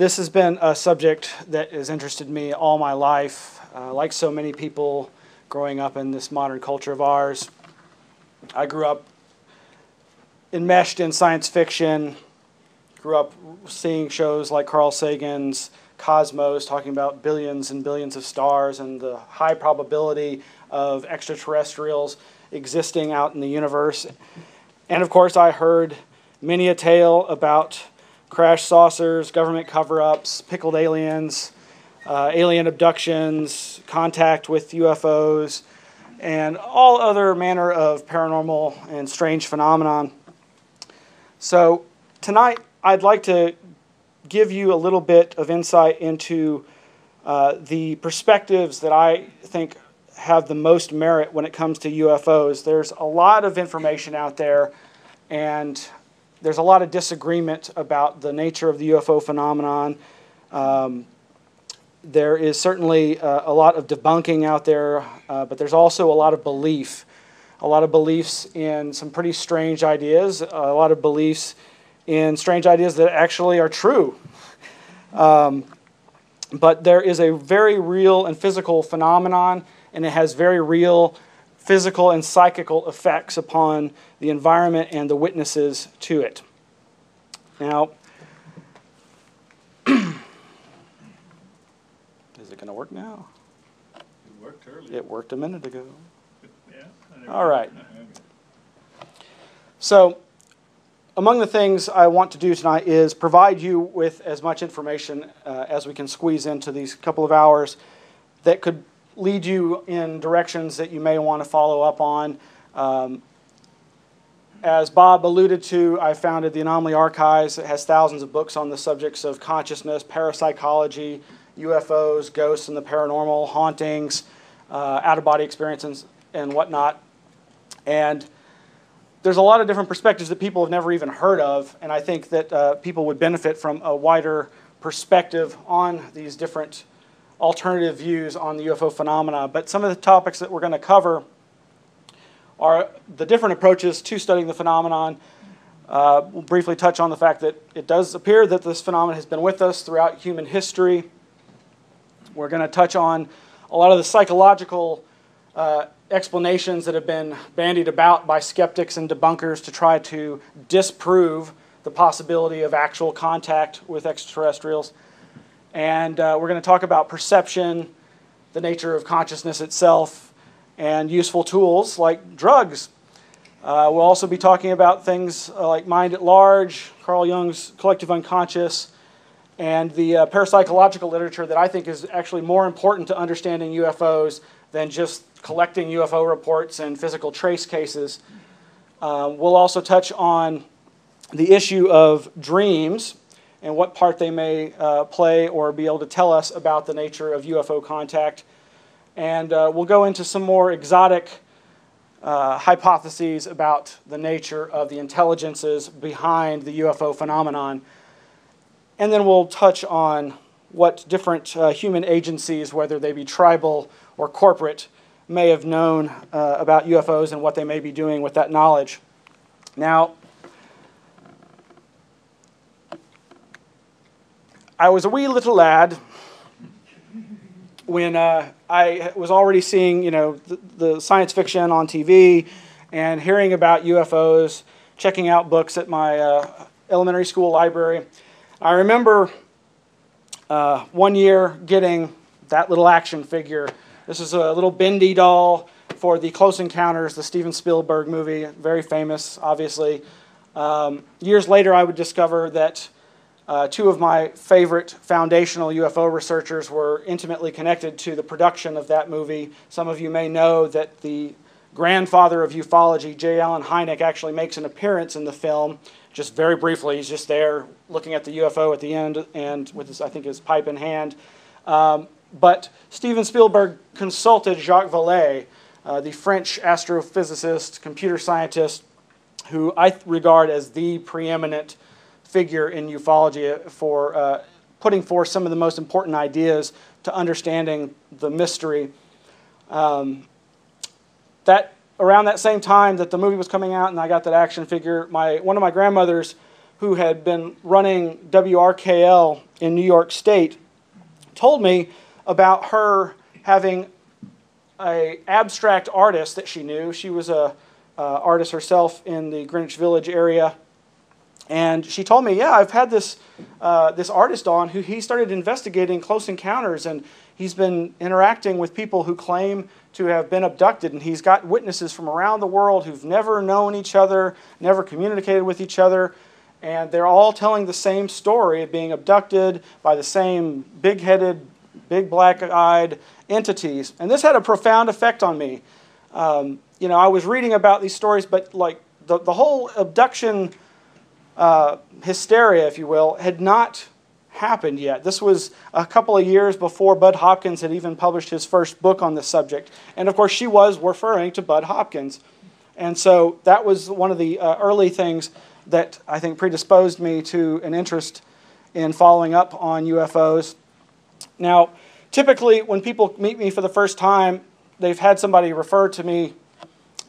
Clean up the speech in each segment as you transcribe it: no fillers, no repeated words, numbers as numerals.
This has been a subject that has interested me all my life. Like so many people growing up in this modern culture of ours, I grew up enmeshed in science fiction, grew up seeing shows like Carl Sagan's Cosmos, talking about billions and billions of stars and the high probability of extraterrestrials existing out in the universe. And of course, I heard many a tale about crash saucers, government cover-ups, pickled aliens, alien abductions, contact with UFOs, and all other manner of paranormal and strange phenomenon. So tonight, I'd like to give you a little bit of insight into the perspectives that I think have the most merit when it comes to UFOs. There's a lot of information out there, and there's a lot of disagreement about the nature of the UFO phenomenon. There is certainly a lot of debunking out there, but there's also a lot of belief. A lot of beliefs in some pretty strange ideas, a lot of beliefs in strange ideas that actually are true. But there is a very real and physical phenomenon, and it has very real physical and psychical effects upon the environment and the witnesses to it. Now, is it going to work now? It worked earlier. It worked a minute ago. Yeah. All right. So, among the things I want to do tonight is provide you with as much information as we can squeeze into these couple of hours that could lead you in directions that you may want to follow up on. As Bob alluded to, I founded the Anomaly Archives. It has thousands of books on the subjects of consciousness, parapsychology, UFOs, ghosts and the paranormal, hauntings, out-of-body experiences, and whatnot. And there's a lot of different perspectives that people have never even heard of, and I think that people would benefit from a wider perspective on these different alternative views on the UFO phenomena. But some of the topics that we're going to cover are the different approaches to studying the phenomenon. We'll briefly touch on the fact that it does appear that this phenomenon has been with us throughout human history. We're going to touch on a lot of the psychological explanations that have been bandied about by skeptics and debunkers to try to disprove the possibility of actual contact with extraterrestrials. And we're going to talk about perception, the nature of consciousness itself, and useful tools like drugs. We'll also be talking about things like mind at large, Carl Jung's collective unconscious, and the parapsychological literature that I think is actually more important to understanding UFOs than just collecting UFO reports and physical trace cases. We'll also touch on the issue of dreams and what part they may play or be able to tell us about the nature of UFO contact. And we'll go into some more exotic hypotheses about the nature of the intelligences behind the UFO phenomenon. And then we'll touch on what different human agencies, whether they be tribal or corporate, may have known about UFOs and what they may be doing with that knowledge. Now, I was a wee little lad when I was already seeing, the science fiction on TV and hearing about UFOs, checking out books at my elementary school library. I remember one year getting that little action figure. This is a little bendy doll for the Close Encounters, the Steven Spielberg movie, very famous, obviously. Years later, I would discover that two of my favorite foundational UFO researchers were intimately connected to the production of that movie. Some of you may know that the grandfather of ufology, J. Allen Hynek, actually makes an appearance in the film, just very briefly. He's just there looking at the UFO at the end and with his, I think, his pipe in hand. But Steven Spielberg consulted Jacques Vallee, the French astrophysicist, computer scientist, who I regard as the preeminent figure in ufology for putting forth some of the most important ideas to understanding the mystery. Around that same time that the movie was coming out and I got that action figure, one of my grandmother's who had been running WRKL in New York State, told me about her having an abstract artist that she knew. She was a artist herself in the Greenwich Village area. And she told me, yeah, I've had this artist on who he started investigating close encounters, and he's been interacting with people who claim to have been abducted, and he's got witnesses from around the world who've never known each other, never communicated with each other, and they're all telling the same story of being abducted by the same big-headed, big black-eyed entities. And this had a profound effect on me. You know, I was reading about these stories, but like the whole abduction hysteria, if you will, had not happened yet. This was a couple of years before Bud Hopkins had even published his first book on this subject. And of course, she was referring to Bud Hopkins. And so that was one of the early things that I think predisposed me to an interest in following up on UFOs. Now, typically when people meet me for the first time, they've had somebody refer to me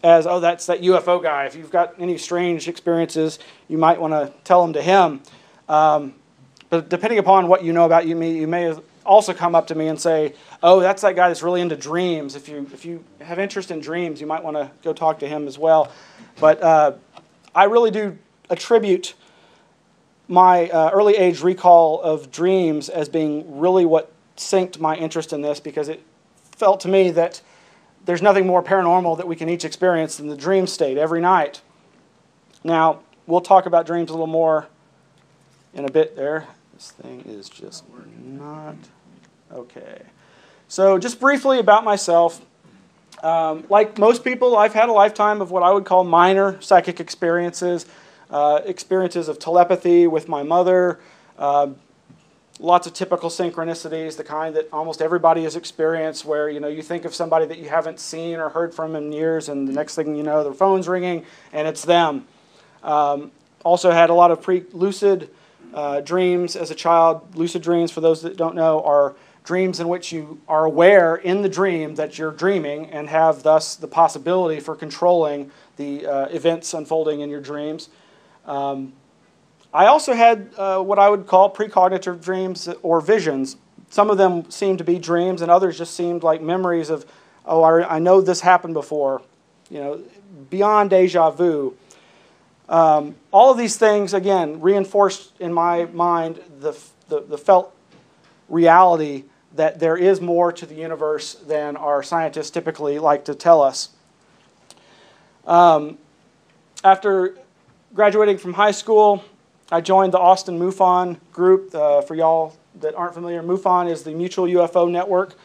as, oh, that's that UFO guy. If you've got any strange experiences, you might want to tell them to him. But depending upon what you know about me, you may also come up to me and say, oh, that's that guy that's really into dreams. If you have interest in dreams, you might want to go talk to him as well. But I really do attribute my early age recall of dreams as being really what synced my interest in this, because it felt to me that there's nothing more paranormal that we can each experience than the dream state every night. Now, we'll talk about dreams a little more in a bit there. This thing is just not okay. So just briefly about myself. Like most people, I've had a lifetime of what I would call minor psychic experiences. Experiences of telepathy with my mother. Lots of typical synchronicities, the kind that almost everybody has experienced, where you think of somebody that you haven't seen or heard from in years, and the next thing you know, their phone's ringing, and it's them. Also had a lot of lucid dreams as a child. Lucid dreams, for those that don't know, are dreams in which you are aware in the dream that you're dreaming and have thus the possibility for controlling the events unfolding in your dreams. I also had what I would call precognitive dreams or visions. Some of them seemed to be dreams, and others just seemed like memories of, oh, I know this happened before, beyond deja vu. All of these things, again, reinforced in my mind the felt reality that there is more to the universe than our scientists typically like to tell us. After graduating from high school, I joined the Austin MUFON group. For y'all that aren't familiar, MUFON is the Mutual UFO Network.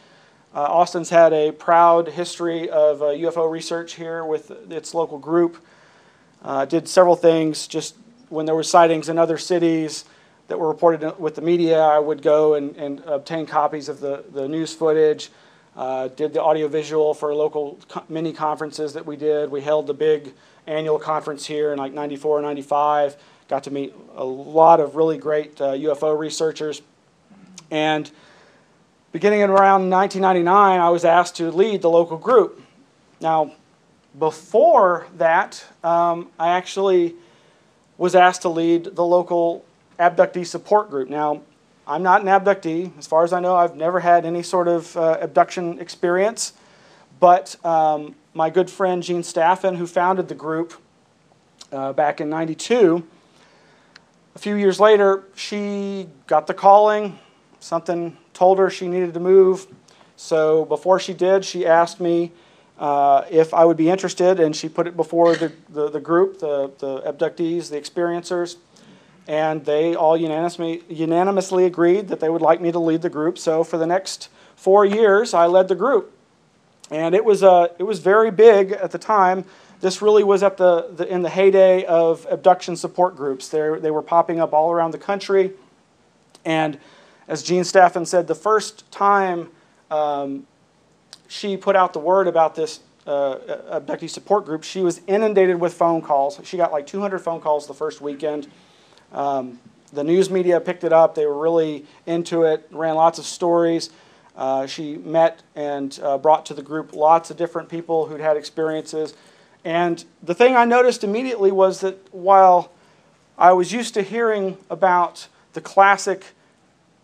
Austin's had a proud history of UFO research here with its local group. Did several things. Just when there were sightings in other cities that were reported with the media, I would go and obtain copies of the news footage. Did the audiovisual for local mini conferences that we did. We held the big annual conference here in like 94, 95. Got to meet a lot of really great UFO researchers. And beginning in around 1999, I was asked to lead the local group. Now, before that, I actually was asked to lead the local abductee support group. Now, I'm not an abductee. As far as I know, I've never had any sort of abduction experience. But my good friend Gene Staffen, who founded the group back in '92, a few years later, she got the calling. Something told her she needed to move. So before she did, she asked me if I would be interested, and she put it before the group, the abductees, the experiencers, and they all unanimously agreed that they would like me to lead the group. So for the next 4 years, I led the group. And it was very big at the time. This really was at in the heyday of abduction support groups. They were popping up all around the country. And as Gene Staffen said, the first time she put out the word about this abductee support group, she was inundated with phone calls. She got like 200 phone calls the first weekend. The news media picked it up. They were really into it, ran lots of stories. She met and brought to the group lots of different people who'd had experiences. And the thing I noticed immediately was that while I was used to hearing about the classic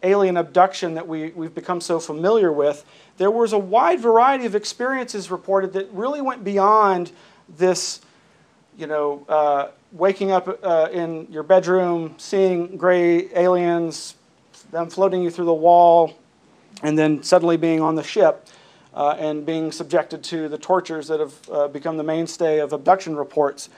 alien abduction that we've become so familiar with. There was a wide variety of experiences reported that really went beyond this, waking up in your bedroom, seeing gray aliens, them floating you through the wall, and then suddenly being on the ship and being subjected to the tortures that have become the mainstay of abduction reports.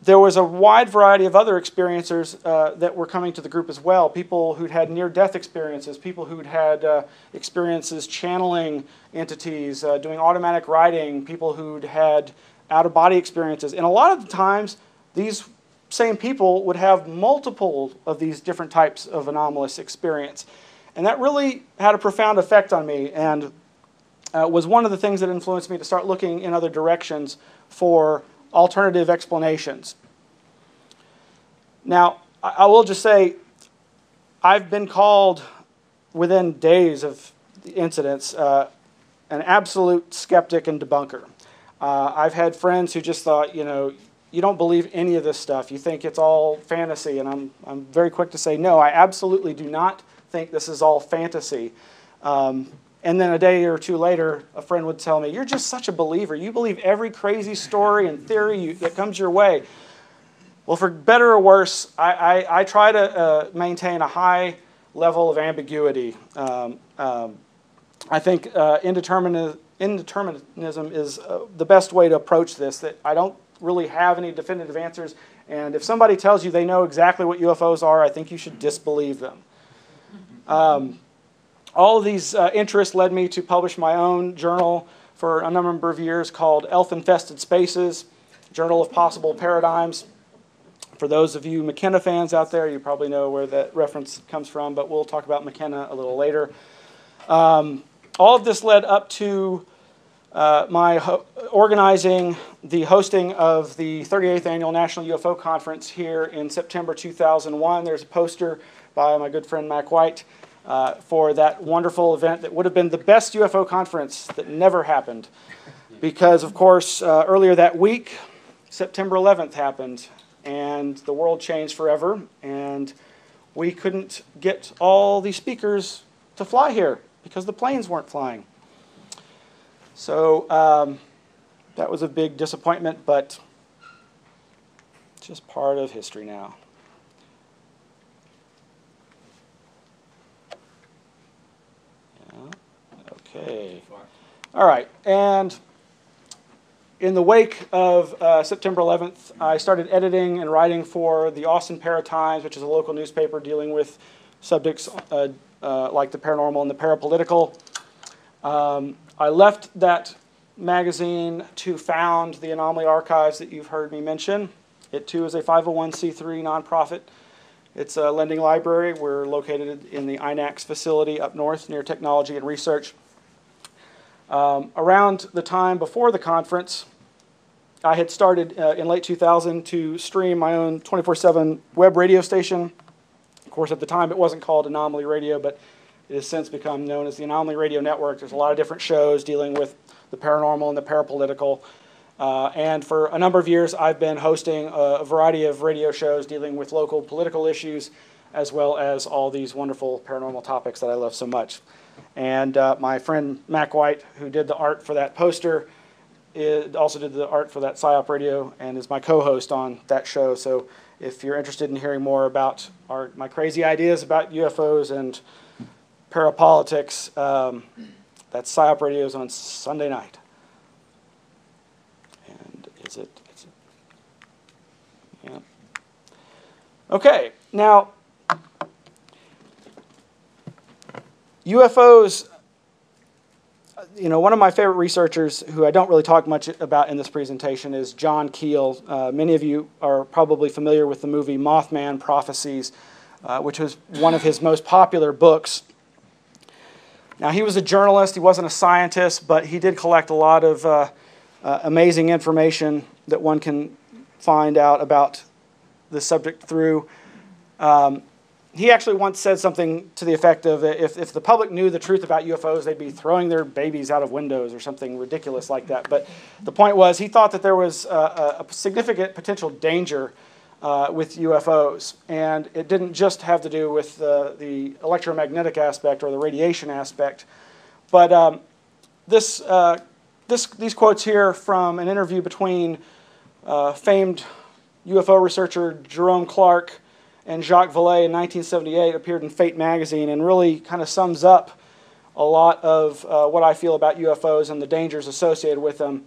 There was a wide variety of other experiencers that were coming to the group as well. People who'd had near-death experiences, people who'd had experiences channeling entities, doing automatic writing, people who'd had out-of-body experiences. And a lot of the times, these same people would have multiple of these different types of anomalous experience. And that really had a profound effect on me, and was one of the things that influenced me to start looking in other directions for alternative explanations. Now, I will just say, I've been called, within days of the incidents, an absolute skeptic and debunker. I've had friends who just thought, you don't believe any of this stuff. You think it's all fantasy. And I'm very quick to say, no, I absolutely do not think this is all fantasy. And then a day or two later, a friend would tell me, you're just such a believer. You believe every crazy story and theory that comes your way. Well, for better or worse, I try to maintain a high level of ambiguity. I think indeterminism is the best way to approach this, that I don't really have any definitive answers. And if somebody tells you they know exactly what UFOs are, I think you should disbelieve them. All of these interests led me to publish my own journal for a number of years called Elf-Infested Spaces, Journal of Possible Paradigms. For those of you McKenna fans out there, you probably know where that reference comes from, but we'll talk about McKenna a little later. All of this led up to my organizing the hosting of the 38th Annual National UFO Conference here in September 2001. There's a poster by my good friend Mac White for that wonderful event that would have been the best UFO conference that never happened. Because, of course, earlier that week, September 11th happened, and the world changed forever, and we couldn't get all the speakers to fly here because the planes weren't flying. So that was a big disappointment, but it's just part of history now. Okay. All right. And in the wake of September 11th, I started editing and writing for the Austin Para-Times, which is a local newspaper dealing with subjects like the paranormal and the parapolitical. I left that magazine to found the Anomaly Archives that you've heard me mention. It, too, is a 501c3 nonprofit. It's a lending library. We're located in the INACS facility up north near Technology and Research. Around the time before the conference, I had started in late 2000 to stream my own 24/7 web radio station. Of course, at the time, it wasn't called Anomaly Radio, but it has since become known as the Anomaly Radio Network. There's a lot of different shows dealing with the paranormal and the parapolitical. And for a number of years, I've been hosting a variety of radio shows dealing with local political issues, as well as all these wonderful paranormal topics that I love so much. And my friend Mac White, who did the art for that poster, also did the art for that PSYOP radio and is my co-host on that show. So if you're interested in hearing more about my crazy ideas about UFOs and parapolitics, that's PSYOP radios on Sunday night. And is it? Yeah. Okay, now UFOs, one of my favorite researchers who I don't really talk much about in this presentation is John Keel. Many of you are probably familiar with the movie Mothman Prophecies, which was one of his most popular books. Now, he was a journalist. He wasn't a scientist, but he did collect a lot of amazing information that one can find out about the subject through. He actually once said something to the effect of, if the public knew the truth about UFOs, they'd be throwing their babies out of windows or something ridiculous like that. But the point was, he thought that there was a significant potential danger with UFOs. And it didn't just have to do with the electromagnetic aspect or the radiation aspect. But these quotes here from an interview between famed UFO researcher Jerome Clark and Jacques Vallee in 1978 appeared in Fate magazine and really kind of sums up a lot of what I feel about UFOs and the dangers associated with them.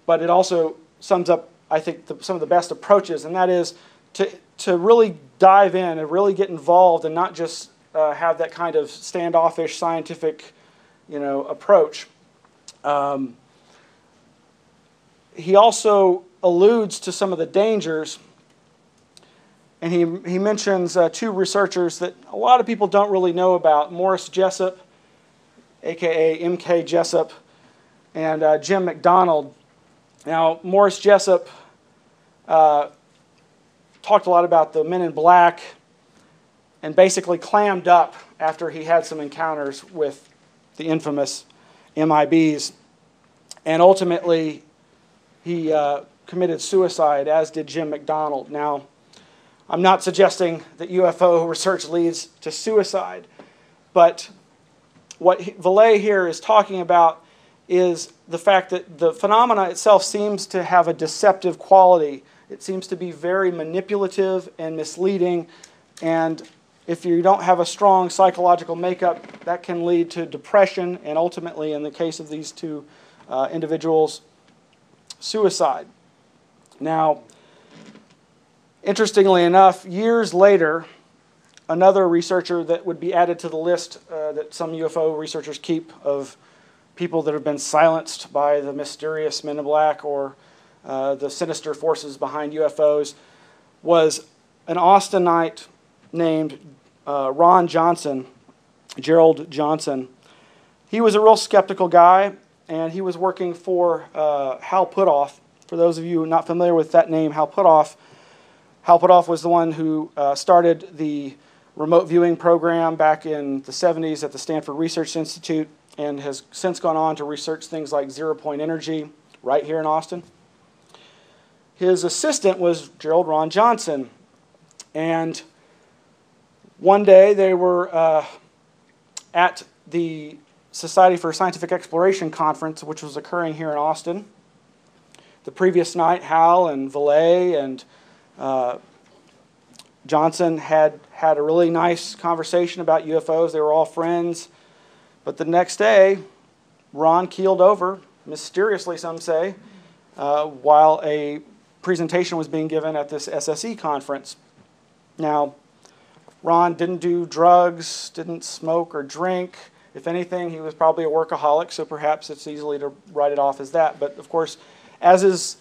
But it also sums up, I think, some of the best approaches, and that is to really dive in and really get involved and not just have that kind of standoffish scientific, approach. He also alludes to some of the dangers, and he mentions two researchers that a lot of people don't really know about: Morris Jessup, aka M.K. Jessup, and Jim McDonald. Now, Morris Jessup talked a lot about the Men in Black and basically clammed up after he had some encounters with the infamous MIBs. And ultimately, he committed suicide, as did Jim McDonald. Now, I'm not suggesting that UFO research leads to suicide, but what Vallee here is talking about is the fact that the phenomena itself seems to have a deceptive quality. It seems to be very manipulative and misleading, and if you don't have a strong psychological makeup, that can lead to depression and ultimately, in the case of these two individuals, suicide. Now, interestingly enough, years later, another researcher that would be added to the list that some UFO researchers keep of people that have been silenced by the mysterious Men in Black or the sinister forces behind UFOs was an Austinite named Ron Johnson, Gerald Johnson. He was a real skeptical guy, and he was working for Hal Puthoff. For those of you not familiar with that name, Hal Puthoff was the one who started the remote viewing program back in the 70s at the Stanford Research Institute and has since gone on to research things like zero-point energy right here in Austin. His assistant was Gerald Ron Johnson, and one day they were at the Society for Scientific Exploration conference, which was occurring here in Austin. The previous night, Hal and Vallee and Johnson had a really nice conversation about UFOs. They were all friends. But the next day, Ron keeled over, mysteriously some say, while a presentation was being given at this SSE conference. Now, Ron didn't do drugs, didn't smoke or drink. If anything, he was probably a workaholic, so perhaps it's easily to write it off as that. But of course, as is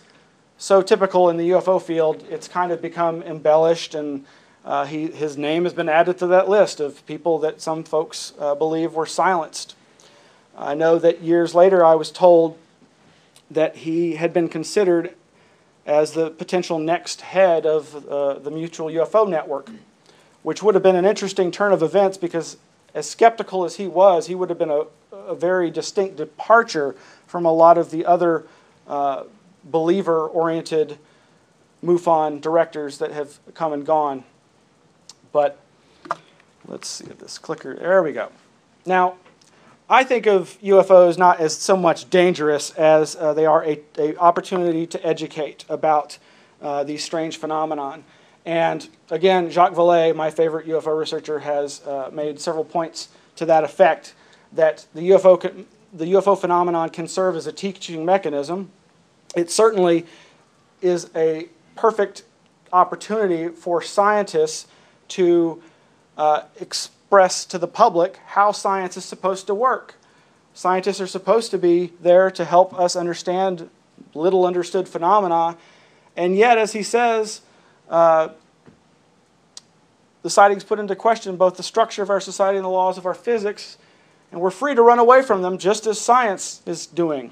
so typical in the UFO field, it's kind of become embellished, and his name has been added to that list of people that some folks believe were silenced. I know that years later I was told that he had been considered as the potential next head of the Mutual UFO Network, which would have been an interesting turn of events because as skeptical as he would have been a very distinct departure from a lot of the other believer-oriented MUFON directors that have come and gone. But let's see if this clicker, there we go. Now, I think of UFOs not as so much dangerous as they are an opportunity to educate about these strange phenomenon. And again, Jacques Vallee, my favorite UFO researcher, has made several points to that effect, that the UFO phenomenon can serve as a teaching mechanism. It certainly is a perfect opportunity for scientists to express to the public how science is supposed to work. Scientists are supposed to be there to help us understand little understood phenomena, and yet, as he says, the sightings put into question both the structure of our society and the laws of our physics, and we're free to run away from them just as science is doing.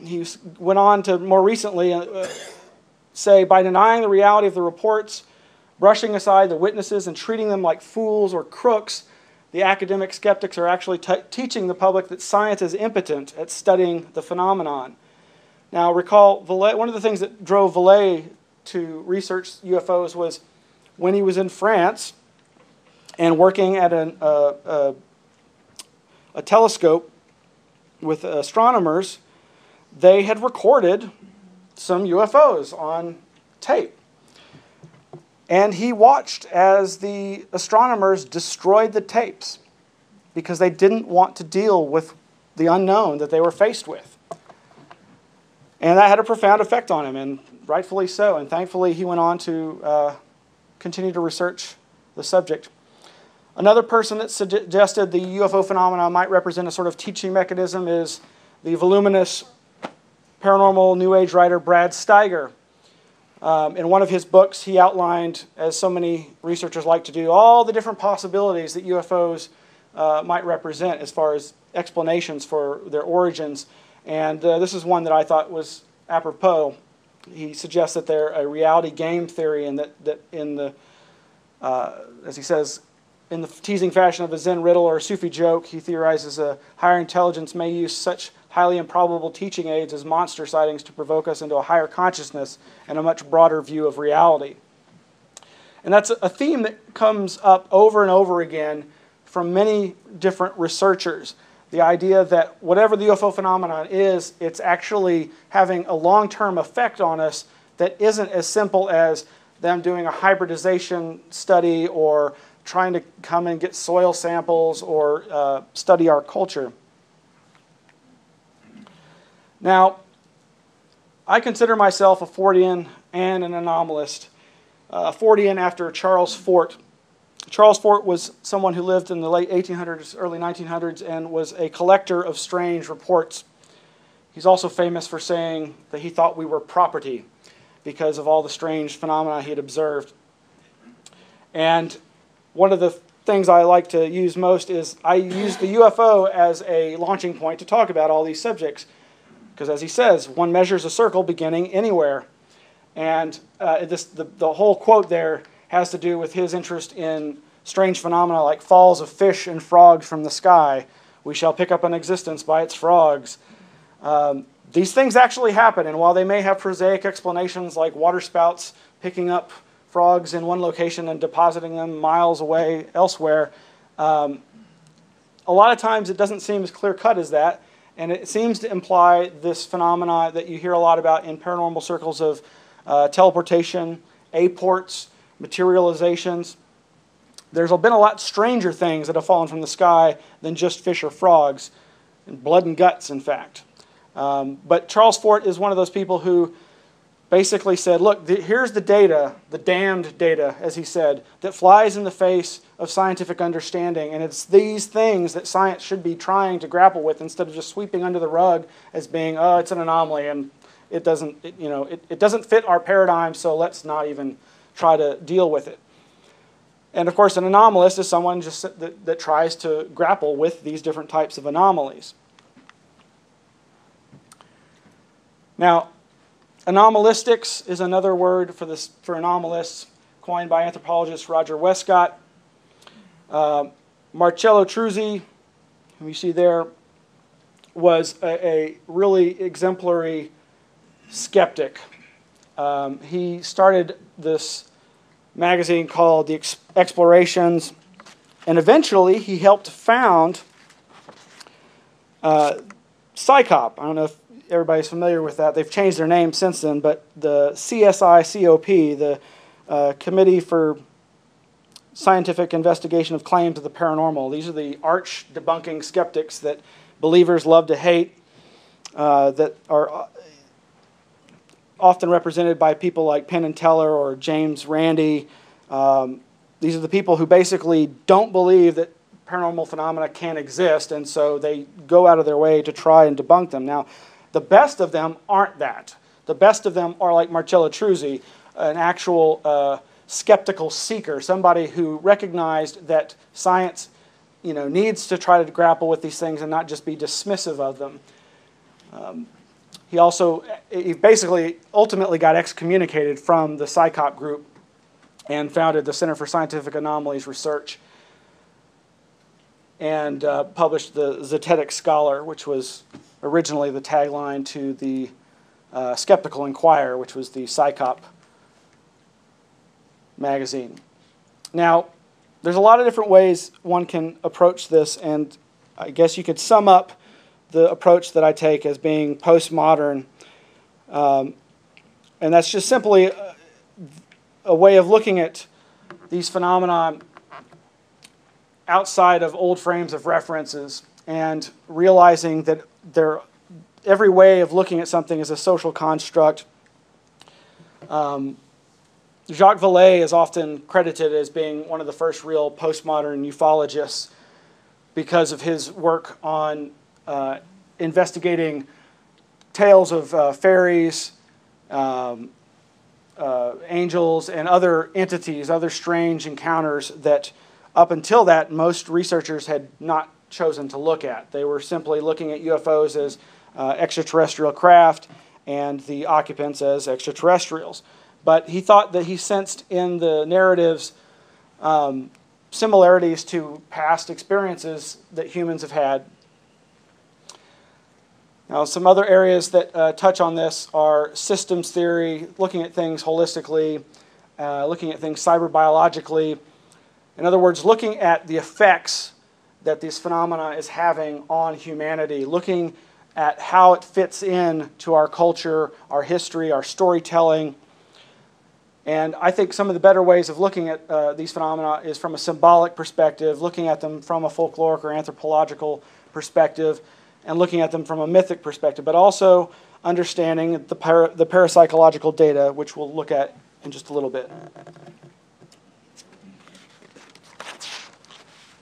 He went on to more recently say, by denying the reality of the reports, brushing aside the witnesses and treating them like fools or crooks, the academic skeptics are actually teaching the public that science is impotent at studying the phenomenon. Now, recall, Vallee, one of the things that drove Vallee to research UFOs was when he was in France and working at a telescope with astronomers. They had recorded some UFOs on tape. And he watched as the astronomers destroyed the tapes because they didn't want to deal with the unknown that they were faced with. And that had a profound effect on him, and rightfully so. And thankfully, he went on to continue to research the subject. Another person that suggested the UFO phenomena might represent a sort of teaching mechanism is the voluminous paranormal New Age writer Brad Steiger. In one of his books, he outlined, as so many researchers like to do, all the different possibilities that UFOs might represent as far as explanations for their origins. And this is one that I thought was apropos. He suggests that they're a reality game theory, and that in the, as he says, in the teasing fashion of a Zen riddle or a Sufi joke, he theorizes a higher intelligence may use such highly improbable teaching aids as monster sightings to provoke us into a higher consciousness and a much broader view of reality. And that's a theme that comes up over and over again from many different researchers. The idea that whatever the UFO phenomenon is, it's actually having a long-term effect on us that isn't as simple as them doing a hybridization study or trying to come and get soil samples or study our culture. Now, I consider myself a Fortean and an anomalist. A Fortean after Charles Fort. Charles Fort was someone who lived in the late 1800s, early 1900s, and was a collector of strange reports. He's also famous for saying that he thought we were property because of all the strange phenomena he had observed. And one of the things I like to use most is I use the UFO as a launching point to talk about all these subjects. Because as he says, one measures a circle beginning anywhere. And the whole quote there has to do with his interest in strange phenomena like falls of fish and frogs from the sky. We shall pick up an existence by its frogs. These things actually happen, and while they may have prosaic explanations like waterspouts picking up frogs in one location and depositing them miles away elsewhere, a lot of times it doesn't seem as clear-cut as that, and it seems to imply this phenomena that you hear a lot about in paranormal circles of teleportation, apports, materializations. There's been a lot stranger things that have fallen from the sky than just fish or frogs, and blood and guts, in fact. But Charles Fort is one of those people who basically said, look, here's the data, the damned data, as he said, that flies in the face of scientific understanding, and it's these things that science should be trying to grapple with instead of just sweeping under the rug as being, oh, it's an anomaly, and it doesn't, it doesn't fit our paradigm, so let's not even try to deal with it. And of course, an anomalist is someone just that tries to grapple with these different types of anomalies. Now, anomalistics is another word for anomalists, coined by anthropologist Roger Westcott. Marcello Truzzi, who you see there, was a really exemplary skeptic. He started this magazine called The Explorations, and eventually he helped found CSICOP. I don't know if everybody's familiar with that. They've changed their name since then, but the CSICOP, the Committee for Scientific Investigation of Claims of the Paranormal. These are the arch debunking skeptics that believers love to hate, that are often represented by people like Penn and Teller or James Randi. These are the people who basically don't believe that paranormal phenomena can exist, and so they go out of their way to try and debunk them. Now, the best of them aren't that. The best of them are like Marcello Truzzi, an actual skeptical seeker, somebody who recognized that science needs to try to grapple with these things and not just be dismissive of them. He basically ultimately got excommunicated from the CSICOP group and founded the Center for Scientific Anomalies Research and published the Zetetic Scholar, which was originally the tagline to the Skeptical Inquirer, which was the Psychop magazine. Now, there's a lot of different ways one can approach this, and I guess you could sum up the approach that I take as being postmodern. And that's just simply a way of looking at these phenomena outside of old frames of references and realizing that every way of looking at something is a social construct. Jacques Vallee is often credited as being one of the first real postmodern ufologists because of his work on investigating tales of fairies, angels, and other entities, other strange encounters that up until that most researchers had not chosen to look at. They were simply looking at UFOs as extraterrestrial craft and the occupants as extraterrestrials. But he thought that he sensed in the narratives similarities to past experiences that humans have had. Now, some other areas that touch on this are systems theory, looking at things holistically, looking at things cyberbiologically. In other words, looking at the effects that this phenomena is having on humanity, looking at how it fits in to our culture, our history, our storytelling. And I think some of the better ways of looking at these phenomena is from a symbolic perspective, looking at them from a folkloric or anthropological perspective, and looking at them from a mythic perspective, but also understanding the parapsychological data, which we'll look at in just a little bit.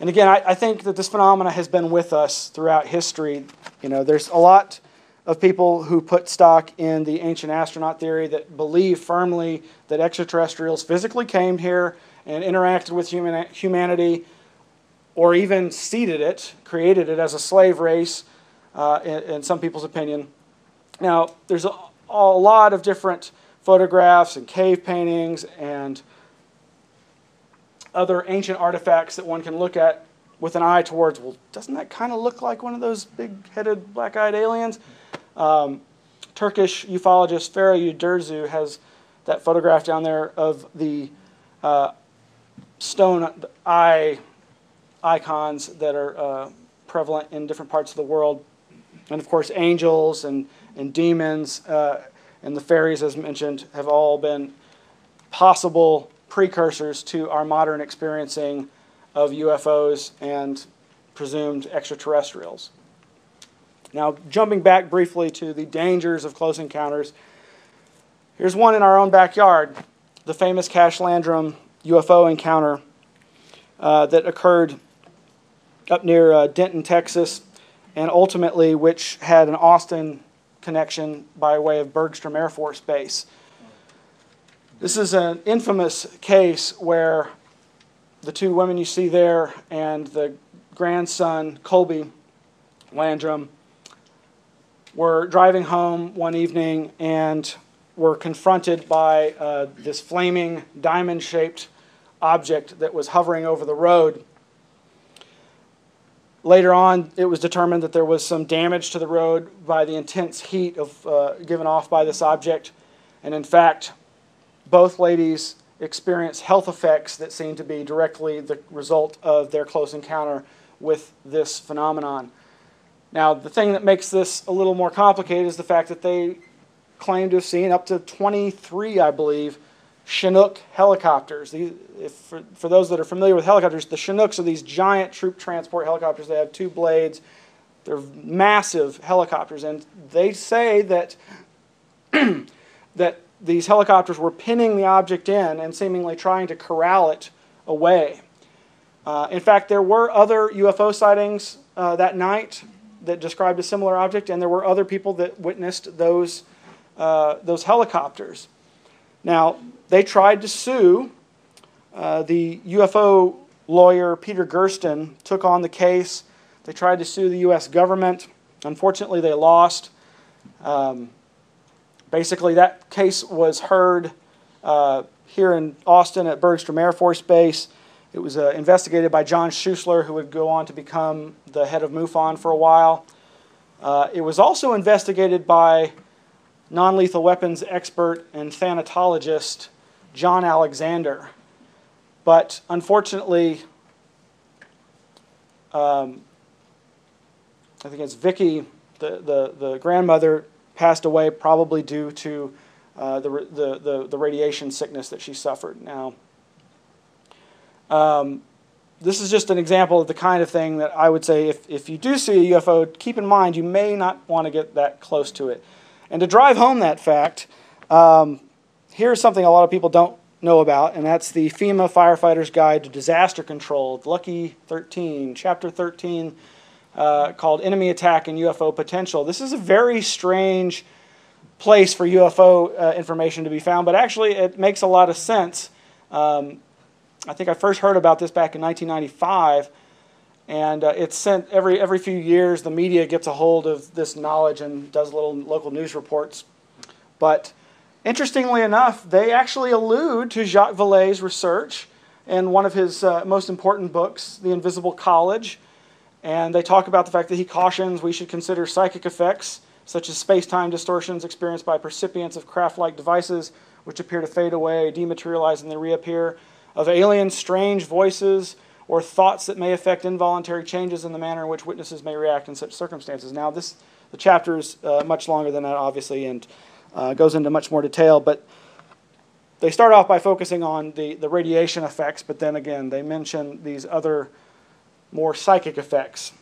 And again, I think that this phenomena has been with us throughout history. You know, there's a lot of people who put stock in the ancient astronaut theory that believe firmly that extraterrestrials physically came here and interacted with humanity, or even seeded it, created it as a slave race, in some people's opinion. Now, there's a lot of different photographs and cave paintings and other ancient artifacts that one can look at with an eye towards, well, doesn't that kind of look like one of those big-headed, black-eyed aliens? Turkish ufologist Ferie Derzu has that photograph down there of the stone eye icons that are prevalent in different parts of the world. And of course, angels and demons and the fairies, as mentioned, have all been possible precursors to our modern experiencing of UFOs and presumed extraterrestrials. Now, jumping back briefly to the dangers of close encounters, here's one in our own backyard, the famous Cash Landrum UFO encounter that occurred up near Denton, Texas, and ultimately which had an Austin connection by way of Bergstrom Air Force Base. This is an infamous case where the two women you see there and the grandson, Colby Landrum, were driving home one evening and were confronted by this flaming diamond-shaped object that was hovering over the road. Later on, it was determined that there was some damage to the road by the intense heat given off by this object. And in fact, both ladies experienced health effects that seemed to be directly the result of their close encounter with this phenomenon. Now, the thing that makes this a little more complicated is the fact that they claim to have seen up to 23, I believe, Chinook helicopters. For those that are familiar with helicopters, the Chinooks are these giant troop transport helicopters. They have two blades. They're massive helicopters, and they say that that these helicopters were pinning the object in and seemingly trying to corral it away. In fact, there were other UFO sightings that night that described a similar object, and there were other people that witnessed those helicopters. Now, they tried to sue. The UFO lawyer, Peter Gersten, took on the case. They tried to sue the U.S. government. Unfortunately, they lost. Basically, that case was heard here in Austin at Bergstrom Air Force Base. It was investigated by John Schuessler, who would go on to become the head of MUFON for a while. It was also investigated by non-lethal weapons expert and thanatologist John Alexander. But unfortunately, I think it's Vicky, the grandmother, passed away probably due to the radiation sickness that she suffered. Now, this is just an example of the kind of thing that I would say if you do see a UFO, keep in mind you may not want to get that close to it. And to drive home that fact, here's something a lot of people don't know about, and that's the FEMA Firefighters Guide to Disaster Control, Lucky 13, Chapter 13, called Enemy Attack and UFO Potential. This is a very strange place for UFO information to be found, but actually it makes a lot of sense. I think I first heard about this back in 1995, and it's sent every few years. The media gets a hold of this knowledge and does little local news reports. But interestingly enough, they actually allude to Jacques Vallee's research in one of his most important books, The Invisible College. And they talk about the fact that he cautions we should consider psychic effects, such as space-time distortions experienced by percipients of craft-like devices, which appear to fade away, dematerialize, and then reappear, of alien strange voices, or thoughts that may affect involuntary changes in the manner in which witnesses may react in such circumstances. Now, the chapter is much longer than that, obviously, and goes into much more detail, but they start off by focusing on the radiation effects, but then again, they mention these other more psychic effects.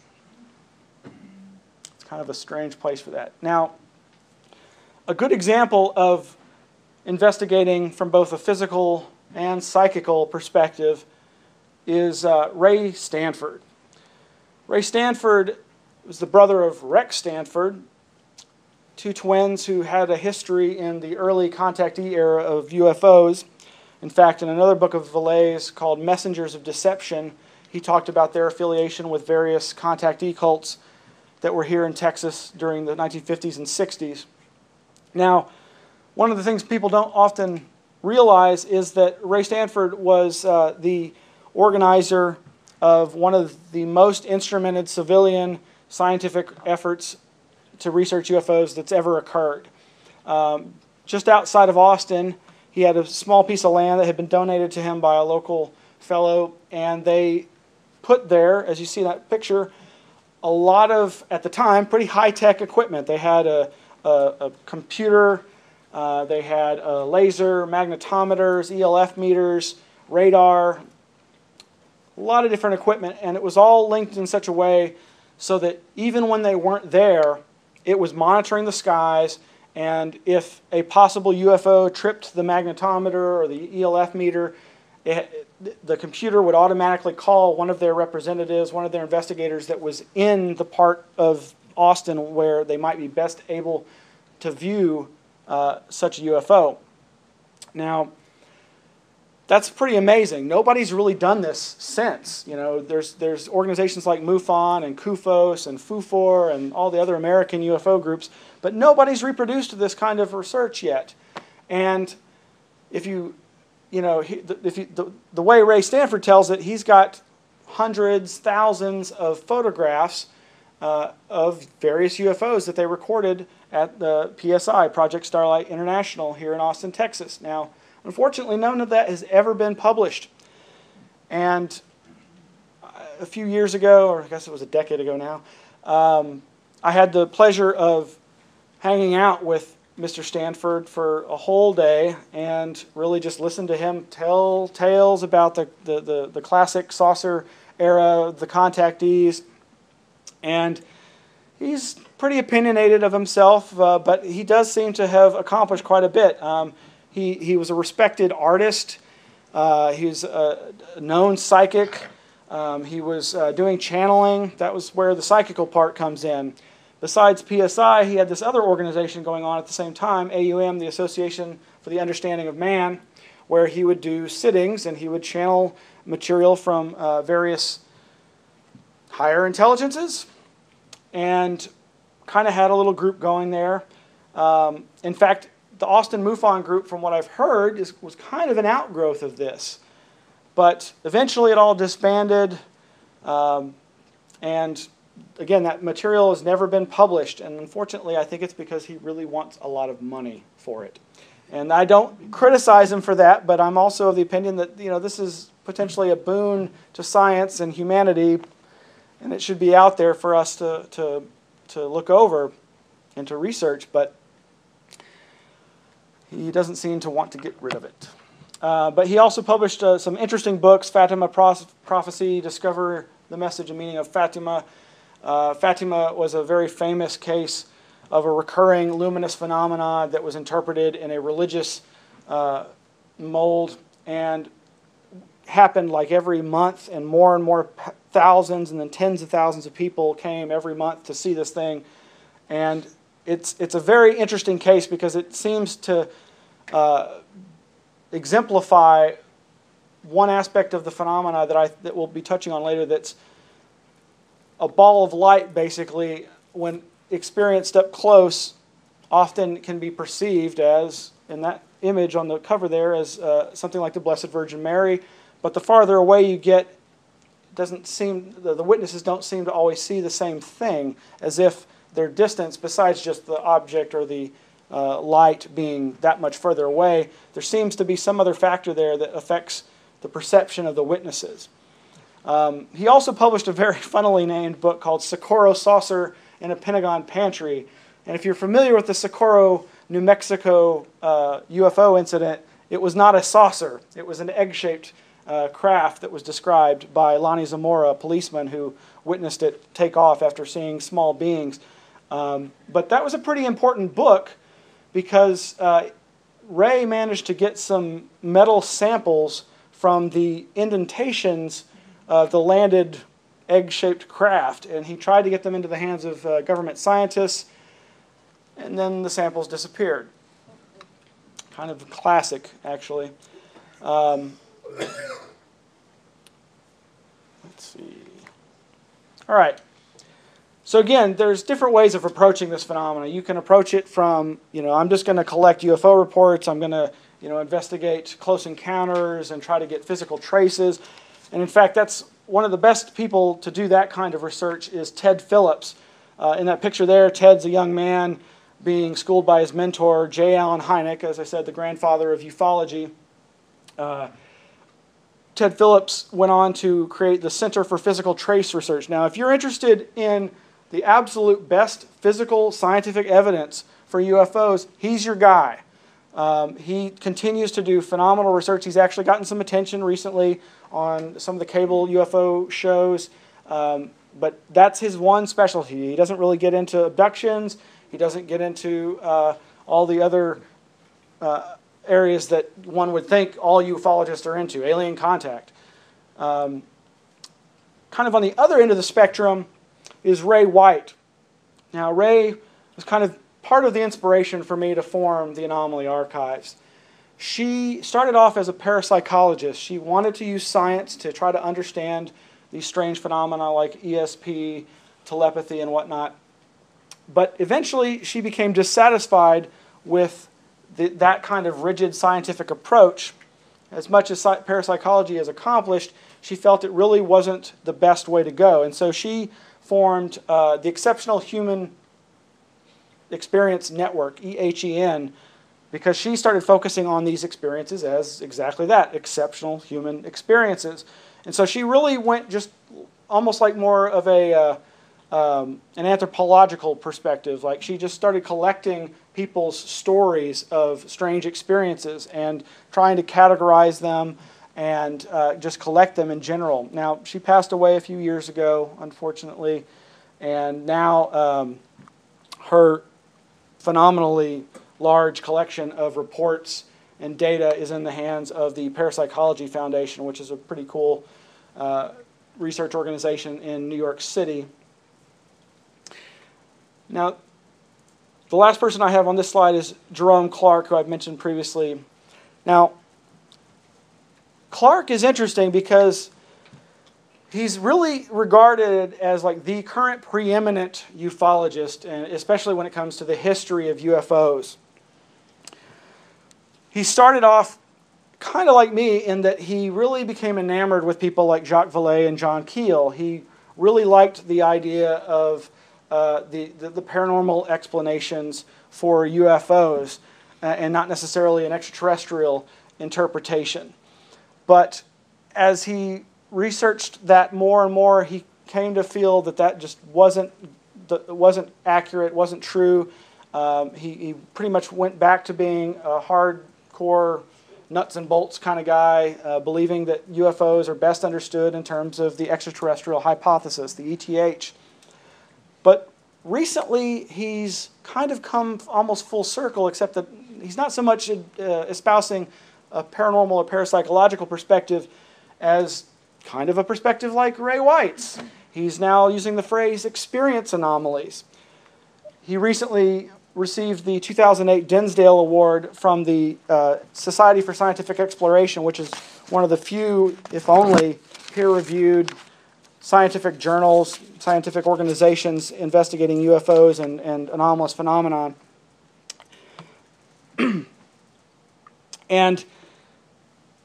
It's kind of a strange place for that. Now, a good example of investigating from both a physical and psychical perspective is Ray Stanford. Ray Stanford was the brother of Rex Stanford, two twins who had a history in the early contactee era of UFOs. In fact, in another book of Vallee's called Messengers of Deception, he talked about their affiliation with various contactee cults that were here in Texas during the 1950s and 60s. Now, one of the things people don't often realize is that Ray Stanford was the organizer of one of the most instrumented civilian scientific efforts to research UFOs that's ever occurred. Just outside of Austin, he had a small piece of land that had been donated to him by a local fellow, and they put there, as you see in that picture, a lot of, at the time, pretty high-tech equipment. They had a computer, they had laser magnetometers, ELF meters, radar, a lot of different equipment, and it was all linked in such a way so that even when they weren't there, it was monitoring the skies, and if a possible UFO tripped the magnetometer or the ELF meter, the computer would automatically call one of their representatives, one of their investigators that was in the part of Austin where they might be best able to view such a UFO. Now, that's pretty amazing. Nobody's really done this since. You know, there's organizations like MUFON and CUFOS and FUFOR and all the other American UFO groups, but nobody's reproduced this kind of research yet. And if you know, the way Ray Stanford tells it, he's got hundreds, thousands of photographs of various UFOs that they recorded at the PSI, Project Starlight International, here in Austin, Texas. Now, unfortunately, none of that has ever been published. And a few years ago, or I guess it was a decade ago now, I had the pleasure of hanging out with Mr. Stanford for a whole day and really just listened to him tell tales about the classic saucer era, the contactees. And he's pretty opinionated of himself, but he does seem to have accomplished quite a bit. He was a respected artist. He was a known psychic. He was doing channeling. That was where the psychical part comes in. Besides PSI, he had this other organization going on at the same time, AUM, the Association for the Understanding of Man, where he would do sittings and he would channel material from various higher intelligences, and kind of had a little group going there. In fact, the Austin MUFON group, from what I've heard, was kind of an outgrowth of this. But eventually it all disbanded, and again, that material has never been published, and unfortunately I think it's because he really wants a lot of money for it. And I don't criticize him for that, but I'm also of the opinion that, you know, this is potentially a boon to science and humanity, and it should be out there for us to look over and to research, but he doesn't seem to want to get rid of it. But he also published some interesting books, Fatima Prophecy, Discover the Message and Meaning of Fatima. Fatima was a very famous case of a recurring luminous phenomena that was interpreted in a religious mold and happened like every month, and more thousands and then tens of thousands of people came every month to see this thing. And it's a very interesting case because it seems to exemplify one aspect of the phenomena that we'll be touching on later, that's a ball of light, basically, when experienced up close, often can be perceived as, in that image on the cover there, as something like the Blessed Virgin Mary. But the farther away you get, it doesn't seem, the witnesses don't seem to always see the same thing, as if their distance, besides just the object or the light being that much further away, there seems to be some other factor there that affects the perception of the witnesses. He also published a very funnily named book called Socorro Saucer in a Pentagon Pantry. And if you're familiar with the Socorro, New Mexico UFO incident, it was not a saucer. It was an egg-shaped craft that was described by Lonnie Zamora, a policeman who witnessed it take off after seeing small beings. But that was a pretty important book because Ray managed to get some metal samples from the indentations of the landed egg-shaped craft, and he tried to get them into the hands of government scientists, and then the samples disappeared. Kind of classic, actually. Let's see. All right. So again, there's different ways of approaching this phenomena. You can approach it from, I'm just going to collect UFO reports. I'm going to, investigate close encounters and try to get physical traces. And in fact, that's one of the best people to do that kind of research is Ted Phillips. In that picture there, Ted's a young man being schooled by his mentor, J. Allen Hynek, as I said, the grandfather of ufology. Ted Phillips went on to create the Center for Physical Trace Research. Now, if you're interested in the absolute best physical scientific evidence for UFOs, he's your guy. He continues to do phenomenal research. He's actually gotten some attention recently on some of the cable UFO shows, but that's his one specialty. He doesn't really get into abductions. He doesn't get into all the other areas that one would think all ufologists are into, alien contact. Kind of on the other end of the spectrum is Ray White. Now, Ray was kind of part of the inspiration for me to form the Anomaly Archives. She started off as a parapsychologist. She wanted to use science to try to understand these strange phenomena like ESP, telepathy, and whatnot. But eventually, she became dissatisfied with that kind of rigid scientific approach. As much as parapsychology has accomplished, she felt it really wasn't the best way to go. And so she formed the Exceptional Human Experience Network, EHEN, because she started focusing on these experiences as exactly that, exceptional human experiences. And so she really went just almost like more of an anthropological perspective. Like she just started collecting people's stories of strange experiences and trying to categorize them and just collect them in general. Now, she passed away a few years ago, unfortunately, and now her phenomenally large collection of reports and data is in the hands of the Parapsychology Foundation, which is a pretty cool research organization in New York City. Now, the last person I have on this slide is Jerome Clark, who I've mentioned previously. Now, Clark is interesting because he's really regarded as like the current preeminent ufologist, and especially when it comes to the history of UFOs. He started off kind of like me in that he really became enamored with people like Jacques Vallee and John Keel. He really liked the idea of the paranormal explanations for UFOs and not necessarily an extraterrestrial interpretation. But as he researched that more and more, he came to feel that that just wasn't accurate, wasn't true. He pretty much went back to being a hardcore nuts and bolts kind of guy, believing that UFOs are best understood in terms of the extraterrestrial hypothesis, the ETH. But recently, he's kind of come almost full circle, except that he's not so much espousing a paranormal or parapsychological perspective as kind of a perspective like Ray White's. He's now using the phrase experience anomalies. He recently received the 2008 Dinsdale Award from the Society for Scientific Exploration, which is one of the few, if only, peer-reviewed scientific journals, scientific organizations investigating UFOs and anomalous phenomenon. And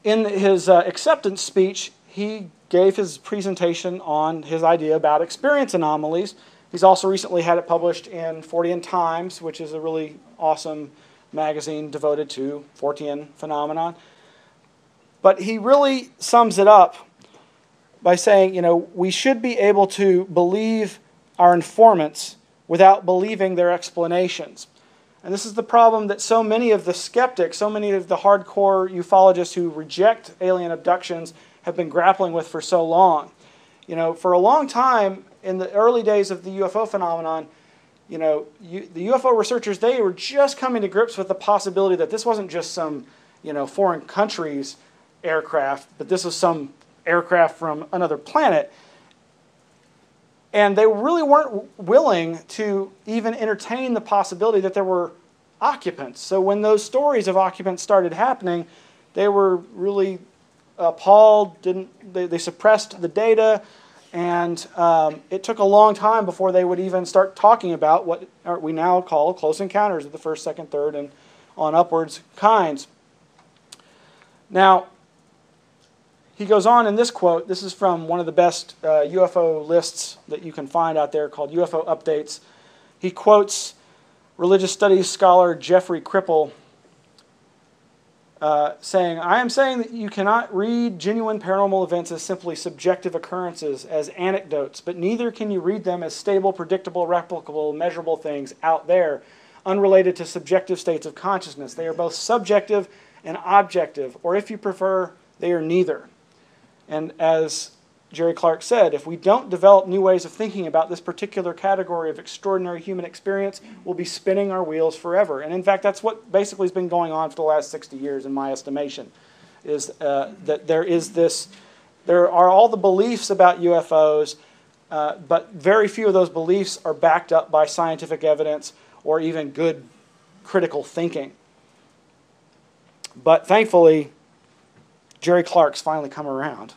in his acceptance speech, he gave his presentation on his idea about experience anomalies. He's also recently had it published in Fortean Times, which is a really awesome magazine devoted to Fortean phenomenon. But he really sums it up by saying, you know, we should be able to believe our informants without believing their explanations. And this is the problem that so many of the skeptics, so many of the hardcore ufologists who reject alien abductions have been grappling with for so long. You know, for a long time, in the early days of the UFO phenomenon, you know, the UFO researchers, they were just coming to grips with the possibility that this wasn't just some, you know, foreign country's aircraft, but this was some aircraft from another planet. And they really weren't willing to even entertain the possibility that there were occupants. So when those stories of occupants started happening, they were really appalled. They suppressed the data, and it took a long time before they would even start talking about what we now call close encounters of the first, second, third, and on upwards kinds. Now, he goes on in this quote. This is from one of the best UFO lists that you can find out there called UFO Updates. He quotes religious studies scholar Jeffrey Kripal saying, "I am saying that you cannot read genuine paranormal events as simply subjective occurrences, as anecdotes, but neither can you read them as stable, predictable, replicable, measurable things out there, unrelated to subjective states of consciousness. They are both subjective and objective, or if you prefer, they are neither." And as Jerry Clark said, if we don't develop new ways of thinking about this particular category of extraordinary human experience, we'll be spinning our wheels forever. And in fact, that's what basically has been going on for the last 60 years, in my estimation, is that there are all the beliefs about UFOs, but very few of those beliefs are backed up by scientific evidence or even good critical thinking. But thankfully, Jerry Clark's finally come around.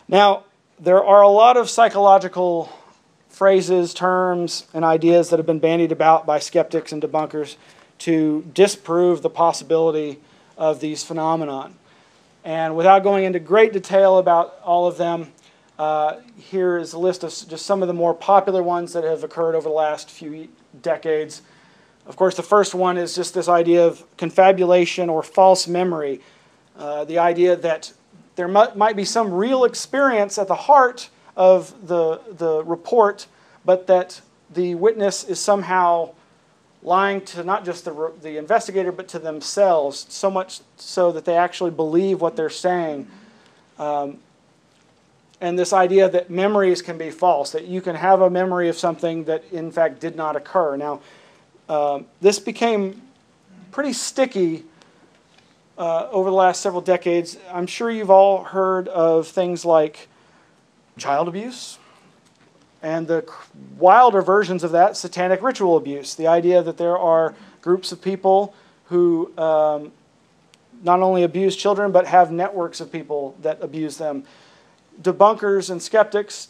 Now, there are a lot of psychological phrases, terms, and ideas that have been bandied about by skeptics and debunkers to disprove the possibility of these phenomenon. And without going into great detail about all of them, here is a list of just some of the more popular ones that have occurred over the last few decades. Of course, the first one is just this idea of confabulation or false memory. The idea that there might be some real experience at the heart of the report, but that the witness is somehow lying to not just the investigator, but to themselves, so much so that they actually believe what they're saying. And this idea that memories can be false, that you can have a memory of something that in fact did not occur. Now, this became pretty sticky over the last several decades. I'm sure you've all heard of things like child abuse and the wilder versions of that, satanic ritual abuse. The idea that there are groups of people who not only abuse children but have networks of people that abuse them. Debunkers and skeptics,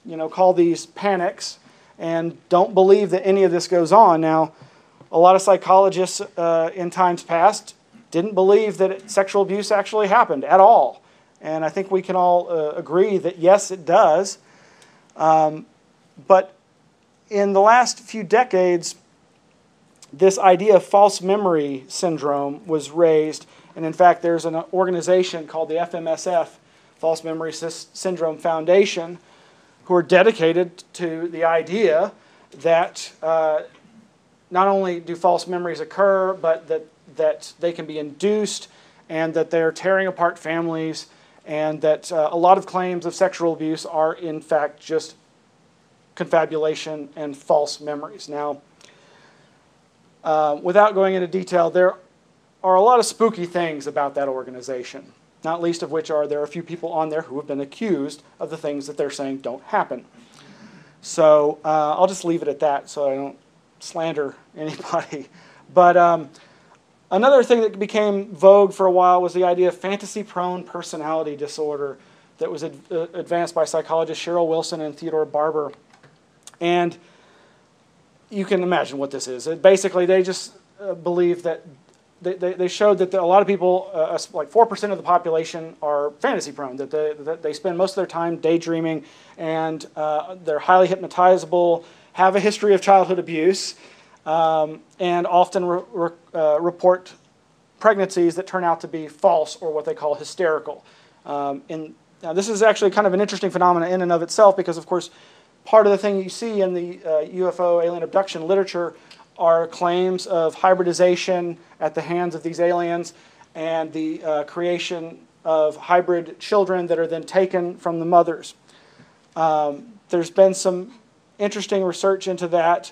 you know, call these panics and don't believe that any of this goes on. Now, a lot of psychologists in times past didn't believe that sexual abuse actually happened at all. And I think we can all agree that yes, it does. But in the last few decades, this idea of false memory syndrome was raised. And in fact, there's an organization called the FMSF, False Memory Syndrome Foundation, who are dedicated to the idea that not only do false memories occur, but that they can be induced, and that they're tearing apart families, and that a lot of claims of sexual abuse are in fact just confabulation and false memories. Now, without going into detail, there are a lot of spooky things about that organization, not least of which are there are a few people on there who have been accused of the things that they're saying don't happen. So I'll just leave it at that so I don't slander anybody. But another thing that became vogue for a while was the idea of fantasy-prone personality disorder that was advanced by psychologists Cheryl Wilson and Theodore Barber. And you can imagine what this is. Basically, they just believe that they showed that a lot of people, like 4% of the population, are fantasy-prone, that they spend most of their time daydreaming, and they're highly hypnotizable, have a history of childhood abuse, and often report pregnancies that turn out to be false or what they call hysterical. Now, this is actually kind of an interesting phenomenon in and of itself because, of course, part of the thing you see in the UFO alien abduction literature are claims of hybridization at the hands of these aliens and the creation of hybrid children that are then taken from the mothers. There's been some interesting research into that.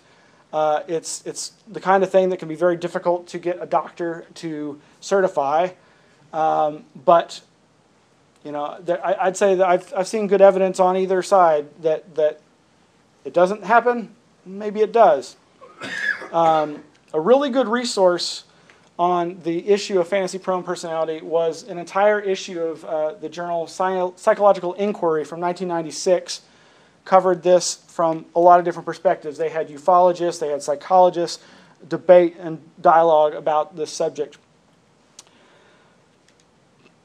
It's the kind of thing that can be very difficult to get a doctor to certify. But you know, I'd say that I've seen good evidence on either side that it doesn't happen. Maybe it does. A really good resource on the issue of fantasy-prone personality was an entire issue of the journal Psychological Inquiry from 1996. Covered this from a lot of different perspectives. They had ufologists, they had psychologists, debate and dialogue about this subject.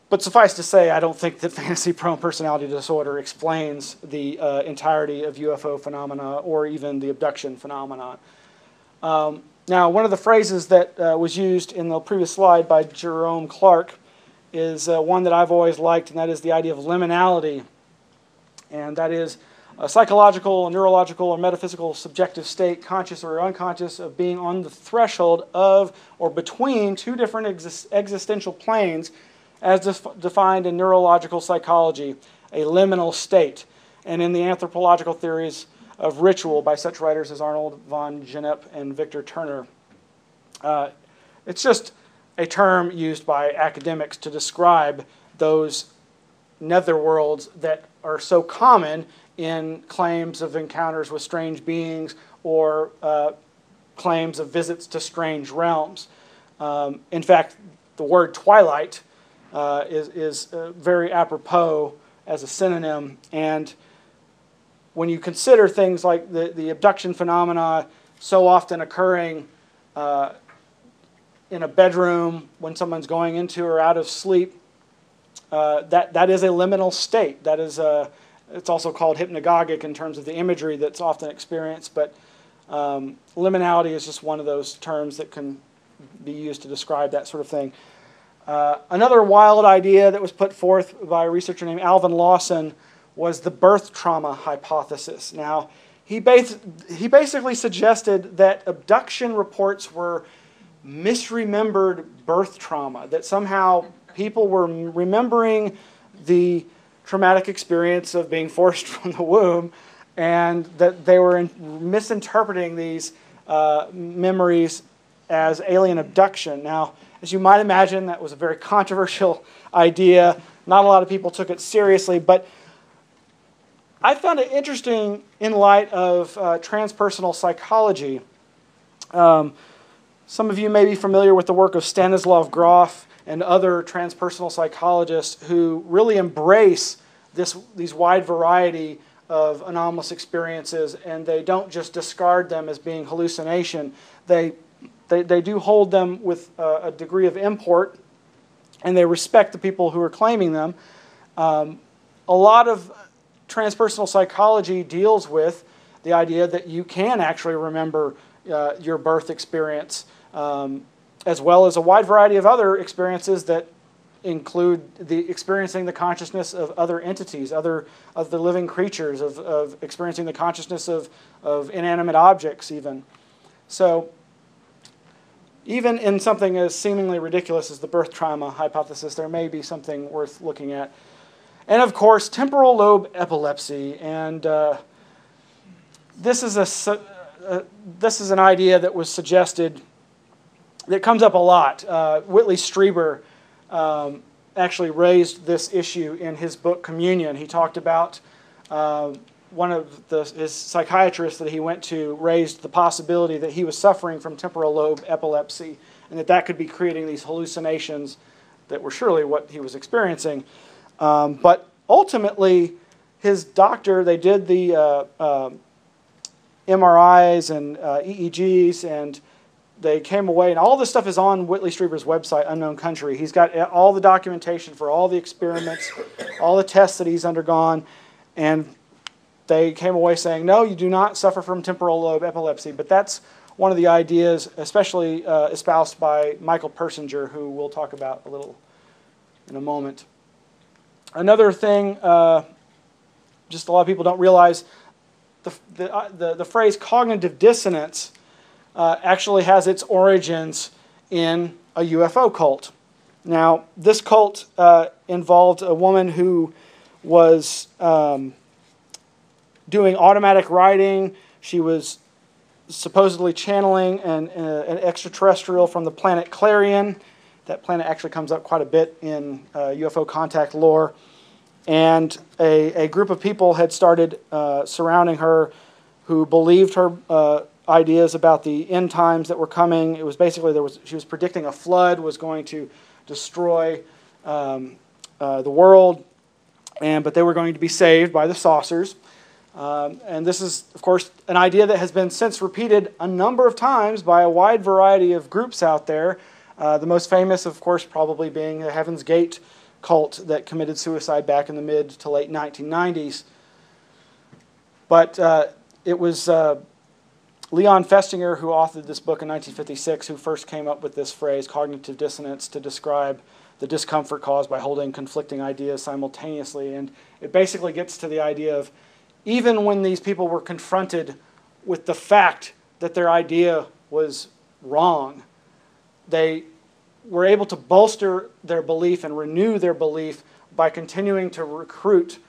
But suffice to say, I don't think that fantasy-prone personality disorder explains the entirety of UFO phenomena or even the abduction phenomena. Now, one of the phrases that was used in the previous slide by Jerome Clark is one that I've always liked, and that is the idea of liminality. And that is a psychological, neurological, or metaphysical subjective state, conscious or unconscious, of being on the threshold of or between two different existential planes as defined in neurological psychology, a liminal state. And in the anthropological theories of ritual by such writers as Arnold von Gennep and Victor Turner. It's just a term used by academics to describe those netherworlds that are so common in claims of encounters with strange beings or claims of visits to strange realms. In fact, the word twilight is very apropos as a synonym, and when you consider things like the abduction phenomena so often occurring in a bedroom when someone's going into or out of sleep, that is a liminal state. That is it's also called hypnagogic in terms of the imagery that's often experienced, but liminality is just one of those terms that can be used to describe that sort of thing. Another wild idea that was put forth by a researcher named Alvin Lawson was the birth trauma hypothesis. Now, he basically suggested that abduction reports were misremembered birth trauma, that somehow people were remembering the traumatic experience of being forced from the womb, and that they were misinterpreting these memories as alien abduction. Now, as you might imagine, that was a very controversial idea. Not a lot of people took it seriously, but I found it interesting in light of transpersonal psychology. Some of you may be familiar with the work of Stanislav Grof and other transpersonal psychologists who really embrace these wide variety of anomalous experiences, and they don't just discard them as being hallucination. They do hold them with a degree of import, and they respect the people who are claiming them. A lot of transpersonal psychology deals with the idea that you can actually remember your birth experience, as well as a wide variety of other experiences that include experiencing the consciousness of other entities, of the living creatures, of experiencing the consciousness of inanimate objects even. So even in something as seemingly ridiculous as the birth trauma hypothesis, there may be something worth looking at. And of course, temporal lobe epilepsy. And this is an idea that was suggested, that comes up a lot. Whitley Strieber actually raised this issue in his book Communion. He talked about one of his psychiatrists that he went to raised the possibility that he was suffering from temporal lobe epilepsy, and that could be creating these hallucinations that were surely what he was experiencing. But ultimately, his doctor, they did the MRIs and EEGs, and they came away, and all this stuff is on Whitley Strieber's website, Unknown Country. He's got all the documentation for all the experiments, all the tests that he's undergone, and they came away saying, no, you do not suffer from temporal lobe epilepsy. But that's one of the ideas, especially espoused by Michael Persinger, who we'll talk about a little in a moment. Another thing, just a lot of people don't realize, the phrase cognitive dissonance actually has its origins in a UFO cult. Now, this cult involved a woman who was doing automatic writing. She was supposedly channeling an extraterrestrial from the planet Clarion. That planet actually comes up quite a bit in UFO contact lore. And a group of people had started surrounding her who believed her ideas about the end times that were coming. It was basically, she was predicting a flood was going to destroy the world, but they were going to be saved by the saucers. And this is, of course, an idea that has been since repeated a number of times by a wide variety of groups out there. The most famous, of course, probably being the Heaven's Gate cult that committed suicide back in the mid to late 1990s. But it was Leon Festinger, who authored this book in 1956, who first came up with this phrase, cognitive dissonance, to describe the discomfort caused by holding conflicting ideas simultaneously. And it basically gets to the idea of, even when these people were confronted with the fact that their idea was wrong, they were able to bolster their belief and renew their belief by continuing to recruit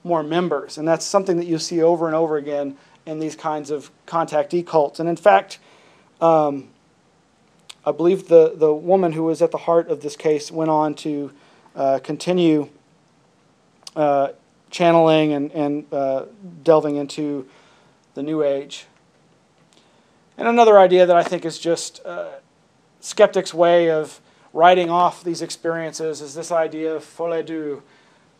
more members. And that's something that you see over and over again in these kinds of contactee cults. And in fact, I believe the woman who was at the heart of this case went on to continue channeling and delving into the New Age. And another idea that I think is just skeptics' way of writing off these experiences is this idea of folie deux,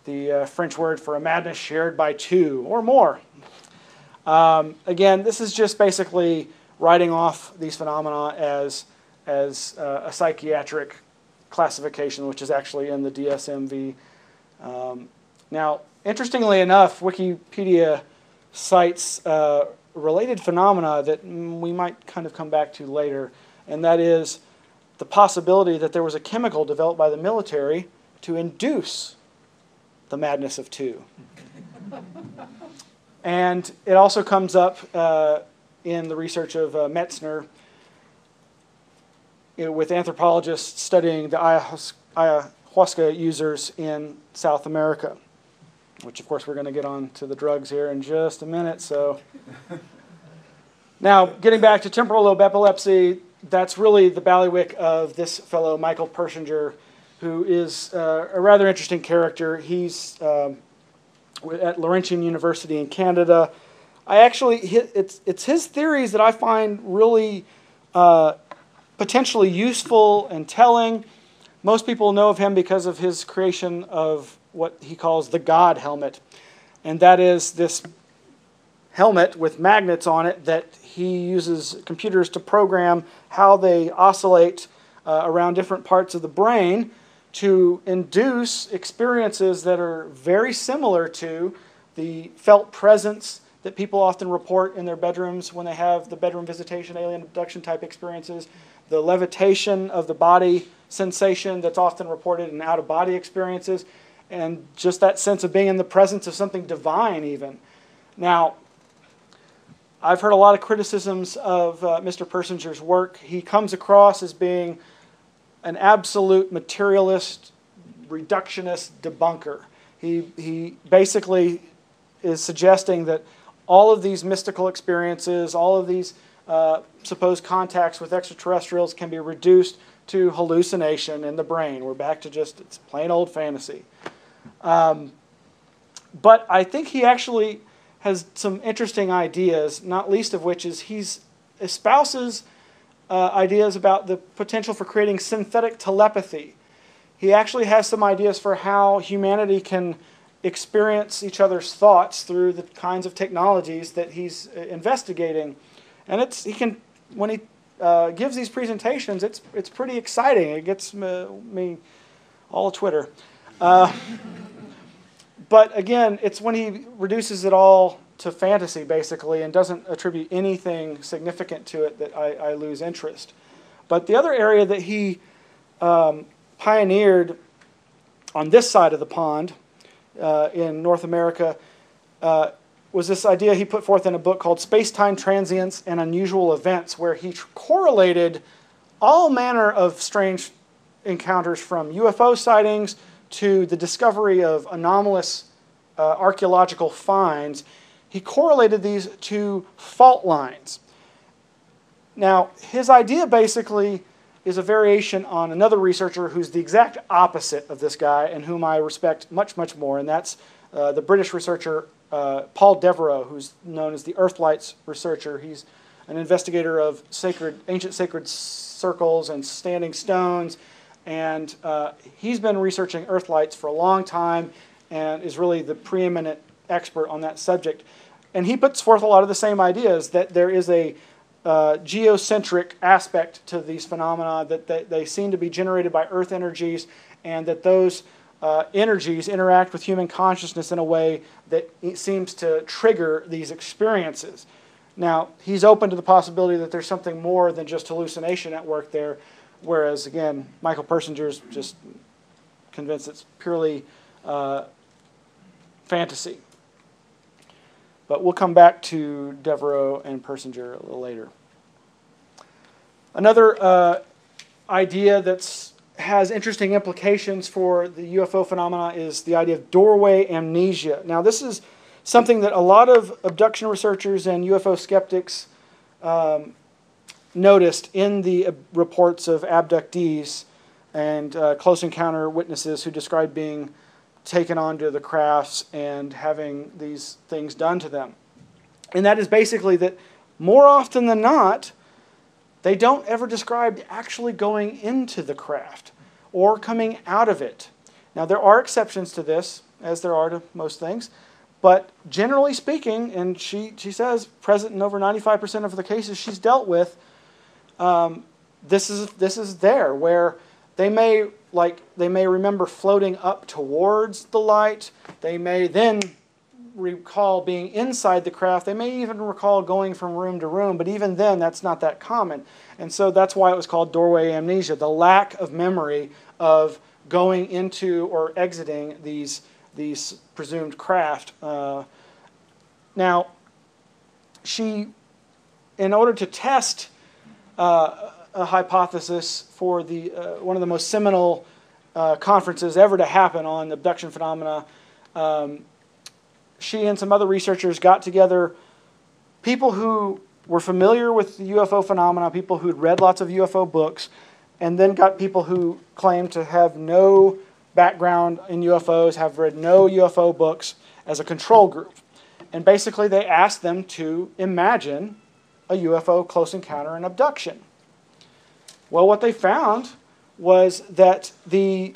the French word for a madness shared by two or more. Again, this is just basically writing off these phenomena as a psychiatric classification, which is actually in the DSM-V. Now, interestingly enough, Wikipedia cites related phenomena that we might kind of come back to later, and that is the possibility that there was a chemical developed by the military to induce the madness of two. And it also comes up in the research of Metzner with anthropologists studying the ayahuasca users in South America, which of course we're going to get on to the drugs here in just a minute. So now, getting back to temporal lobe epilepsy, that's really the bailiwick of this fellow Michael Persinger, who is a rather interesting character. He's at Laurentian University in Canada. It's his theories that I find really potentially useful and telling. Most people know of him because of his creation of what he calls the God helmet. And that is this helmet with magnets on it that he uses computers to program how they oscillate around different parts of the brain to induce experiences that are very similar to the felt presence that people often report in their bedrooms when they have the bedroom visitation, alien abduction type experiences, the levitation of the body sensation that's often reported in out-of-body experiences, and just that sense of being in the presence of something divine even. Now, I've heard a lot of criticisms of Mr. Persinger's work. He comes across as being an absolute materialist, reductionist debunker. He basically is suggesting that all of these mystical experiences, all of these supposed contacts with extraterrestrials can be reduced to hallucination in the brain. We're back to just, it's plain old fantasy. But I think he actually has some interesting ideas, not least of which is he espouses ideas about the potential for creating synthetic telepathy. He actually has some ideas for how humanity can experience each other's thoughts through the kinds of technologies that he's investigating. And when he gives these presentations, it's pretty exciting. It gets me all Twitter. But again, it's when he reduces it all to fantasy, basically, and doesn't attribute anything significant to it that I lose interest. But the other area that he pioneered on this side of the pond in North America was this idea he put forth in a book called Space-Time Transients and Unusual Events, where he correlated all manner of strange encounters from UFO sightings to the discovery of anomalous archaeological finds. He correlated these to fault lines. Now, his idea basically is a variation on another researcher who's the exact opposite of this guy and whom I respect much, much more, and that's the British researcher Paul Devereux, who's known as the Earthlights researcher. He's an investigator of ancient sacred circles and standing stones, and he's been researching Earthlights for a long time and is really the preeminent expert on that subject. And he puts forth a lot of the same ideas, that there is a geocentric aspect to these phenomena, that they seem to be generated by Earth energies, and that those energies interact with human consciousness in a way that it seems to trigger these experiences. Now, he's open to the possibility that there's something more than just hallucination at work there, whereas, again, Michael Persinger's just convinced it's purely fantasy. But we'll come back to Devereux and Persinger a little later. Another idea that has interesting implications for the UFO phenomena is the idea of doorway amnesia. Now, this is something that a lot of abduction researchers and UFO skeptics noticed in the reports of abductees and close encounter witnesses who described being taken onto the crafts and having these things done to them. And that is basically that more often than not, they don't ever describe actually going into the craft or coming out of it. Now, there are exceptions to this, as there are to most things, but generally speaking, and she says present in over 95% of the cases she's dealt with, this is there, where they may remember floating up towards the light. They may then recall being inside the craft. They may even recall going from room to room, but even then, that's not that common. And so that's why it was called doorway amnesia, the lack of memory of going into or exiting these presumed craft. Now, in order to test a hypothesis for one of the most seminal conferences ever to happen on abduction phenomena, she and some other researchers got together people who were familiar with the UFO phenomena, people who'd read lots of UFO books, and then got people who claimed to have no background in UFOs, have read no UFO books as a control group. And basically they asked them to imagine a UFO close encounter and abduction. Well, what they found was that the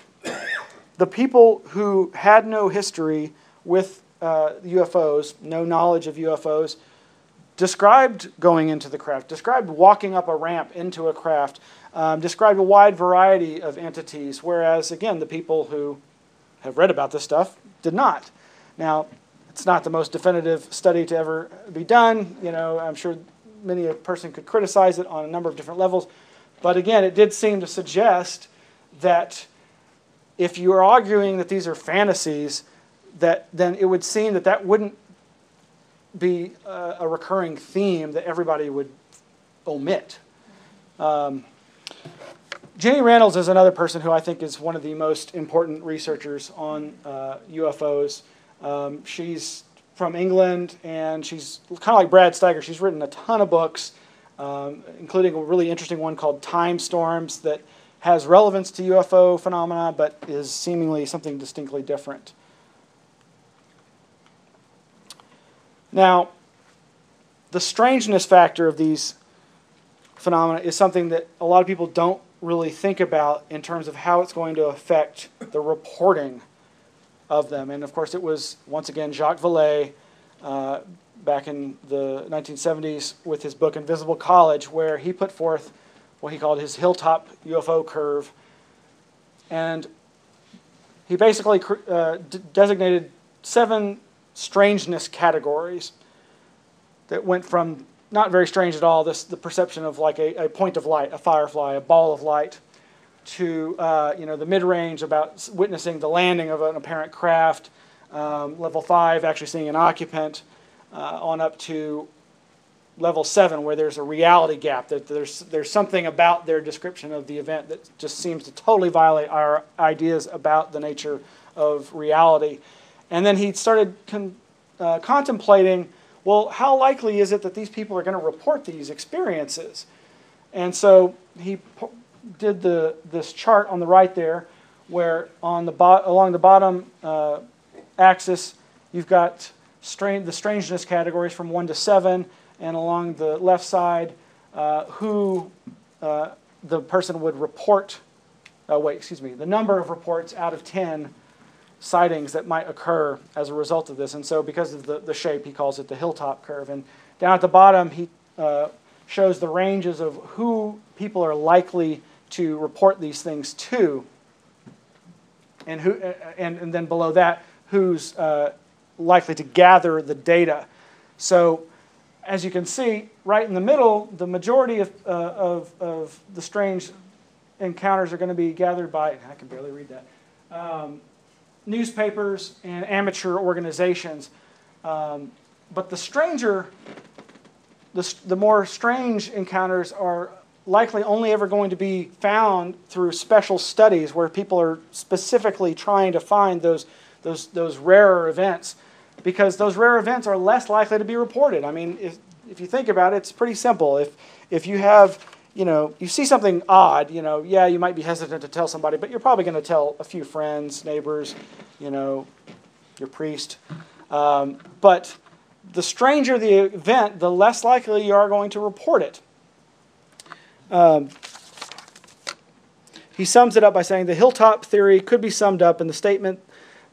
people who had no history with UFOs, no knowledge of UFOs, described going into the craft, described walking up a ramp into a craft, described a wide variety of entities, whereas, again, the people who have read about this stuff did not. Now, it's not the most definitive study to ever be done. You know, I'm sure many a person could criticize it on a number of different levels. But again, it did seem to suggest that if you are arguing that these are fantasies, that then it would seem that that wouldn't be a recurring theme that everybody would omit. Jenny Reynolds is another person who I think is one of the most important researchers on UFOs. She's from England, and she's kind of like Brad Steiger. She's written a ton of books, including a really interesting one called Time Storms that has relevance to UFO phenomena, but is seemingly something distinctly different. Now, the strangeness factor of these phenomena is something that a lot of people don't really think about in terms of how it's going to affect the reporting of them. And of course, it was, once again, Jacques Vallee back in the 1970s with his book Invisible College, where he put forth what he called his hilltop UFO curve. And he basically designated 7 strangeness categories that went from not very strange at all, the perception of like a point of light, a firefly, a ball of light, to the mid-range about witnessing the landing of an apparent craft, level 5 actually seeing an occupant, on up to level 7 where there's a reality gap, that there's something about their description of the event that just seems to totally violate our ideas about the nature of reality. And then he started contemplating, well, how likely is it that these people are going to report these experiences? And so he did this chart on the right there, where on along the bottom axis you've got the strangeness categories from 1 to 7, and along the left side who the person would report. The number of reports out of 10 sightings that might occur as a result of this. And so because of the shape, he calls it the hilltop curve. And down at the bottom, he shows the ranges of who people are likely to report these things to, and and then below that, who's likely to gather the data. So as you can see, right in the middle, the majority of the strange encounters are going to be gathered by, I can barely read that, newspapers and amateur organizations. But the more strange encounters are likely only ever going to be found through special studies where people are specifically trying to find those rarer events, because those rare events are less likely to be reported. I mean, if you think about it, it's pretty simple. If you have, you see something odd, yeah, you might be hesitant to tell somebody, but you're probably going to tell a few friends, neighbors, your priest. But the stranger the event, the less likely you are going to report it. He sums it up by saying the hilltop theory could be summed up in the statement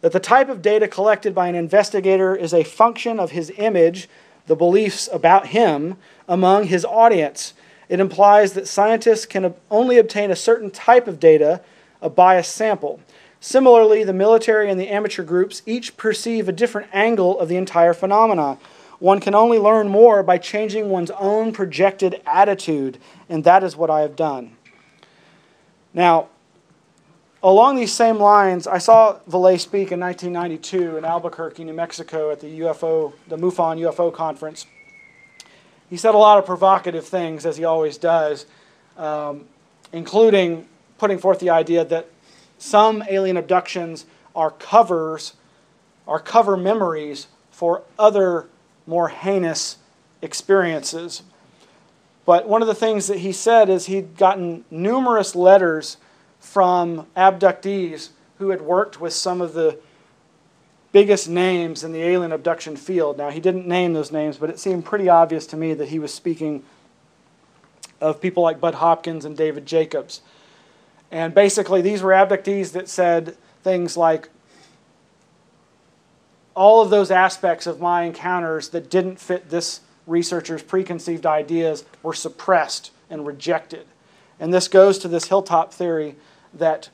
that the type of data collected by an investigator is a function of his image, the beliefs about him, among his audience. It implies that scientists can only obtain a certain type of data, a biased sample. Similarly, the military and the amateur groups each perceive a different angle of the entire phenomena. One can only learn more by changing one's own projected attitude, and that is what I have done. Now, along these same lines, I saw Vallee speak in 1992 in Albuquerque, New Mexico at the MUFON UFO conference. He said a lot of provocative things, as he always does, including putting forth the idea that some alien abductions are cover memories for other more heinous experiences. But one of the things that he said is he'd gotten numerous letters from abductees who had worked with some of the biggest names in the alien abduction field. Now, he didn't name those names, but it seemed pretty obvious to me that he was speaking of people like Bud Hopkins and David Jacobs. And basically, these were abductees that said things like, all of those aspects of my encounters that didn't fit this researcher's preconceived ideas were suppressed and rejected. And this goes to this hilltop theory that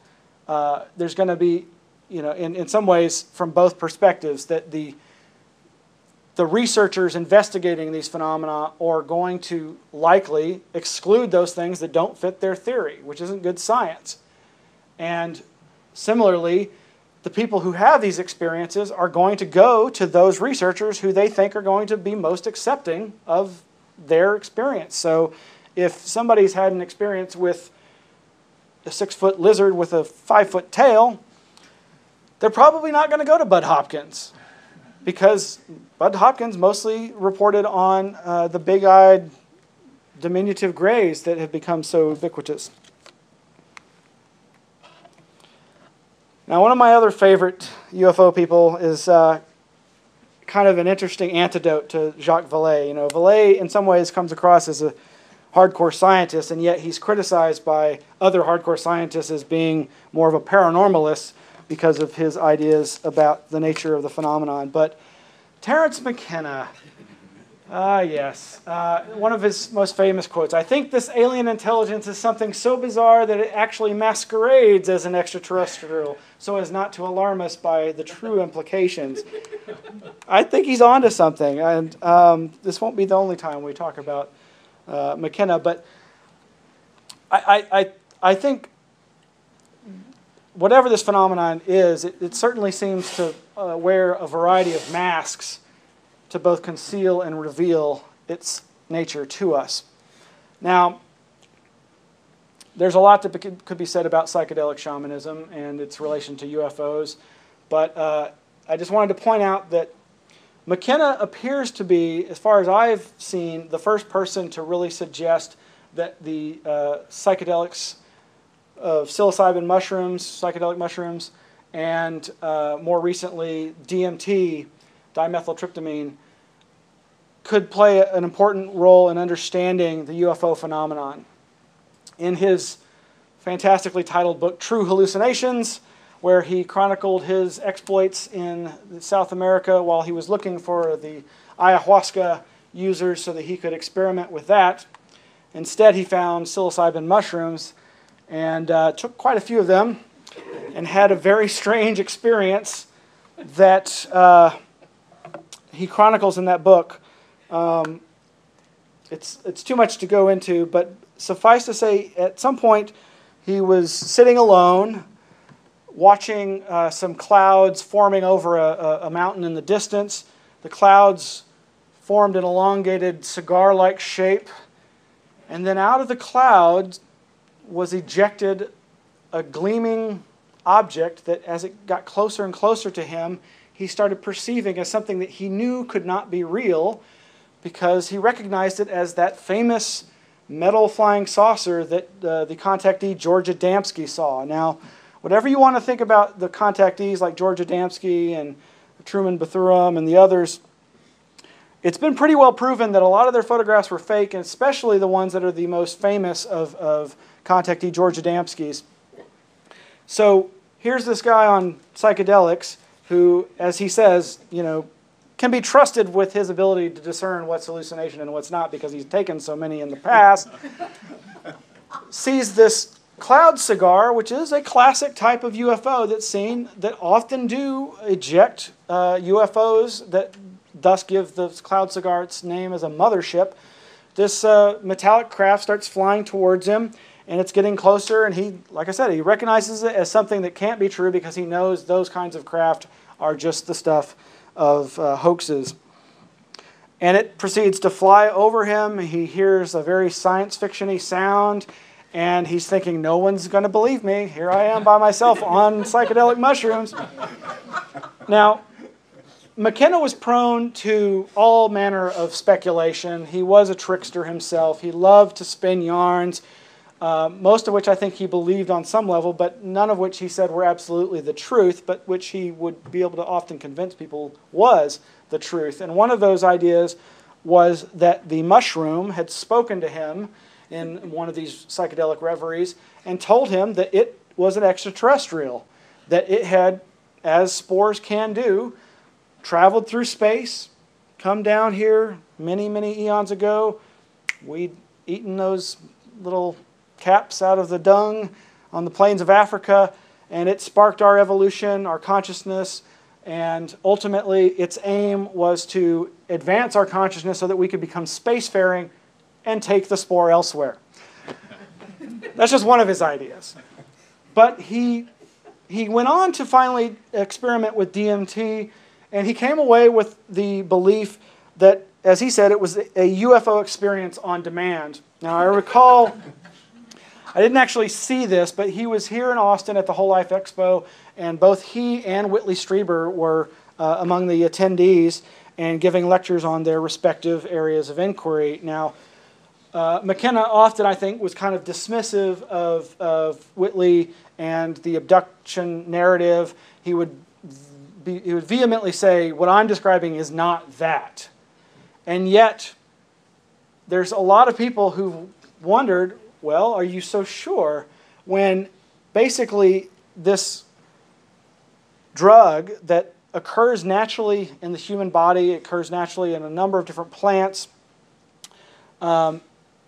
there's going to be, in some ways, from both perspectives, that the researchers investigating these phenomena are going to likely exclude those things that don't fit their theory, which isn't good science. And similarly, the people who have these experiences are going to go to those researchers who they think are going to be most accepting of their experience. So if somebody's had an experience with a 6-foot lizard with a 5-foot tail, they're probably not going to go to Bud Hopkins, because Bud Hopkins mostly reported on the big-eyed diminutive grays that have become so ubiquitous. Now, one of my other favorite UFO people is kind of an interesting antidote to Jacques Vallee. Vallee in some ways comes across as a hardcore scientist, and yet he's criticized by other hardcore scientists as being more of a paranormalist because of his ideas about the nature of the phenomenon. But Terence McKenna, yes, one of his most famous quotes, "I think this alien intelligence is something so bizarre that it actually masquerades as an extraterrestrial so as not to alarm us by the true implications." I think he's onto something, and this won't be the only time we talk about McKenna, but I think whatever this phenomenon is, it certainly seems to wear a variety of masks to both conceal and reveal its nature to us. Now, there's a lot that could be said about psychedelic shamanism and its relation to UFOs, but I just wanted to point out that McKenna appears to be, as far as I've seen, the first person to really suggest that the psychedelics of psilocybin mushrooms, psychedelic mushrooms, and more recently DMT, dimethyltryptamine, could play an important role in understanding the UFO phenomenon. In his fantastically titled book, True Hallucinations, where he chronicled his exploits in South America while he was looking for the ayahuasca users so that he could experiment with that. Instead, he found psilocybin mushrooms and took quite a few of them and had a very strange experience that he chronicles in that book. It's too much to go into, but suffice to say, at some point he was sitting alone, watching some clouds forming over a mountain in the distance. The clouds formed an elongated cigar-like shape, and then out of the clouds was ejected a gleaming object that, as it got closer and closer to him, he started perceiving as something that he knew could not be real, because he recognized it as that famous metal flying saucer that the contactee George Adamski saw. Now, whatever you want to think about the contactees like George Adamski and Truman Bethurem and the others, it's been pretty well proven that a lot of their photographs were fake, and especially the ones that are the most famous of contactee George Adamski's. So here's this guy on psychedelics who, as he says, can be trusted with his ability to discern what's hallucination and what's not because he's taken so many in the past, sees this cloud cigar, which is a classic type of UFO that's seen, that often do eject UFOs that thus give the cloud cigar its name as a mothership. This metallic craft starts flying towards him, and it's getting closer, and he, like I said, he recognizes it as something that can't be true because he knows those kinds of craft are just the stuff of hoaxes. And it proceeds to fly over him. He hears a very science fiction-y sound, and he's thinking, no one's going to believe me. Here I am by myself on psychedelic mushrooms. Now, McKenna was prone to all manner of speculation. He was a trickster himself. He loved to spin yarns, most of which I think he believed on some level, but none of which he said were absolutely the truth, but which he would be able to often convince people was the truth. And one of those ideas was that the mushroom had spoken to him in one of these psychedelic reveries and told him that it was an extraterrestrial, that it had, as spores can do, traveled through space, come down here many, many eons ago. We'd eaten those little caps out of the dung on the plains of Africa, and it sparked our evolution, our consciousness, and ultimately its aim was to advance our consciousness so that we could become spacefaring and take the spore elsewhere. That's just one of his ideas. But he went on to finally experiment with DMT, and he came away with the belief that, as he said, it was a UFO experience on demand. Now, I recall, I didn't actually see this, but he was here in Austin at the Whole Life Expo, and both he and Whitley Strieber were among the attendees and giving lectures on their respective areas of inquiry. Now, McKenna often, I think, was kind of dismissive of Whitley and the abduction narrative. He would vehemently say, what I'm describing is not that. And yet, there's a lot of people who wondered, well, are you so sure when basically this drug that occurs naturally in the human body, occurs naturally in a number of different plants,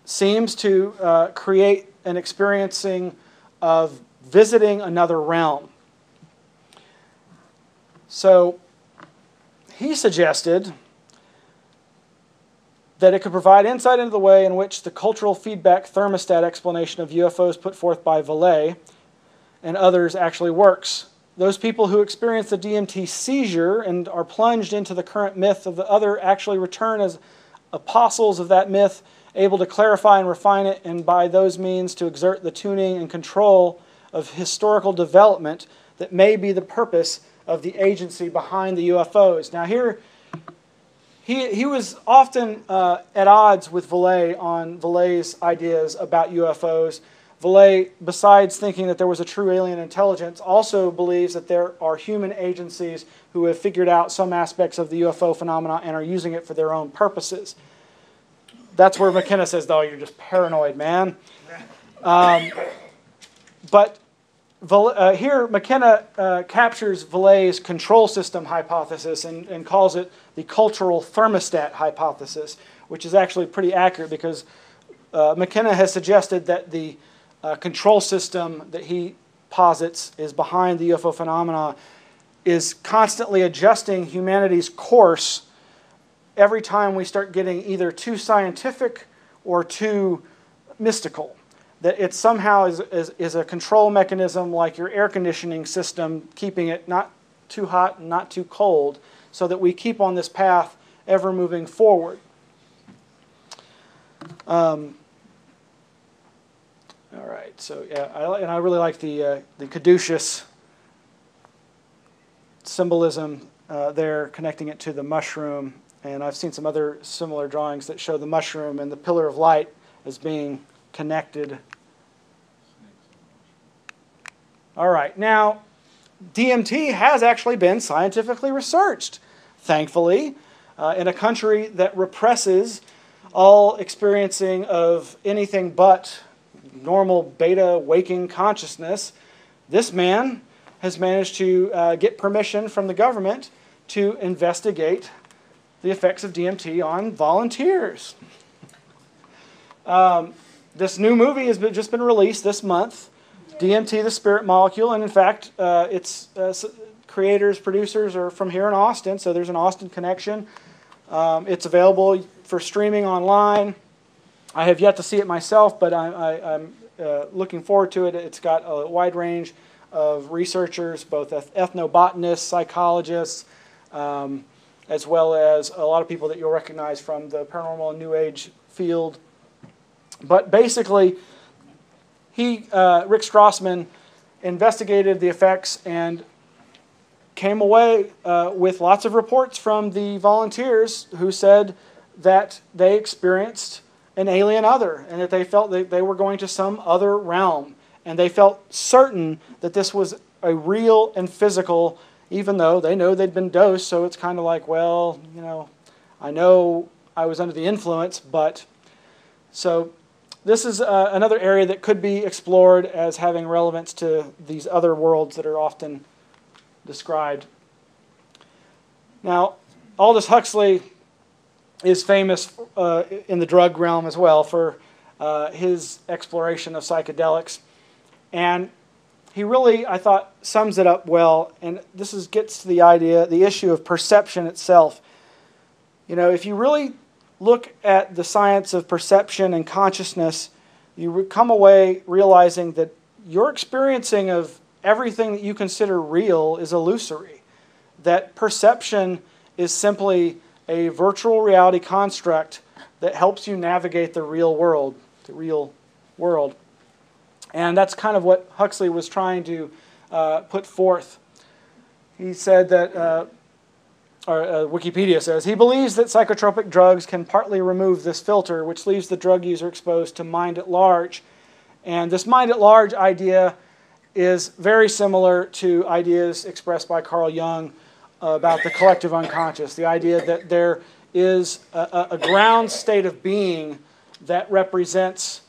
seems to create an experiencing of visiting another realm. So he suggested that it could provide insight into the way in which the cultural feedback thermostat explanation of UFOs put forth by Vallee and others actually works. Those people who experience the DMT seizure and are plunged into the current myth of the other actually return as apostles of that myth, able to clarify and refine it, and by those means to exert the tuning and control of historical development that may be the purpose of the agency behind the UFOs. Now here, he was often at odds with Vallee on Vallee's ideas about UFOs. Vallee, besides thinking that there was a true alien intelligence, also believes that there are human agencies who have figured out some aspects of the UFO phenomena and are using it for their own purposes. That's where McKenna says, though, you're just paranoid, man. But here, McKenna captures Vallee's control system hypothesis and calls it the cultural thermostat hypothesis, which is actually pretty accurate because McKenna has suggested that the control system that he posits is behind the UFO phenomena is constantly adjusting humanity's course every time we start getting either too scientific or too mystical. That it somehow is a control mechanism like your air conditioning system, keeping it not too hot and not too cold, so that we keep on this path ever moving forward. All right, so yeah, I really like the caduceus symbolism there, connecting it to the mushroom, and I've seen some other similar drawings that show the mushroom and the pillar of light as being connected. All right, now DMT has actually been scientifically researched, thankfully, in a country that represses all experiencing of anything but normal beta waking consciousness. This man has managed to get permission from the government to investigate the effects of DMT on volunteers. This new movie has just been released this month, DMT, the Spirit Molecule, and in fact, its creators, producers are from here in Austin, so there's an Austin connection. It's available for streaming online. I have yet to see it myself, but I'm looking forward to it. It's got a wide range of researchers, both ethnobotanists, psychologists, as well as a lot of people that you'll recognize from the paranormal and New Age field. But basically, Rick Strassman investigated the effects and came away with lots of reports from the volunteers who said that they experienced an alien other and that they felt that they were going to some other realm. And they felt certain that this was a real and physical, even though they know they'd been dosed. So it's kind of like, well, you know I was under the influence, but so this is another area that could be explored as having relevance to these other worlds that are often described. Now, Aldous Huxley is famous in the drug realm as well for his exploration of psychedelics. And he really, I thought, sums it up well. And this gets to the issue of perception itself. You know, if you really look at the science of perception and consciousness, you come away realizing that your experiencing of everything that you consider real is illusory. That perception is simply a virtual reality construct that helps you navigate the real world. And that's kind of what Huxley was trying to put forth. He said that, Wikipedia says, he believes that psychotropic drugs can partly remove this filter, which leaves the drug user exposed to mind at large. And this mind at large idea is very similar to ideas expressed by Carl Jung about the collective unconscious, the idea that there is a ground state of being that represents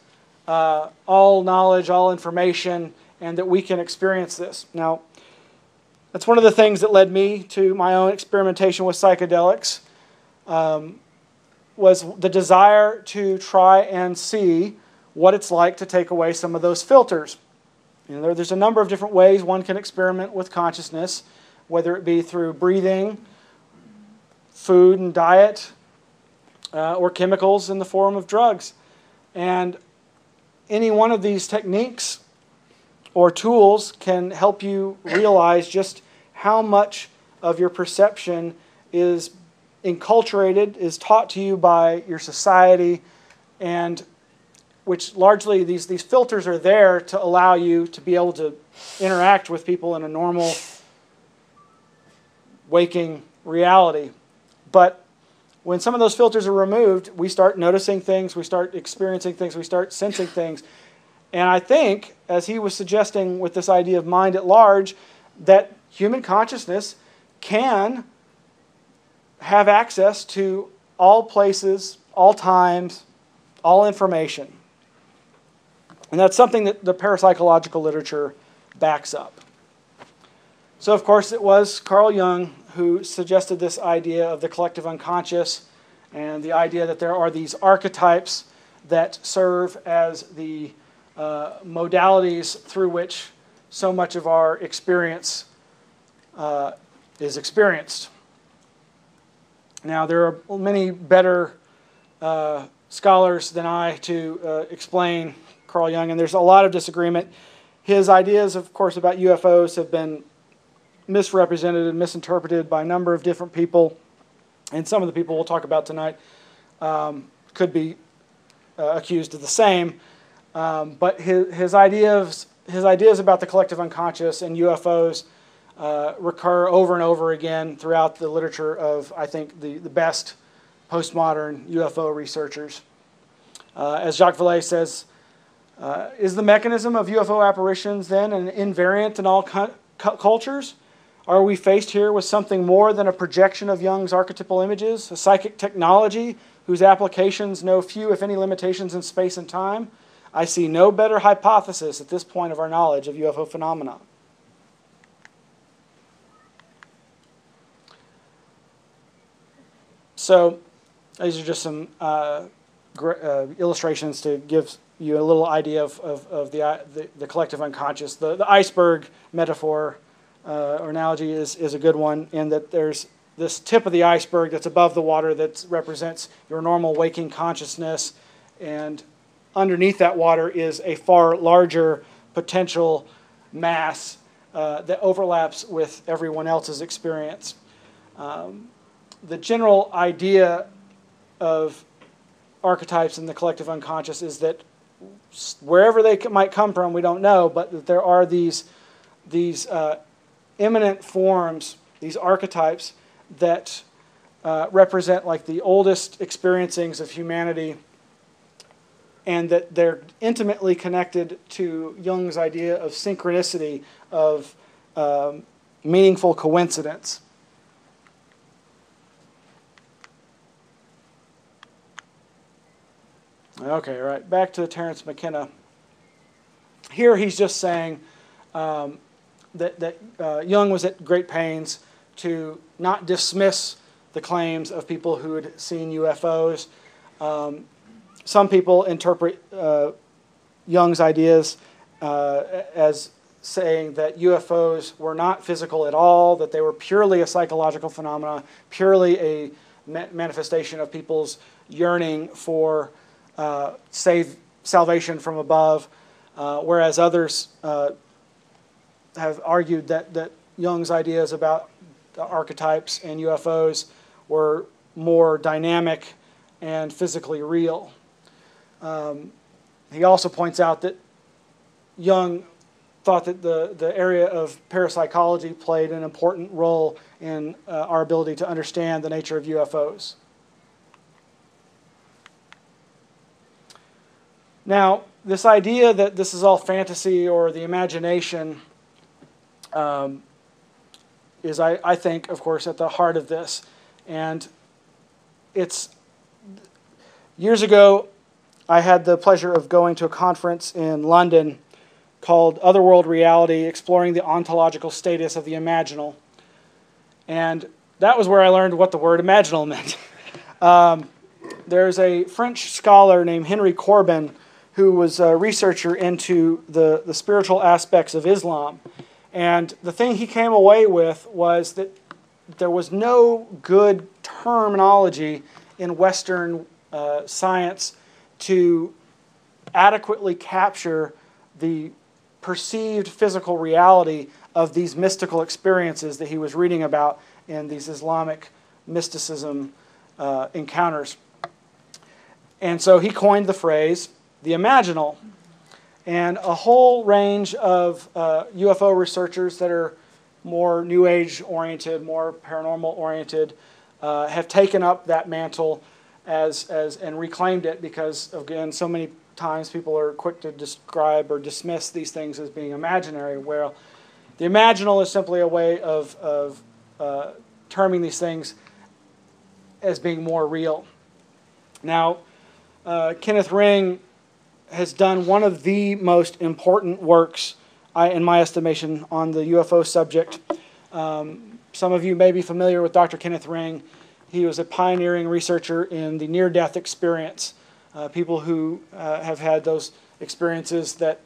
all knowledge, all information, and that we can experience this. Now, that's one of the things that led me to my own experimentation with psychedelics, was the desire to try and see what it's like to take away some of those filters. You know, there's a number of different ways one can experiment with consciousness, whether it be through breathing, food and diet, or chemicals in the form of drugs. And any one of these techniques or tools can help you realize just how much of your perception is enculturated, is taught to you by your society, and which largely these filters are there to allow you to be able to interact with people in a normal waking reality. But when some of those filters are removed, we start noticing things, we start experiencing things, we start sensing things. And I think, as he was suggesting with this idea of mind at large, that human consciousness can have access to all places, all times, all information. And that's something that the parapsychological literature backs up. So, of course, it was Carl Jung who suggested this idea of the collective unconscious and the idea that there are these archetypes that serve as the modalities through which so much of our experience is experienced. Now, there are many better scholars than I to explain Carl Jung, and there's a lot of disagreement. His ideas, of course, about UFOs have been misrepresented and misinterpreted by a number of different people, and some of the people we'll talk about tonight could be accused of the same. But his ideas about the collective unconscious and UFOs recur over and over again throughout the literature of, I think, the best postmodern UFO researchers. As Jacques Vallee says, is the mechanism of UFO apparitions then an invariant in all cultures? Are we faced here with something more than a projection of Jung's archetypal images, a psychic technology whose applications know few, if any, limitations in space and time? I see no better hypothesis at this point of our knowledge of UFO phenomena. So these are just some illustrations to give you a little idea of the collective unconscious. The iceberg metaphor or analogy is a good one, in that there's this tip of the iceberg that's above the water that represents your normal waking consciousness, and underneath that water is a far larger potential mass that overlaps with everyone else's experience. The general idea of archetypes in the collective unconscious is that wherever they might come from, we don't know, but that there are these immanent forms, these archetypes that represent like the oldest experiencings of humanity, and that they're intimately connected to Jung's idea of synchronicity, of meaningful coincidence. Okay, right, back to Terence McKenna. Here he's just saying that Jung was at great pains to not dismiss the claims of people who had seen UFOs. some people interpret Jung's ideas as saying that UFOs were not physical at all, that they were purely a psychological phenomena, purely a manifestation of people's yearning for salvation from above, whereas others have argued that Jung's ideas about the archetypes and UFOs were more dynamic and physically real. He also points out that Jung thought that the area of parapsychology played an important role in our ability to understand the nature of UFOs. Now, this idea that this is all fantasy or the imagination is, I think, of course, at the heart of this. And it's years ago, I had the pleasure of going to a conference in London called Otherworld Reality, Exploring the Ontological Status of the Imaginal. And that was where I learned what the word imaginal meant. There's a French scholar named Henry Corbin who was a researcher into the spiritual aspects of Islam. And the thing he came away with was that there was no good terminology in Western science to adequately capture the perceived physical reality of these mystical experiences that he was reading about in these Islamic mysticism encounters. And so he coined the phrase, the imaginal. And a whole range of UFO researchers that are more New Age oriented, more paranormal oriented, have taken up that mantle and reclaimed it because, again, so many times people are quick to describe or dismiss these things as being imaginary, where the imaginal is simply a way of terming these things as being more real. Now, Kenneth Ring has done one of the most important works, in my estimation, on the UFO subject. Some of you may be familiar with Dr. Kenneth Ring. He was a pioneering researcher in the near-death experience. People who have had those experiences that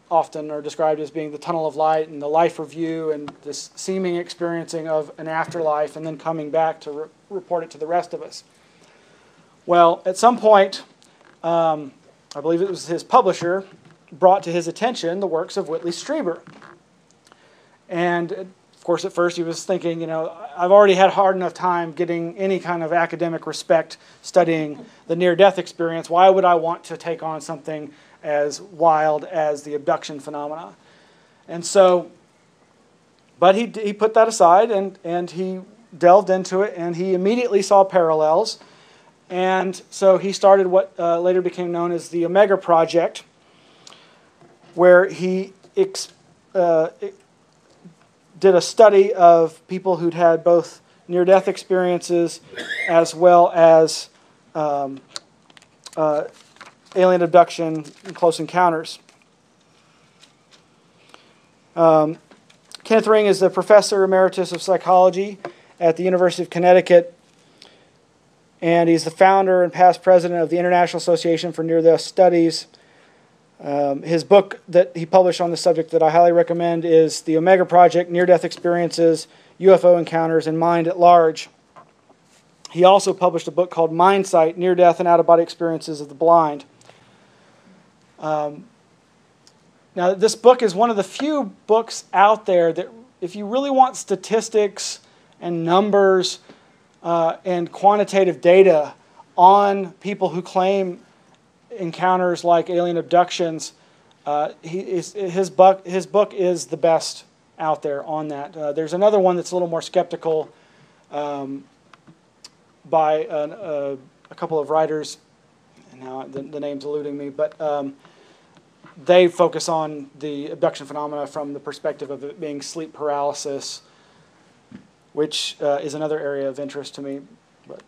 often are described as being the tunnel of light and the life review and this seeming experiencing of an afterlife and then coming back to report it to the rest of us. Well, at some point, I believe it was his publisher, brought to his attention the works of Whitley Strieber. And, of course, at first he was thinking, I've already had a hard enough time getting any kind of academic respect studying the near-death experience. Why would I want to take on something as wild as the abduction phenomena? And so, but he put that aside and he delved into it, and he immediately saw parallels. And so he started what later became known as the Omega Project, where he did a study of people who'd had both near-death experiences as well as alien abduction and close encounters. Kenneth Ring is a professor emeritus of psychology at the University of Connecticut, and he's the founder and past president of the International Association for Near-Death Studies. His book that he published on the subject that I highly recommend is The Omega Project, Near-Death Experiences, UFO Encounters, and Mind at Large. He also published a book called Mind Sight, Near-Death and Out-of-Body Experiences of the Blind. Now, this book is one of the few books out there that, if you really want statistics and numbers and quantitative data on people who claim encounters like alien abductions, his book is the best out there on that. There's another one that's a little more skeptical by a couple of writers, and now the name's eluding me, but they focus on the abduction phenomena from the perspective of it being sleep paralysis, which is another area of interest to me. But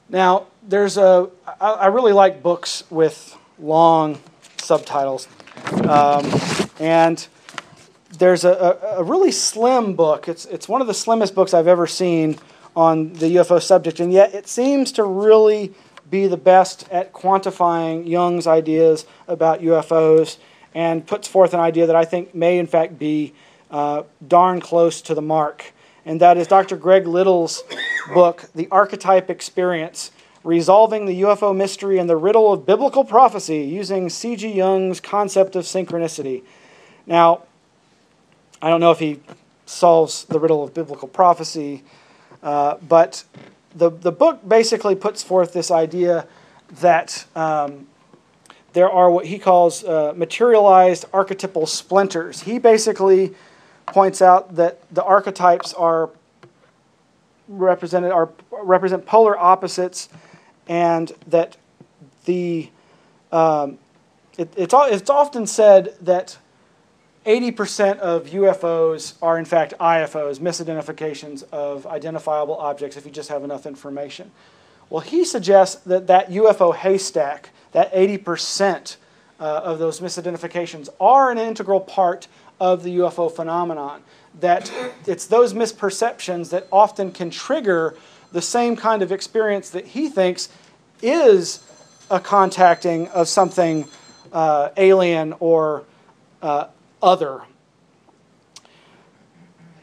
now, I really like books with long subtitles. And there's a really slim book. It's one of the slimmest books I've ever seen on the UFO subject, and yet it seems to really be the best at quantifying Jung's ideas about UFOs, and puts forth an idea that I think may in fact be darn close to the mark. And that is Dr. Greg Little's book, The Archetype Experience, Resolving the UFO Mystery and the Riddle of Biblical Prophecy Using C.G. Jung's Concept of Synchronicity. Now, I don't know if he solves the riddle of biblical prophecy, but the book basically puts forth this idea that there are what he calls materialized archetypal splinters. He basically points out that the archetypes represent polar opposites, and that it's often said that 80% of UFOs are in fact IFOs, misidentifications of identifiable objects, if you just have enough information. Well, he suggests that UFO haystack, that 80% of those misidentifications, are an integral part of the UFO phenomenon. That it's those misperceptions that often can trigger the same kind of experience that he thinks is a contacting of something alien or other.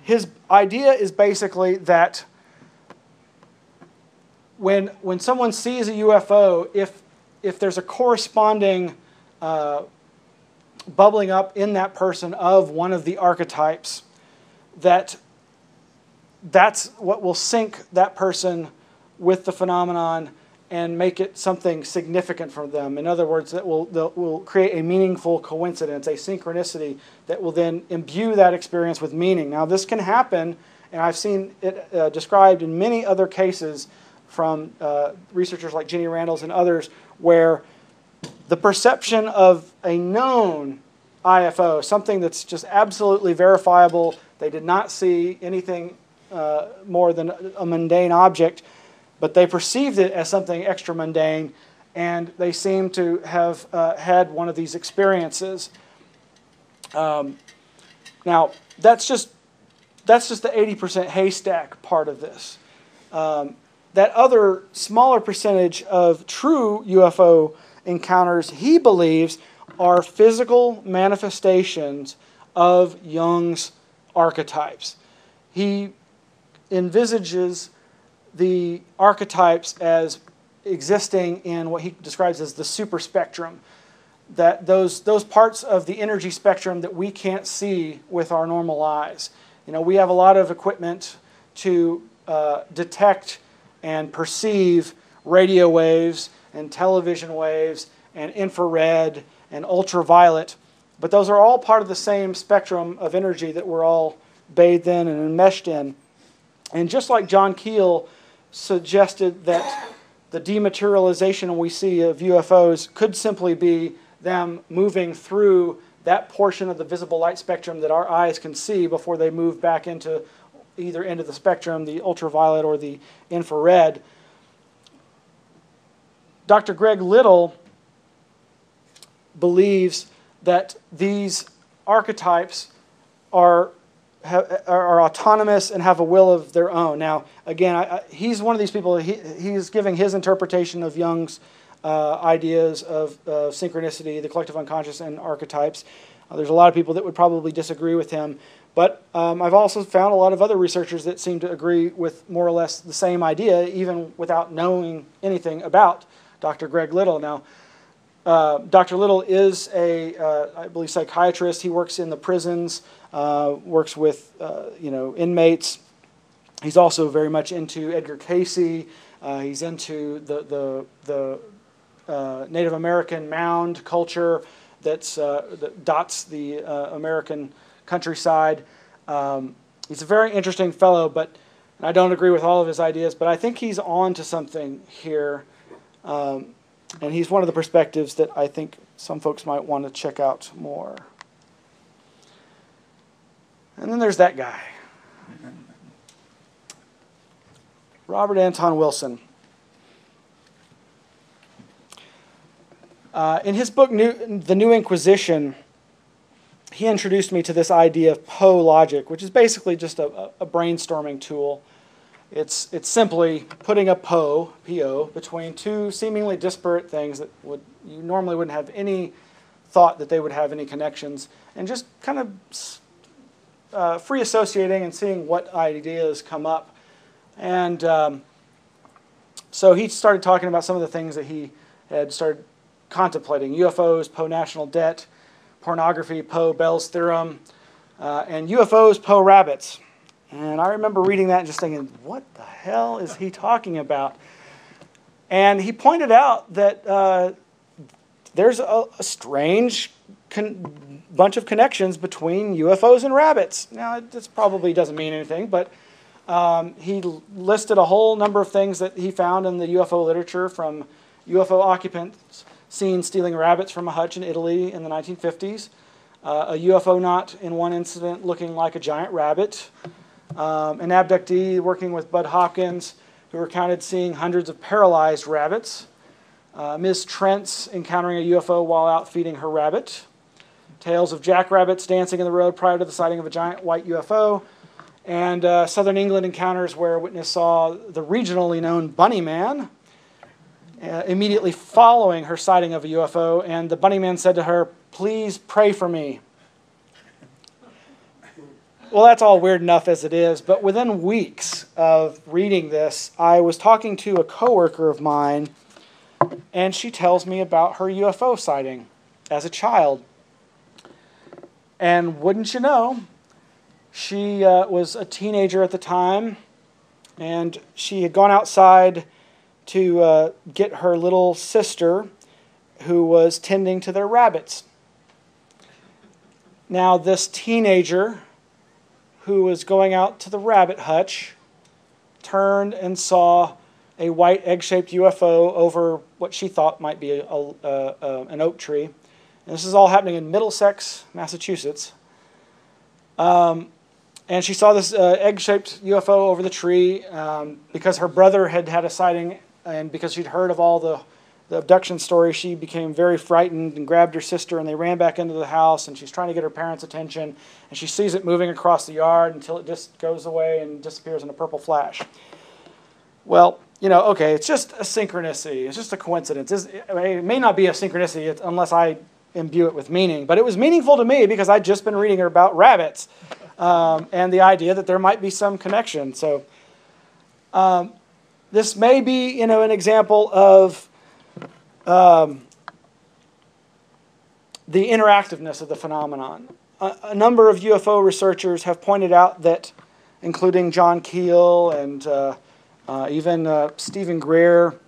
His idea is basically that when someone sees a UFO, if there's a corresponding bubbling up in that person of one of the archetypes, that's what will sync that person with the phenomenon and make it something significant for them. In other words, that will create a meaningful coincidence, a synchronicity that will then imbue that experience with meaning. Now, this can happen, and I've seen it described in many other cases from researchers like Jenny Randles and others, where the perception of a known IFO, something that's just absolutely verifiable, they did not see anything more than a mundane object, but they perceived it as something extra mundane, and they seem to have had one of these experiences. Now, that's just the 80% haystack part of this. That other smaller percentage of true UFO encounters, he believes, are physical manifestations of Jung's archetypes. He envisages the archetypes as existing in what he describes as the superspectrum, that those parts of the energy spectrum that we can't see with our normal eyes. You know, we have a lot of equipment to detect and perceive radio waves and television waves and infrared and ultraviolet, but those are all part of the same spectrum of energy that we're all bathed in and enmeshed in. And just like John Keel suggested that the dematerialization we see of UFOs could simply be them moving through that portion of the visible light spectrum that our eyes can see before they move back into either end of the spectrum, the ultraviolet or the infrared. Dr. Greg Little believes that these archetypes are autonomous and have a will of their own. Now, again, he's one of these people, he's giving his interpretation of Jung's ideas of synchronicity, the collective unconscious, and archetypes. There's a lot of people that would probably disagree with him, but I've also found a lot of other researchers that seem to agree with more or less the same idea, even without knowing anything about Dr. Greg Little. Now, Dr. Little is I believe, psychiatrist. He works in the prisons, works with inmates. He's also very much into Edgar Cayce. He's into the Native American mound culture that dots the American countryside. He's a very interesting fellow, but I don't agree with all of his ideas, but I think he's on to something here. And he's one of the perspectives that I think some folks might want to check out more. And then there's that guy, Robert Anton Wilson. In his book, The New Inquisition, he introduced me to this idea of Poe logic, which is basically just a brainstorming tool. It's simply putting a PO, between two seemingly disparate things that you normally wouldn't have any thought that they would have any connections, and just kind of free associating and seeing what ideas come up. And so he started talking about some of the things that he had started contemplating: UFOs, Poe national debt, pornography, Poe Bell's theorem, and UFOs, Poe rabbits. And I remember reading that and just thinking, what the hell is he talking about? And he pointed out that there's a strange bunch of connections between UFOs and rabbits. Now, this probably doesn't mean anything, but he listed a whole number of things that he found in the UFO literature, from UFO occupants seen stealing rabbits from a hutch in Italy in the 1950s, a UFO knot in one incident looking like a giant rabbit, an abductee working with Bud Hopkins who recounted seeing hundreds of paralyzed rabbits, Ms. Trent's encountering a UFO while out feeding her rabbit, tales of jackrabbits dancing in the road prior to the sighting of a giant white UFO, and Southern England encounters where a witness saw the regionally known Bunny Man immediately following her sighting of a UFO, and the Bunny Man said to her, "Please pray for me." Well, that's all weird enough as it is, but within weeks of reading this, I was talking to a coworker of mine, and she tells me about her UFO sighting as a child. And wouldn't you know, she was a teenager at the time, and she had gone outside to get her little sister, who was tending to their rabbits. Now, this teenager who was going out to the rabbit hutch turned and saw a white egg-shaped UFO over what she thought might be an oak tree. And this is all happening in Middlesex, Massachusetts. And she saw this egg-shaped UFO over the tree because her brother had had a sighting, and because she'd heard of all the abduction story, she became very frightened and grabbed her sister, and they ran back into the house, and she's trying to get her parents' attention, and she sees it moving across the yard until it just goes away and disappears in a purple flash. Well, you know, okay, it's just a synchronicity. It's just a coincidence. It may not be a synchronicity unless I imbue it with meaning, but it was meaningful to me because I'd just been reading about rabbits and the idea that there might be some connection. So this may be, you know, an example of the interactiveness of the phenomenon. A number of UFO researchers have pointed out that, including John Keel and even Stephen Greer,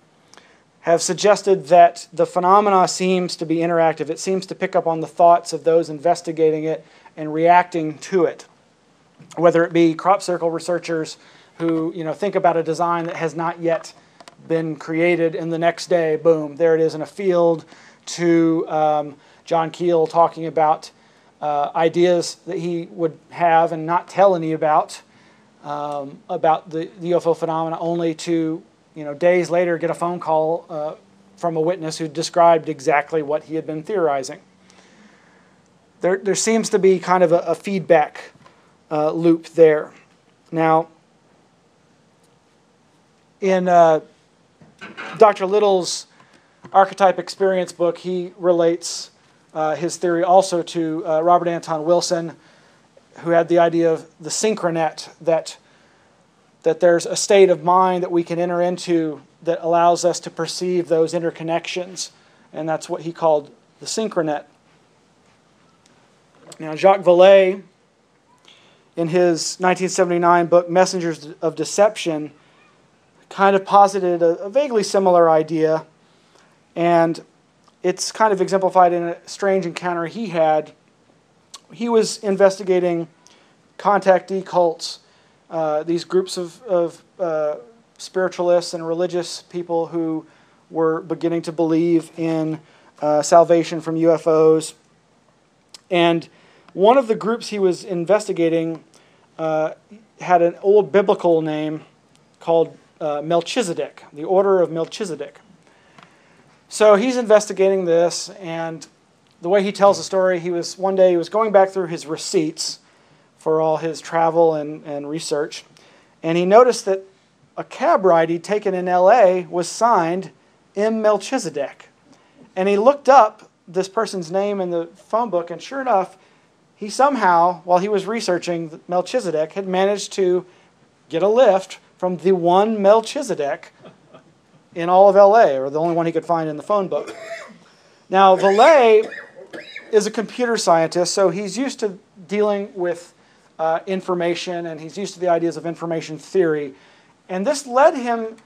have suggested that the phenomena seems to be interactive. It seems to pick up on the thoughts of those investigating it and reacting to it, whether it be crop circle researchers who, you know, think about a design that has not yet been created, and the next day, boom, there it is in a field, to John Keel talking about ideas that he would have and not tell any about the UFO phenomena, only to, you know, days later get a phone call from a witness who described exactly what he had been theorizing. There seems to be kind of a feedback loop there. Now, in Dr. Little's Archetype Experience book, he relates his theory also to Robert Anton Wilson, who had the idea of the synchronet, that there's a state of mind that we can enter into that allows us to perceive those interconnections, and that's what he called the synchronet. Now, Jacques Vallee, in his 1979 book Messengers of Deception, kind of posited a vaguely similar idea, and it's kind of exemplified in a strange encounter he had. He was investigating contactee cults, these groups of spiritualists and religious people who were beginning to believe in salvation from UFOs. And one of the groups he was investigating had an old biblical name called Melchizedek, the Order of Melchizedek. So he's investigating this, and the way he tells the story, one day he was going back through his receipts for all his travel and research, and he noticed that a cab ride he'd taken in LA was signed M. Melchizedek. And he looked up this person's name in the phone book, and sure enough, he somehow, while he was researching Melchizedek, had managed to get a lift from the one Melchizedek in all of LA, or the only one he could find in the phone book. Now, Vallee is a computer scientist, so he's used to dealing with information, and he's used to the ideas of information theory. And this led him,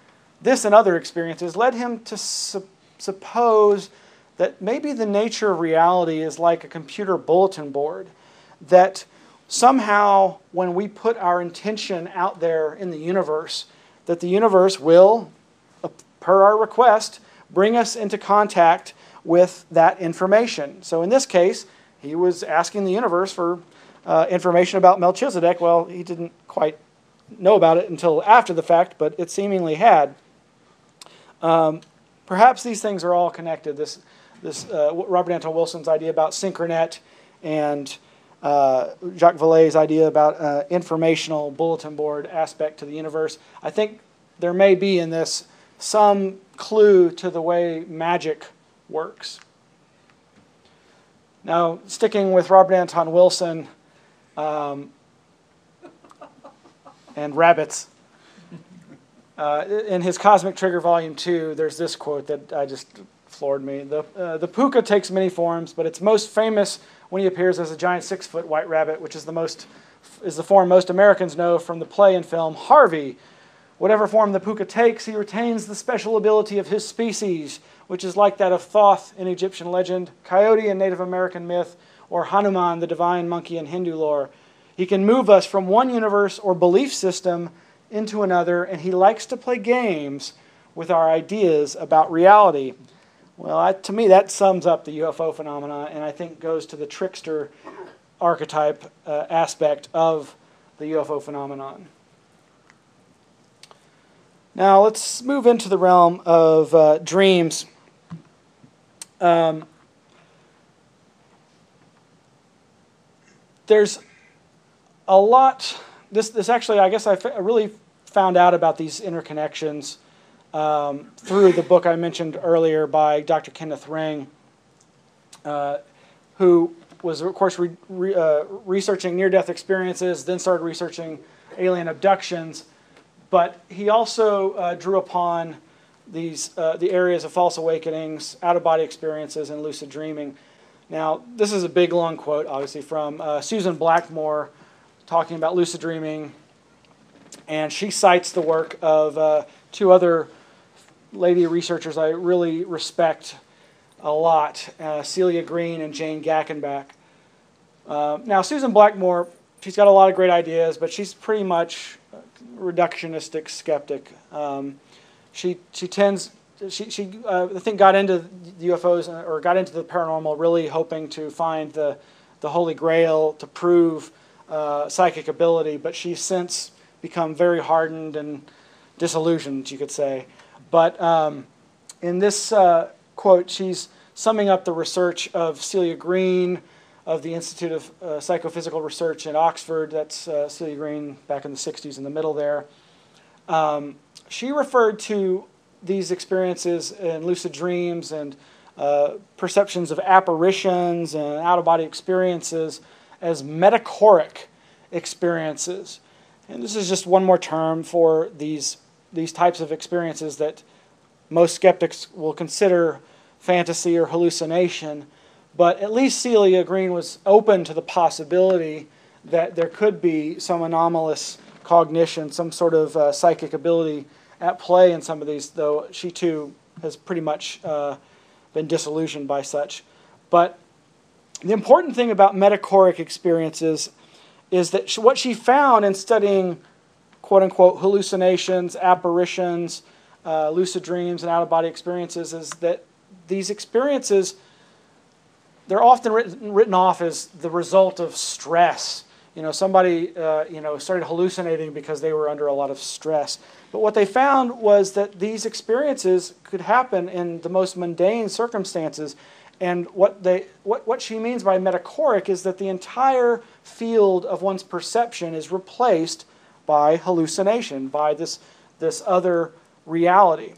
this and other experiences, led him to suppose that maybe the nature of reality is like a computer bulletin board, that somehow when we put our intention out there in the universe, that the universe will, per our request, bring us into contact with that information. So in this case, he was asking the universe for information about Melchizedek. Well, he didn't quite know about it until after the fact, but it seemingly had. Perhaps these things are all connected. This Robert Anton Wilson's idea about synchronet and Jacques Vallee's idea about informational bulletin board aspect to the universe. I think there may be in this some clue to the way magic works. Now, sticking with Robert Anton Wilson and rabbits, in his Cosmic Trigger Volume 2, there's this quote that just floored me. The puka takes many forms, but it's most famous when he appears as a giant 6-foot white rabbit, which is the form most Americans know from the play and film Harvey. Whatever form the puka takes, he retains the special ability of his species, which is like that of Thoth in Egyptian legend, Coyote in Native American myth, or Hanuman, the divine monkey in Hindu lore. He can move us from one universe or belief system into another, and he likes to play games with our ideas about reality. Well, to me, that sums up the UFO phenomena, and I think goes to the trickster archetype aspect of the UFO phenomenon. Now, let's move into the realm of dreams. There's a lot. This actually, I guess I really found out about these interconnections through the book I mentioned earlier by Dr. Kenneth Ring, who was, of course, researching near-death experiences, then started researching alien abductions. But he also drew upon the areas of false awakenings, out-of-body experiences, and lucid dreaming. Now, this is a big, long quote, obviously, from Susan Blackmore talking about lucid dreaming. And she cites the work of two other lady researchers I really respect a lot, Celia Green and Jane Gackenbach. Now, Susan Blackmore, she's got a lot of great ideas, but she's pretty much reductionistic skeptic. She I think got into the UFOs or got into the paranormal really hoping to find the Holy Grail to prove psychic ability, but she's since become very hardened and disillusioned, you could say. But in this quote, she's summing up the research of Celia Green of the Institute of Psychophysical Research in Oxford. That's Celia Green back in the 60s in the middle there. She referred to these experiences in lucid dreams and perceptions of apparitions and out-of-body experiences as metachoric experiences. And this is just one more term for these types of experiences that most skeptics will consider fantasy or hallucination. But at least Celia Green was open to the possibility that there could be some anomalous cognition, some sort of psychic ability at play in some of these, though she too has pretty much been disillusioned by such. But the important thing about metachoric experiences is that what she found in studying quote-unquote hallucinations, apparitions, lucid dreams, and out-of-body experiences is that these experiences, they're often written off as the result of stress. Somebody started hallucinating because they were under a lot of stress. But what they found was that these experiences could happen in the most mundane circumstances. And what she means by metachoric is that the entire field of one's perception is replaced by hallucination, by this this other reality.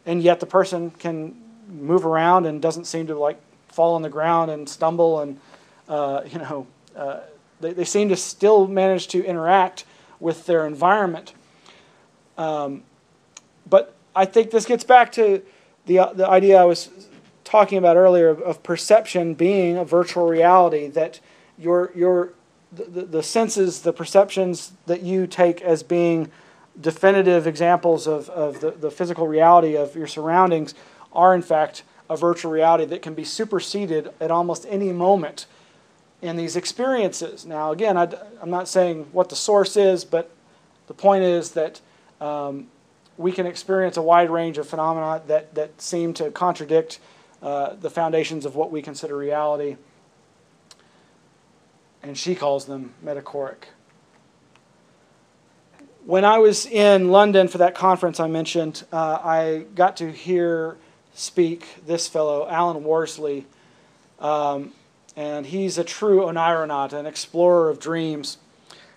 And yet the person can move around and doesn't seem to like fall on the ground and stumble, and they seem to still manage to interact with their environment. But I think this gets back to the idea I was talking about earlier of perception being a virtual reality, that the senses, the perceptions that you take as being definitive examples of the physical reality of your surroundings are in fact a virtual reality that can be superseded at almost any moment in these experiences. Now again, I'm not saying what the source is, but the point is that we can experience a wide range of phenomena that seem to contradict the foundations of what we consider reality. And she calls them metachoric. When I was in London for that conference I mentioned, I got to hear speak this fellow, Alan Worsley, and he's a true oneironaut, an explorer of dreams.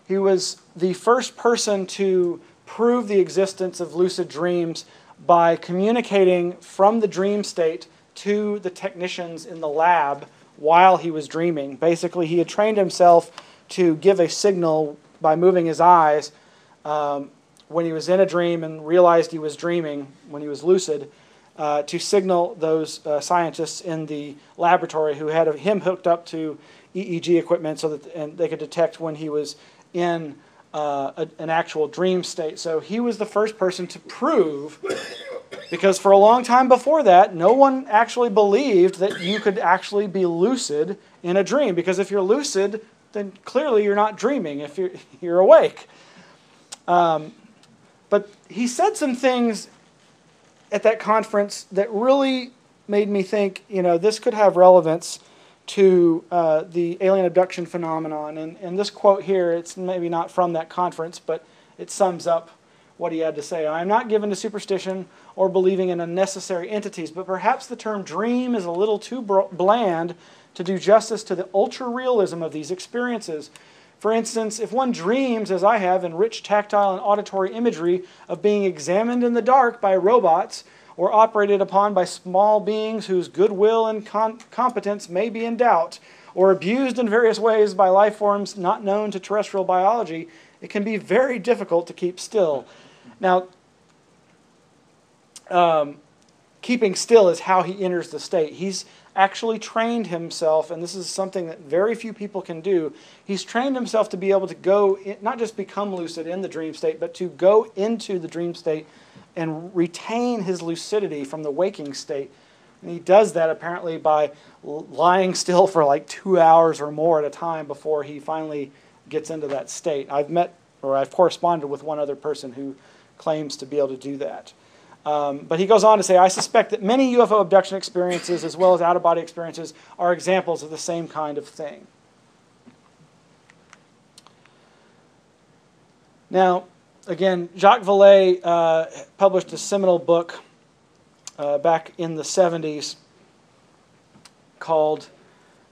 He was the first person to prove the existence of lucid dreams by communicating from the dream state to the technicians in the lab while he was dreaming. Basically, he had trained himself to give a signal by moving his eyes when he was in a dream and realized he was dreaming when he was lucid, to signal those scientists in the laboratory who had him hooked up to EEG equipment so that they could detect when he was in an actual dream state. So he was the first person to prove, because for a long time before that, no one actually believed that you could actually be lucid in a dream. Because if you're lucid, then clearly you're not dreaming if you're awake. But he said some things at that conference that really made me think, this could have relevance to the alien abduction phenomenon. And this quote here, it's maybe not from that conference, but it sums up what he had to say. "I am not given to superstition or believing in unnecessary entities, but perhaps the term dream is a little too bland to do justice to the ultra-realism of these experiences. For instance, if one dreams, as I have, in rich tactile and auditory imagery of being examined in the dark by robots or operated upon by small beings whose goodwill and competence may be in doubt, or abused in various ways by life forms not known to terrestrial biology, it can be very difficult to keep still." Now, keeping still is how he enters the state. He's actually trained himself, and this is something that very few people can do. He's trained himself to be able to go, not just become lucid in the dream state, but to go into the dream state and retain his lucidity from the waking state. And he does that apparently by lying still for like 2 hours or more at a time before he finally gets into that state. I've corresponded with one other person who claims to be able to do that. But he goes on to say, "I suspect that many UFO abduction experiences as well as out-of-body experiences are examples of the same kind of thing." Now, again, Jacques Vallee published a seminal book back in the 70s called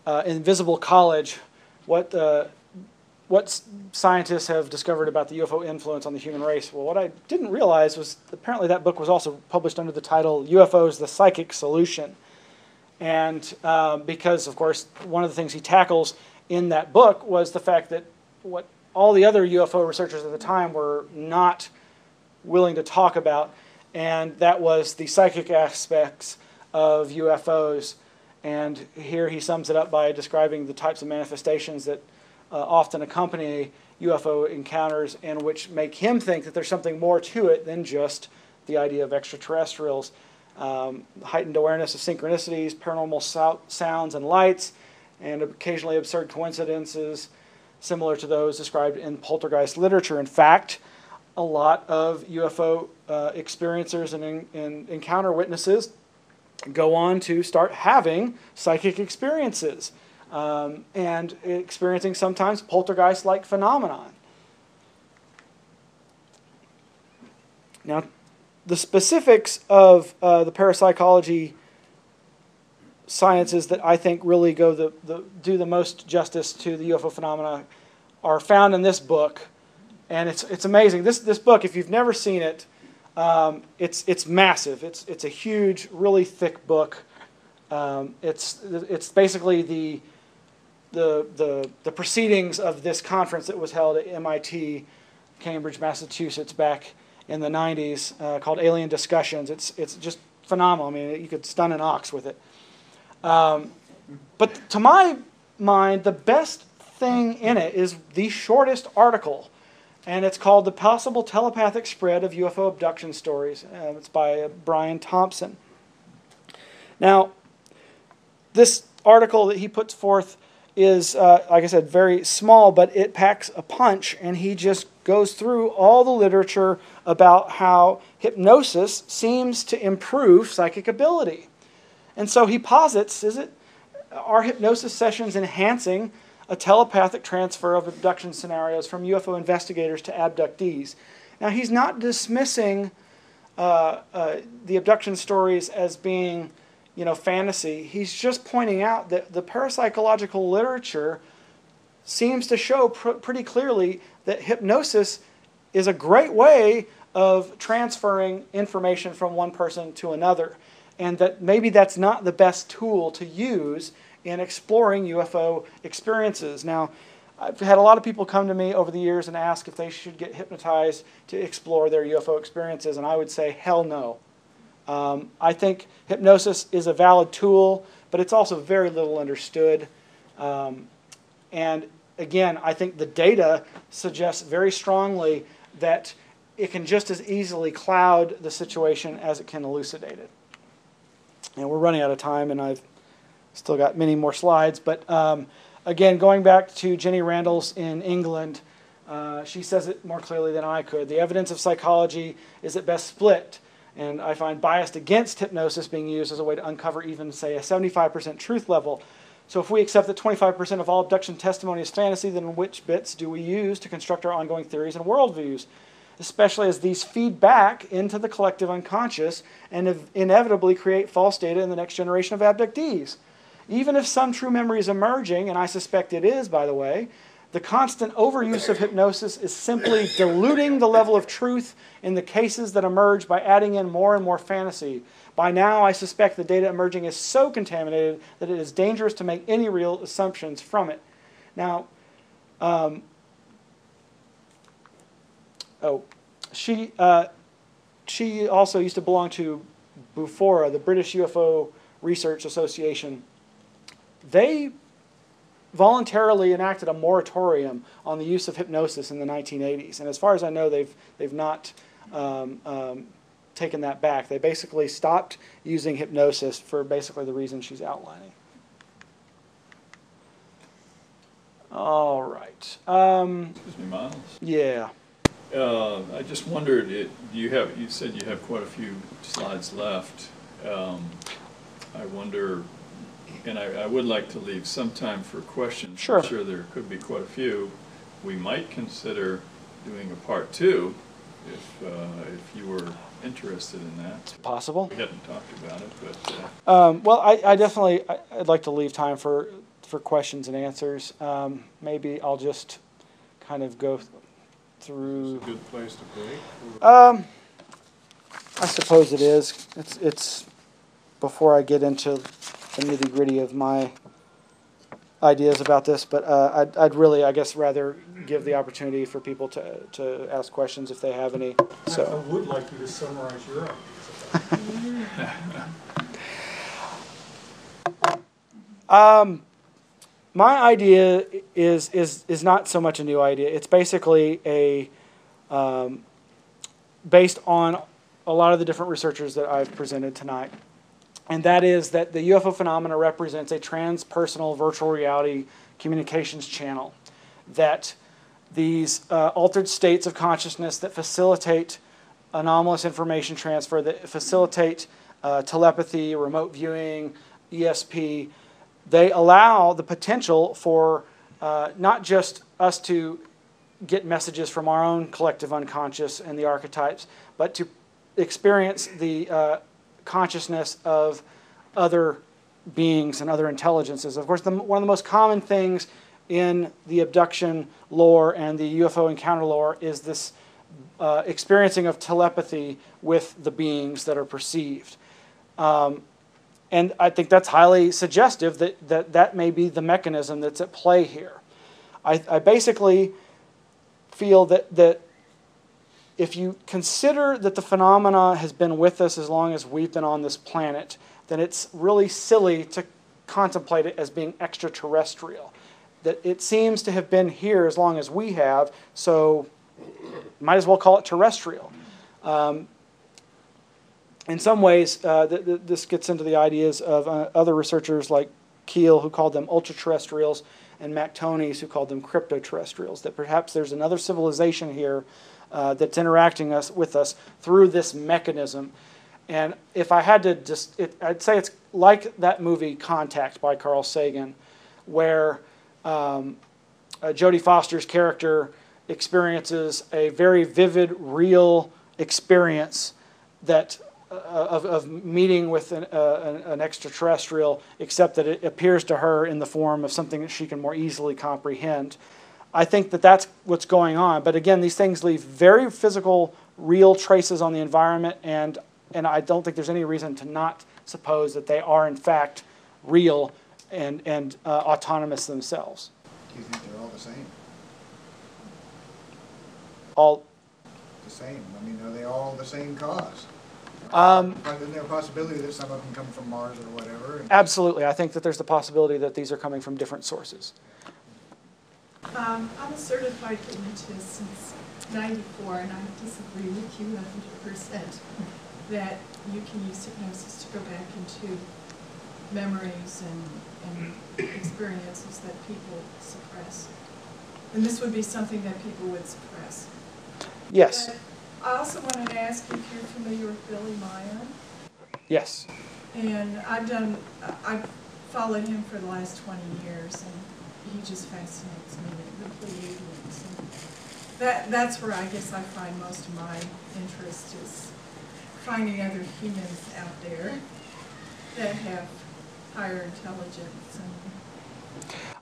Invisible College, what scientists have discovered about the UFO influence on the human race. Well, what I didn't realize was apparently that book was also published under the title UFOs, the Psychic Solution. And because, of course, one of the things he tackles in that book was the fact that what all the other UFO researchers at the time were not willing to talk about, and that was the psychic aspects of UFOs. And here he sums it up by describing the types of manifestations that often accompany UFO encounters and which make him think that there's something more to it than just the idea of extraterrestrials. Heightened awareness of synchronicities, paranormal sounds and lights, and occasionally absurd coincidences similar to those described in poltergeist literature. In fact, a lot of UFO experiencers and encounter witnesses go on to start having psychic experiences. And experiencing sometimes poltergeist-like phenomenon. Now, the specifics of the parapsychology sciences that I think really do the most justice to the UFO phenomena are found in this book, and it's amazing. This book, if you've never seen it, It's massive. It's a huge, really thick book. It's basically the proceedings of this conference that was held at MIT, Cambridge, Massachusetts, back in the 90s, called Alien Discussions. It's just phenomenal. I mean, you could stun an ox with it. But to my mind, the best thing in it is the shortest article, and it's called The Possible Telepathic Spread of UFO Abduction Stories. It's by Brian Thompson. Now, this article that he puts forth is, like I said, very small, but it packs a punch, and he just goes through all the literature about how hypnosis seems to improve psychic ability. And so he posits, are hypnosis sessions enhancing a telepathic transfer of abduction scenarios from UFO investigators to abductees? Now, he's not dismissing the abduction stories as being, fantasy. He's just pointing out that the parapsychological literature seems to show pretty clearly that hypnosis is a great way of transferring information from one person to another, and that maybe that's not the best tool to use in exploring UFO experiences. Now, I've had a lot of people come to me over the years and ask if they should get hypnotized to explore their UFO experiences, and I would say, hell no. I think hypnosis is a valid tool, but it's also very little understood. And again, I think the data suggests very strongly that it can just as easily cloud the situation as it can elucidate it. And we're running out of time, and I've still got many more slides. But again, going back to Jenny Randall's in England, she says it more clearly than I could. The evidence of psychology is at best split, and I find biased against hypnosis being used as a way to uncover even, say, a 75% truth level. So if we accept that 25% of all abduction testimony is fantasy, then which bits do we use to construct our ongoing theories and worldviews? Especially as these feed back into the collective unconscious and inevitably create false data in the next generation of abductees. Even if some true memory is emerging, and I suspect it is, by the way, the constant overuse of hypnosis is simply diluting the level of truth in the cases that emerge by adding in more and more fantasy. By now, I suspect the data emerging is so contaminated that it is dangerous to make any real assumptions from it. Now, she also used to belong to BUFORA, the British UFO Research Association. They voluntarily enacted a moratorium on the use of hypnosis in the 1980s, and as far as I know, they've not taken that back. They basically stopped using hypnosis for basically the reason she's outlining. All right. Excuse me, Miles. Yeah. I just wondered, you said you have quite a few slides left. I wonder, and I would like to leave some time for questions. Sure. I'm sure there could be quite a few. We might consider doing a part 2 if you were interested in that. It's possible. We hadn't talked about it, but... well, I'd like to leave time for questions and answers. Maybe I'll just kind of go through... It's a good place to break? I suppose it is. It's before I get into the nitty-gritty of my ideas about this, but I'd really, I guess, rather give the opportunity for people to ask questions if they have any. So I would like you to summarize your ideas. My idea is not so much a new idea. It's basically based on a lot of the different researchers that I've presented tonight. And that is that the UFO phenomena represents a transpersonal virtual reality communications channel. That these altered states of consciousness that facilitate anomalous information transfer, that facilitate telepathy, remote viewing, ESP, they allow the potential for not just us to get messages from our own collective unconscious and the archetypes, but to experience the consciousness of other beings and other intelligences. Of course, one of the most common things in the abduction lore and the UFO encounter lore is this experiencing of telepathy with the beings that are perceived. And I think that's highly suggestive that may be the mechanism that's at play here. I basically feel that if you consider that the phenomena has been with us as long as we've been on this planet, then it's really silly to contemplate it as being extraterrestrial. That it seems to have been here as long as we have, so might as well call it terrestrial. In some ways, this gets into the ideas of other researchers like Keel, who called them ultra-terrestrials, and MacTonies, who called them crypto-terrestrials, that perhaps there's another civilization here that's interacting with us through this mechanism. And if I had to I'd say it's like that movie Contact by Carl Sagan, where Jodie Foster's character experiences a very vivid, real experience that of meeting with an extraterrestrial, except that it appears to her in the form of something that she can more easily comprehend. I think that that's what's going on. But again, these things leave very physical, real traces on the environment, and I don't think there's any reason to not suppose that they are in fact real and autonomous themselves. Do you think they're all the same? All The same? I mean, are they all the same cause? Isn't there a possibility that some of them come from Mars or whatever? Absolutely. I think that there's the possibility that these are coming from different sources. I'm a certified hypnotist since '94, and I disagree with you 100% that you can use hypnosis to go back into memories and experiences that people suppress. And this would be something that people would suppress. Yes. But I also wanted to ask you if you're familiar with Billy Meyer. Yes. And I've followed him for the last 20 years, and he just fascinates me, the Pleiadians. And that's where I guess I find most of my interest, is finding other humans out there that have higher intelligence.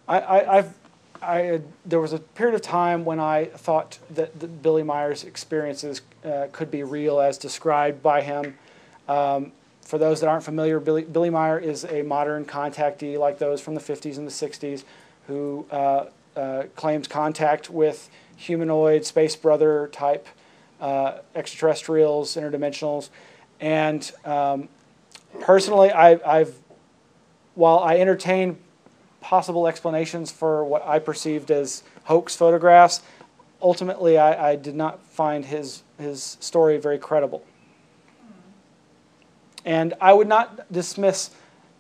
And there was a period of time when I thought that Billy Meyer's experiences could be real as described by him. For those that aren't familiar, Billy Meyer is a modern contactee like those from the 50s and the 60s who claims contact with humanoid, space brother type extraterrestrials, interdimensionals. And personally, while I entertain possible explanations for what I perceived as hoax photographs, ultimately I did not find his story very credible. And I would not dismiss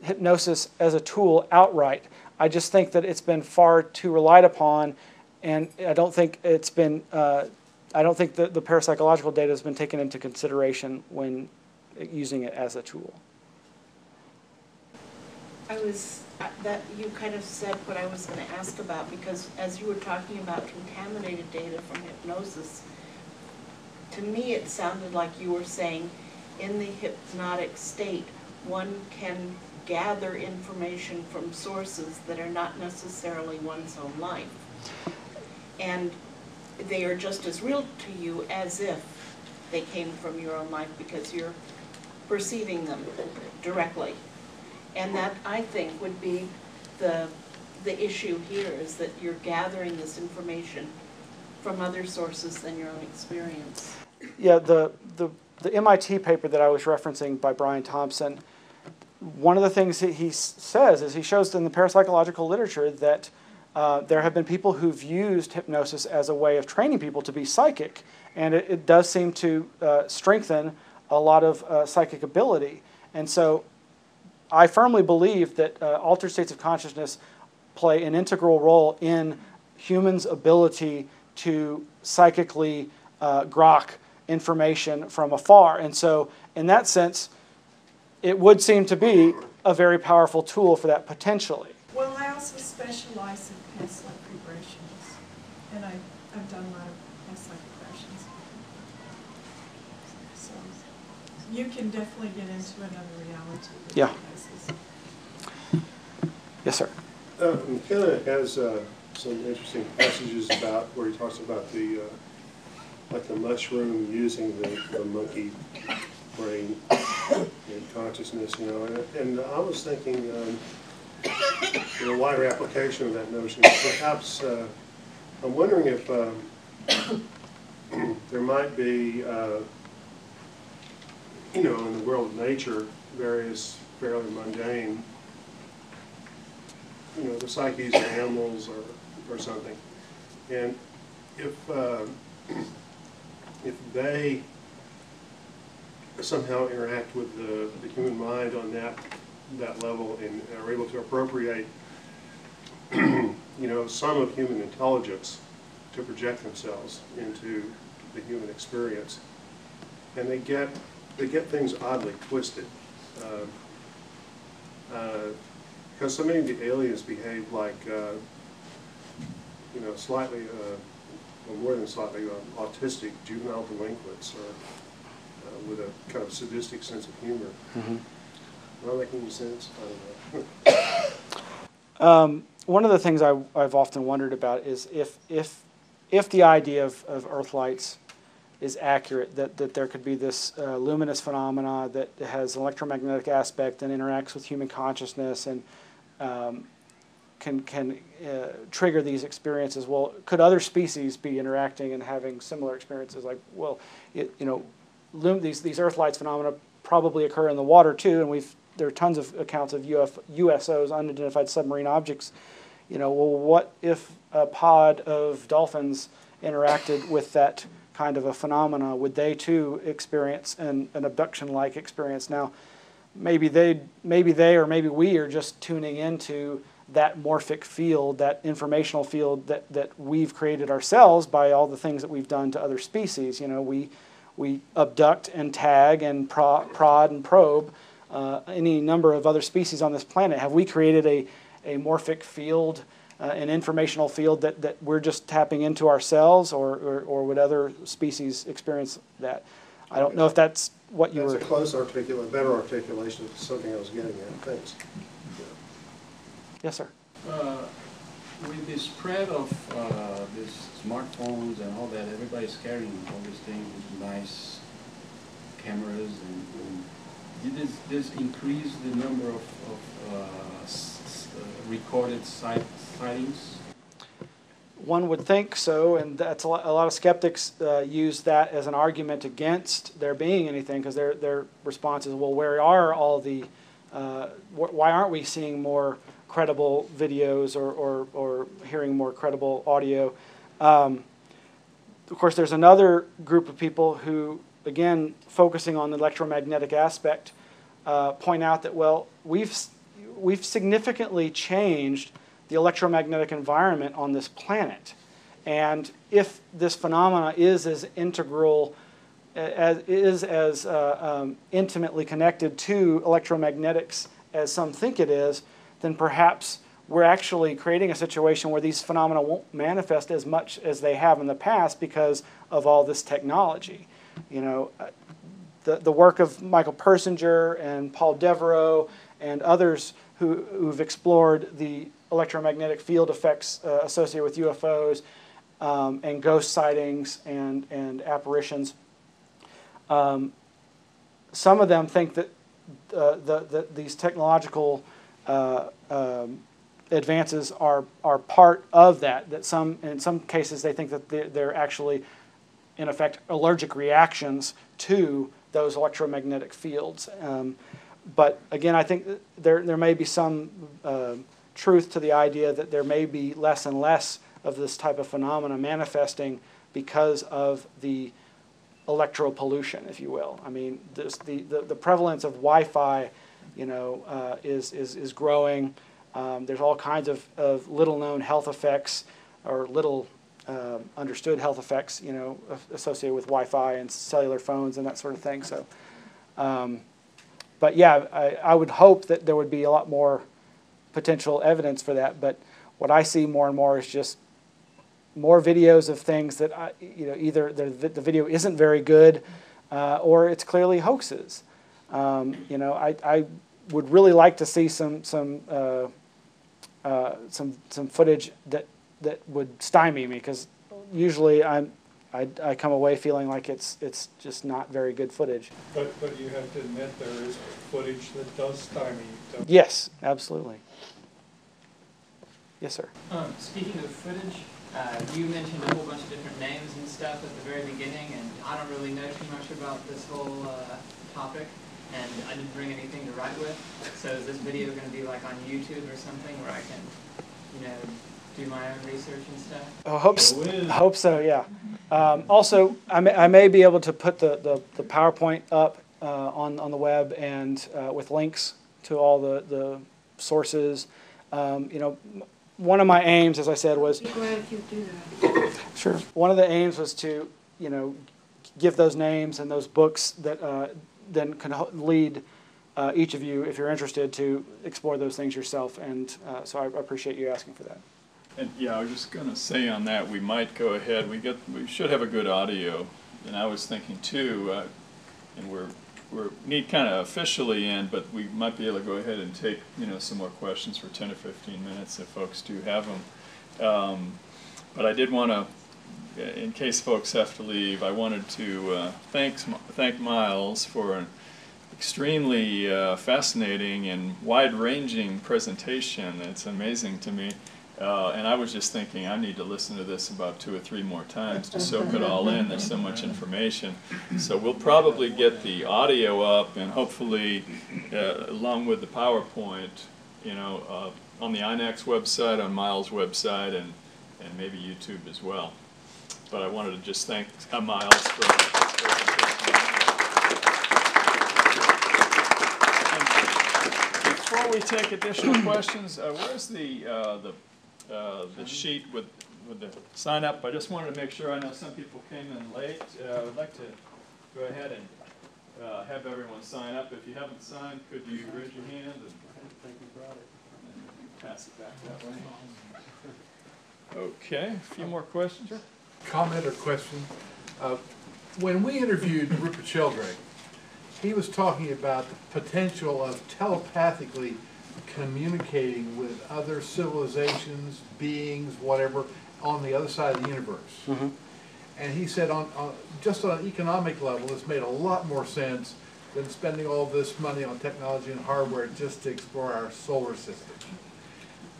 hypnosis as a tool outright. I just think that it's been far too relied upon, and I don't think it's been. I don't think that the parapsychological data has been taken into consideration when using it as a tool. That you kind of said what I was going to ask about, because as you were talking about contaminated data from hypnosis, to me it sounded like you were saying in the hypnotic state one can gather information from sources that are not necessarily one's own life. And they are just as real to you as if they came from your own life, because you're perceiving them directly. And that, I think, would be the issue here, is that you're gathering this information from other sources than your own experience. Yeah, the MIT paper that I was referencing by Brian Thompson, one of the things that he says is he shows in the parapsychological literature that there have been people who've used hypnosis as a way of training people to be psychic, and it does seem to strengthen a lot of psychic ability. And so I firmly believe that altered states of consciousness play an integral role in humans' ability to psychically grok information from afar. And so in that sense, it would seem to be a very powerful tool for that potentially. well, I also specialize in past life regressions, and I've done a lot of past life regressions. So you can definitely get into another reality with Yeah. hypnosis. Yes, sir. McKenna has some interesting passages about where he talks about the like the mushroom using the monkey brain and consciousness, you know, and I was thinking, a wider application of that notion. Perhaps, I'm wondering if there might be, you know, in the world of nature, various fairly mundane, you know, the psyches of animals or something. And if they somehow interact with the human mind on that level and are able to appropriate, you know, some of human intelligence to project themselves into the human experience, and they get things oddly twisted, because so many of the aliens behave like, you know, slightly, or more than slightly, autistic juvenile delinquents, or with a kind of sadistic sense of humor. Mm-hmm. Am I making any sense? I don't know. One of the things I've often wondered about is if the idea of Earthlights is accurate, that there could be this luminous phenomena that has an electromagnetic aspect and interacts with human consciousness and can trigger these experiences. Well, could other species be interacting and having similar experiences? Like, well, you know, these Earthlights phenomena probably occur in the water too, and there are tons of accounts of USOs, unidentified submarine objects. You know, well, what if a pod of dolphins interacted with that kind of a phenomena? Would they too experience an abduction-like experience? Now, maybe they or maybe we are just tuning into that morphic field, that informational field that we've created ourselves by all the things that we've done to other species. You know, we abduct and tag and prod and probe any number of other species on this planet. Have we created a morphic field, an informational field that we're just tapping into ourselves, or would other species experience that? I don't know if that's what you were... That's a close better articulation of something I was getting at. Thanks. Yes, sir. With the spread of these smartphones and all that, everybody's carrying all these things with nice cameras, and did this increase the number of recorded sightings? One would think so, and that's a lot of skeptics use that as an argument against there being anything, because their response is, well, where are all the, why aren't we seeing more credible videos or hearing more credible audio? Of course, there's another group of people who, again, focusing on the electromagnetic aspect, point out that, well, we've significantly changed the electromagnetic environment on this planet. And if this phenomena is as integral, as intimately connected to electromagnetics as some think it is, then perhaps we're actually creating a situation where these phenomena won't manifest as much as they have in the past because of all this technology. You know, the work of Michael Persinger and Paul Devereaux and others who've explored the electromagnetic field effects associated with UFOs and ghost sightings and apparitions. Some of them think that these technological advances are part of that. That in some cases they think that they're actually, in effect, allergic reactions to those electromagnetic fields. But again, I think there may be some truth to the idea that there may be less and less of this type of phenomena manifesting because of the electropollution, if you will. I mean, the prevalence of Wi-Fi, you know, is growing. There's all kinds of little-known health effects or little understood health effects, you know, associated with Wi-Fi and cellular phones and that sort of thing. So, but yeah, I would hope that there would be a lot more potential evidence for that. But what I see more and more is just more videos of things that you know, either the video isn't very good or it's clearly hoaxes. You know, I would really like to see some footage that would stymie me, because usually I'm I come away feeling like it's just not very good footage. But you have to admit there is footage that does stymie. Yes, absolutely. Yes, sir. Speaking of footage, you mentioned a whole bunch of different names and stuff at the very beginning, and I don't really know too much about this whole topic, and I didn't bring anything to write with. So is this video going to be like on YouTube or something where I can, do my own research and stuff? I hope so, yeah. Also, I may be able to put the PowerPoint up on the web and with links to all the sources. One of my aims, as I said, was... Be glad if you do that. Sure. One of the aims was to, give those names and those books that then can lead each of you, if you're interested, to explore those things yourself. And so I appreciate you asking for that. And yeah, I was just going to say on that, we might go ahead. We should have a good audio, and I was thinking too, and we're need kind of officially end, but we might be able to go ahead and take some more questions for 10 or 15 minutes if folks do have them. But I did want to, in case folks have to leave, I wanted to thank Miles for an extremely fascinating and wide-ranging presentation. It's amazing to me. And I was just thinking, I need to listen to this about 2 or 3 more times to soak it all in. There's so much information. So we'll probably get the audio up, and hopefully, along with the PowerPoint, on the INACS website, on Miles' website, and maybe YouTube as well. But I wanted to just thank Miles for this presentation. And before we take additional questions, where's the sheet with the sign up? I just wanted to make sure. I know some people came in late. I would like to go ahead and have everyone sign up. If you haven't signed, could you raise your hand and pass it back that way? Okay, a few more questions. Comment or question. When we interviewed Rupert Sheldrake, he was talking about the potential of telepathically communicating with other civilizations, beings, whatever, on the other side of the universe. Mm-hmm. And he said just on an economic level, this made a lot more sense than spending all this money on technology and hardware just to explore our solar system.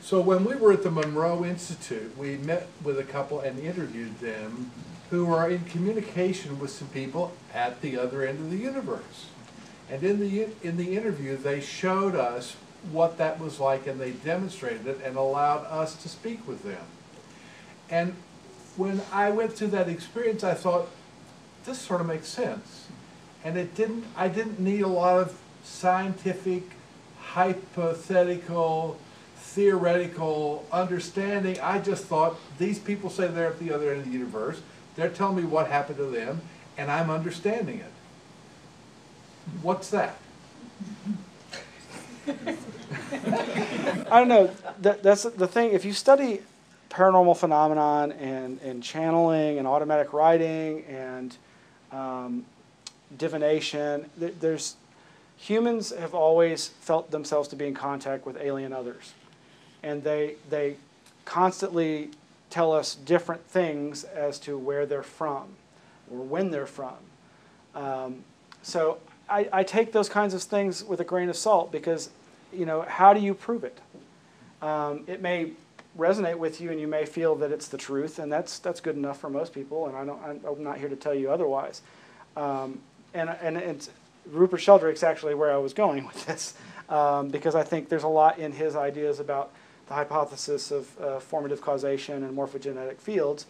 So when we were at the Monroe Institute, we met with a couple and interviewed them who are in communication with some people at the other end of the universe. And in the interview, they showed us what that was like, and they demonstrated it and allowed us to speak with them. And when I went through that experience, I thought, this sort of makes sense. And I didn't need a lot of scientific, hypothetical, theoretical understanding. I just thought, these people say they're at the other end of the universe. They're telling me what happened to them, and I'm understanding it. What's that? I don't know. That's the thing. If you study paranormal phenomenon and channeling and automatic writing and divination, humans have always felt themselves to be in contact with alien others. And they constantly tell us different things as to where they're from or when they're from. So I take those kinds of things with a grain of salt because, how do you prove it? It may resonate with you and you may feel that it's the truth, and that's good enough for most people, and I'm not here to tell you otherwise. And it's, Rupert Sheldrake's actually where I was going with this, because I think there's a lot in his ideas about the hypothesis of formative causation and morphogenetic fields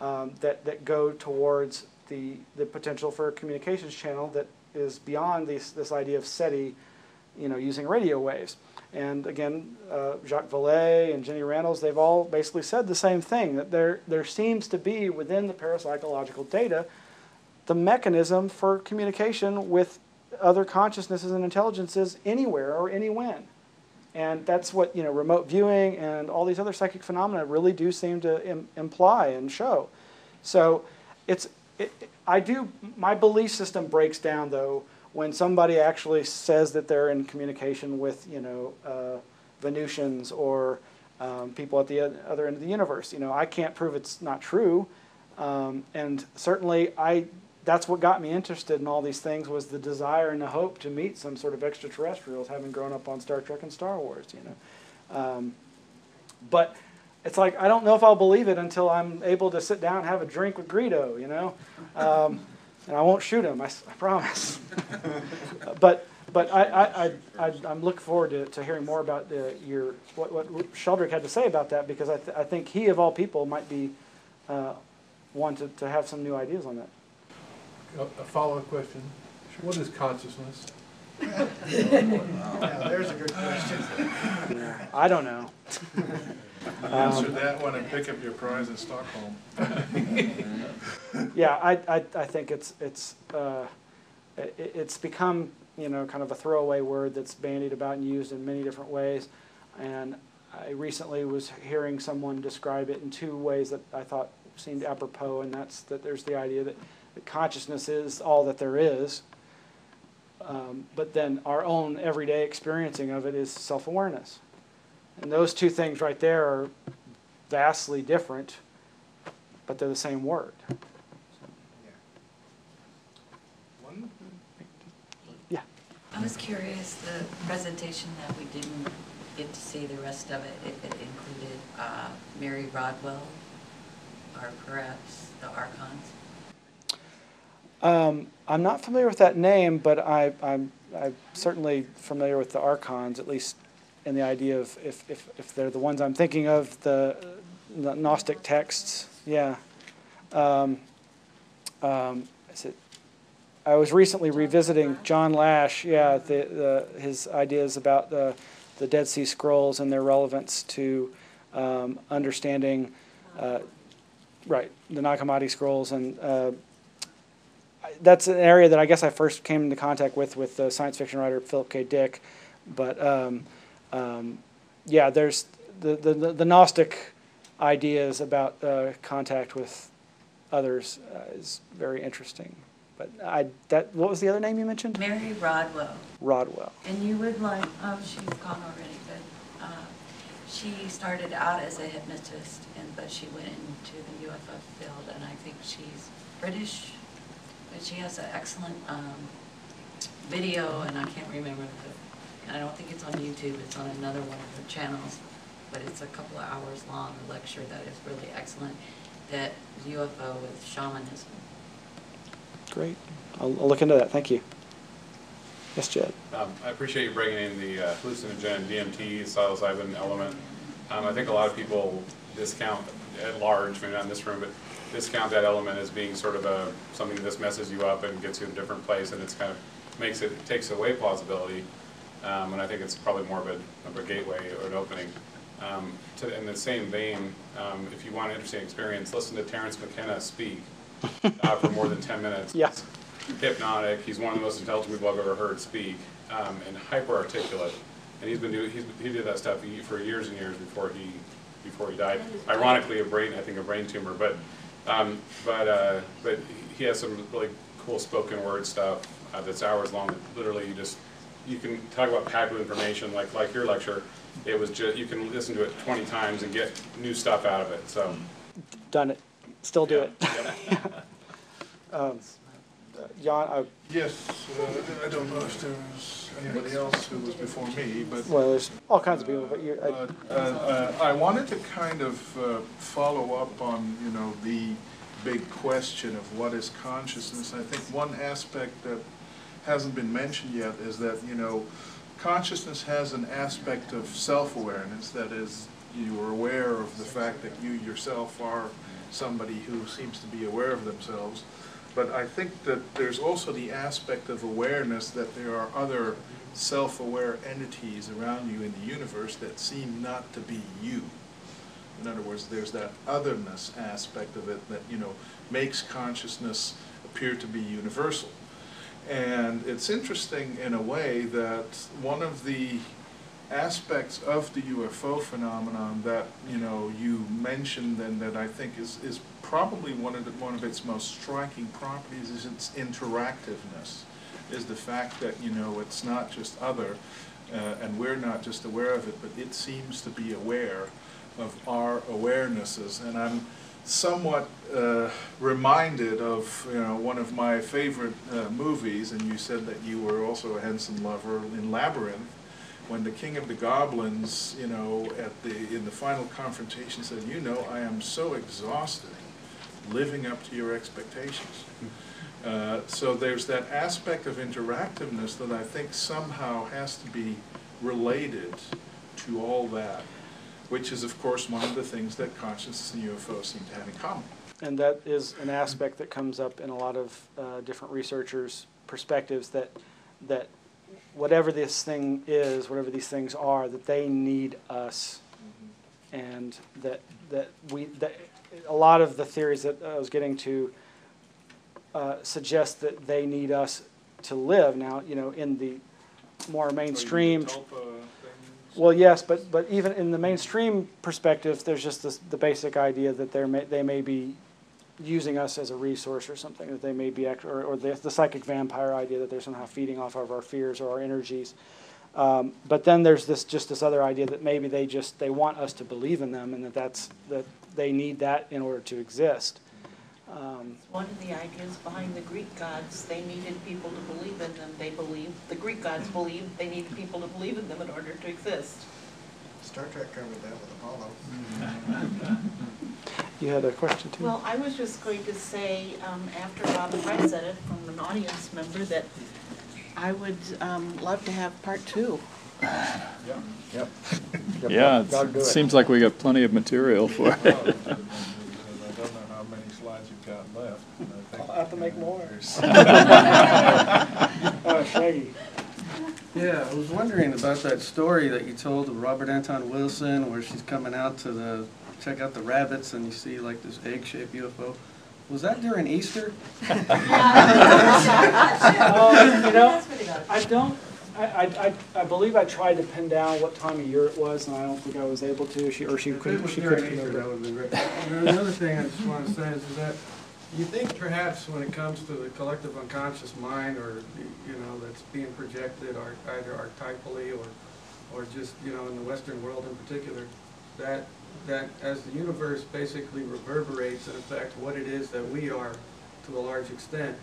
that go towards the potential for a communications channel that is beyond this idea of SETI, using radio waves. And again, Jacques Vallee and Jenny Randles, they've all basically said the same thing, that there seems to be within the parapsychological data the mechanism for communication with other consciousnesses and intelligences anywhere or any when. And that's what remote viewing and all these other psychic phenomena really do seem to imply and show. So my belief system breaks down though when somebody actually says that they're in communication with Venusians or people at the other end of the universe. I can't prove it's not true, And certainly that's what got me interested in all these things, was the desire and the hope to meet some sort of extraterrestrials, having grown up on Star Trek and Star Wars, you know. But it's like, I don't know if I'll believe it until I'm able to sit down and have a drink with Greedo, you know. And I won't shoot him, I promise. But I'm looking forward to hearing more about what Sheldrick had to say about that, because I think he, of all people, might be one to have some new ideas on that. A follow-up question. What is consciousness? Yeah, there's a good question. Yeah, I don't know. Answer that one and pick up your prize in Stockholm. Yeah, I think it's become, you know, kind of a throwaway word that's bandied about and used in many different ways. And I recently was hearing someone describe it in two ways that I thought seemed apropos, and that's that there's the idea that consciousness is all that there is, but then our own everyday experiencing of it is self-awareness. And those two things right there are vastly different, but they're the same word. Yeah. I was curious, the presentation that we didn't get to see the rest of it, if it included Mary Rodwell, or perhaps the Archons. I'm not familiar with that name, but I'm certainly familiar with the Archons, at least in the idea of if they're the ones I'm thinking of, the Gnostic texts. Yeah. Is it? I was recently revisiting John Lash. Yeah, his ideas about the Dead Sea Scrolls and their relevance to understanding, right, the Nag Hammadi scrolls, and that's an area that I guess I first came into contact with the science fiction writer Philip K. Dick. But yeah, there's the Gnostic ideas about contact with others is very interesting. But what was the other name you mentioned? Mary Rodwell. Rodwell. And you would like, she's gone already, but she started out as a hypnotist, but she went into the UFO field, and I think she's British, but she has an excellent video, and I can't remember, I don't think it's on YouTube, it's on another one of her channels, but it's a couple of hours long, a lecture that is really excellent, that UFO with shamanism. Great. I'll look into that. Thank you. Yes, Jed. I appreciate you bringing in the hallucinogen, DMT, psilocybin element. I think a lot of people discount at large, maybe not in this room, but discount that element as being sort of something that just messes you up and gets you in a different place, and it's kind of takes away plausibility. And I think it's probably more of a gateway or an opening. In the same vein, if you want an interesting experience, listen to Terence McKenna speak. For more than 10 minutes. Yes. Hypnotic. He's one of the most intelligent people I've ever heard speak, and hyper articulate. And he did that stuff for years and years before he died. Ironically, I think a brain tumor. But he has some really cool spoken word stuff that's hours long. That literally you can talk about packed with information like your lecture. It was just, you can listen to it 20 times and get new stuff out of it. So done it. Still do it. Jan? Yes, I don't know if there's anybody else who was before me, but... Well, there's all kinds of people, but you... I wanted to kind of follow up on, the big question of what is consciousness. I think one aspect that hasn't been mentioned yet is that, consciousness has an aspect of self-awareness, that is, you are aware of the fact that you yourself are somebody who seems to be aware of themselves. But I think that there's also the aspect of awareness that there are other self-aware entities around you in the universe that seem not to be you. In other words, there's that otherness aspect of it that, makes consciousness appear to be universal. And it's interesting in a way that one of the aspects of the UFO phenomenon that you mentioned and that I think is probably one of its most striking properties is its interactiveness, is the fact that it's not just other and we're not just aware of it, but it seems to be aware of our awarenesses. And I'm somewhat reminded of, you know, one of my favorite movies, and you said that you were also a Henson lover, in Labyrinth, when the king of the goblins, you know, in the final confrontation said, "You know, I am so exhausted living up to your expectations." So there's that aspect of interactiveness that I think somehow has to be related to all that, which is, of course, one of the things that consciousness and UFOs seem to have in common. And that is an aspect that comes up in a lot of different researchers' perspectives, that whatever this thing is, whatever these things are, that they need us, and that a lot of the theories that I was getting to suggest that they need us to live. Now, you know, in the more mainstream. Well, yes, but even in the mainstream perspective, there's just the basic idea that they may be using us as a resource or something, that they may be, or the psychic vampire idea that they're somehow feeding off of our fears or our energies. But then there's this other idea that maybe they want us to believe in them, and that they need that in order to exist. One of the ideas behind the Greek gods, they needed people to believe in them. The Greek gods believed they needed people to believe in them in order to exist. Star Trek covered that with Apollo. You had a question too? Well, I was just going to say, after Bob and I said it from an audience member, that I would love to have part 2. Yep. Yeah, it seems like we got plenty of material for it. I don't know how many slides you've got left. I'll have to make more. Shaggy. Yeah, I was wondering about that story that you told of Robert Anton Wilson, where she's coming out to check out the rabbits, and you see like this egg-shaped UFO. Was that during Easter? You know, I believe I tried to pin down what time of year it was, and I don't think I was able to. She couldn't. She couldn't remember. That would have been great. And another thing I just want to say is that you think perhaps when it comes to the collective unconscious mind, or you know, that's being projected, or either archetypally or just, you know, in the Western world in particular, that as the universe basically reverberates in effect what it is that we are to a large extent,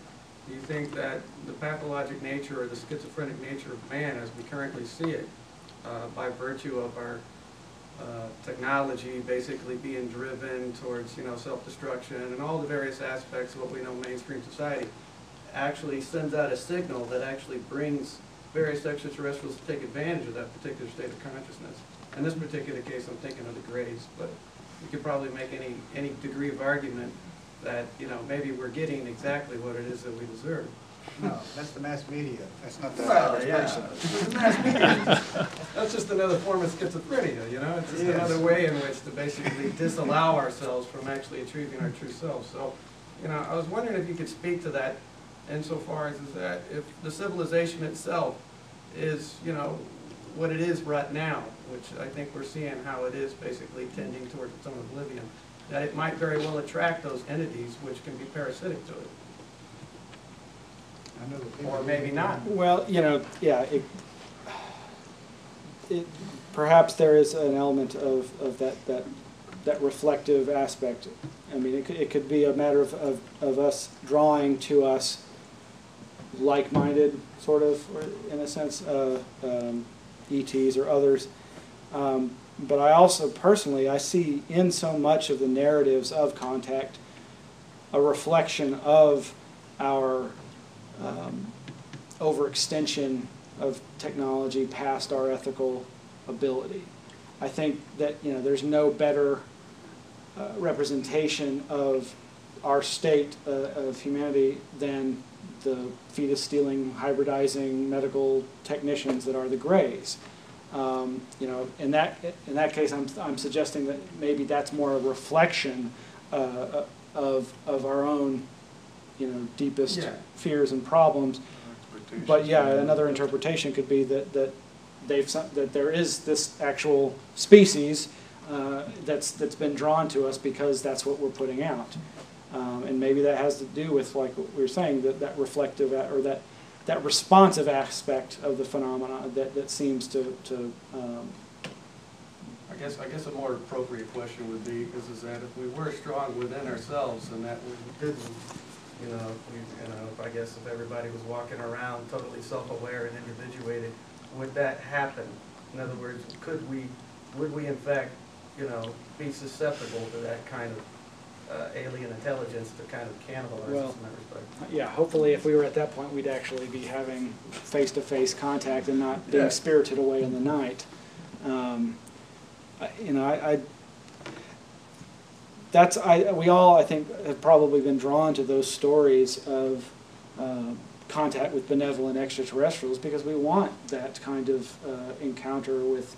do you think that the pathologic nature or the schizophrenic nature of man as we currently see it, by virtue of our technology basically being driven towards, you know, self-destruction and all the various aspects of what we know mainstream society, actually sends out a signal that actually brings various extraterrestrials to take advantage of that particular state of consciousness? In this particular case, I'm thinking of the Greys, but you could probably make any degree of argument that, you know, maybe we're getting exactly what it is that we deserve. No, that's the mass media. That's not the Well, average yeah, person. the mass media. That's just another form of schizophrenia, you know? It's just another way in which to basically disallow ourselves from actually achieving our true self. So, you know, I was wondering if you could speak to that insofar as is that if the civilization itself is, you know, what it is right now, which I think we're seeing how it is basically tending towards its own oblivion, that it might very well attract those entities which can be parasitic to it. Or maybe not. Well, you know, yeah, perhaps there is an element of that reflective aspect. I mean, it could be a matter of us drawing to us like-minded, sort of, or in a sense, ETs or others. But I also, personally, I see in so much of the narratives of contact a reflection of our overextension of technology past our ethical ability. I think that, you know, there's no better representation of our state of humanity than the fetus-stealing, hybridizing medical technicians that are the Greys. You know, in that case, I'm suggesting that maybe that's more a reflection of our own, you know, deepest fears and problems. But yeah, another interpretation could be that there is this actual species that's been drawn to us because that's what we're putting out, and maybe that has to do with, like what we were saying, that reflective or that responsive aspect of the phenomena that seems to I I guess a more appropriate question would be is that if we were strong within ourselves and that we didn't, I guess if everybody was walking around totally self-aware and individuated, would that happen? In other words, would we in fact, be susceptible to that kind of alien intelligence to kind of cannibalize us in that respect? Yeah, hopefully if we were at that point, we'd actually be having face-to-face contact and not being spirited away in the night. We all, I think, have probably been drawn to those stories of contact with benevolent extraterrestrials because we want that kind of encounter with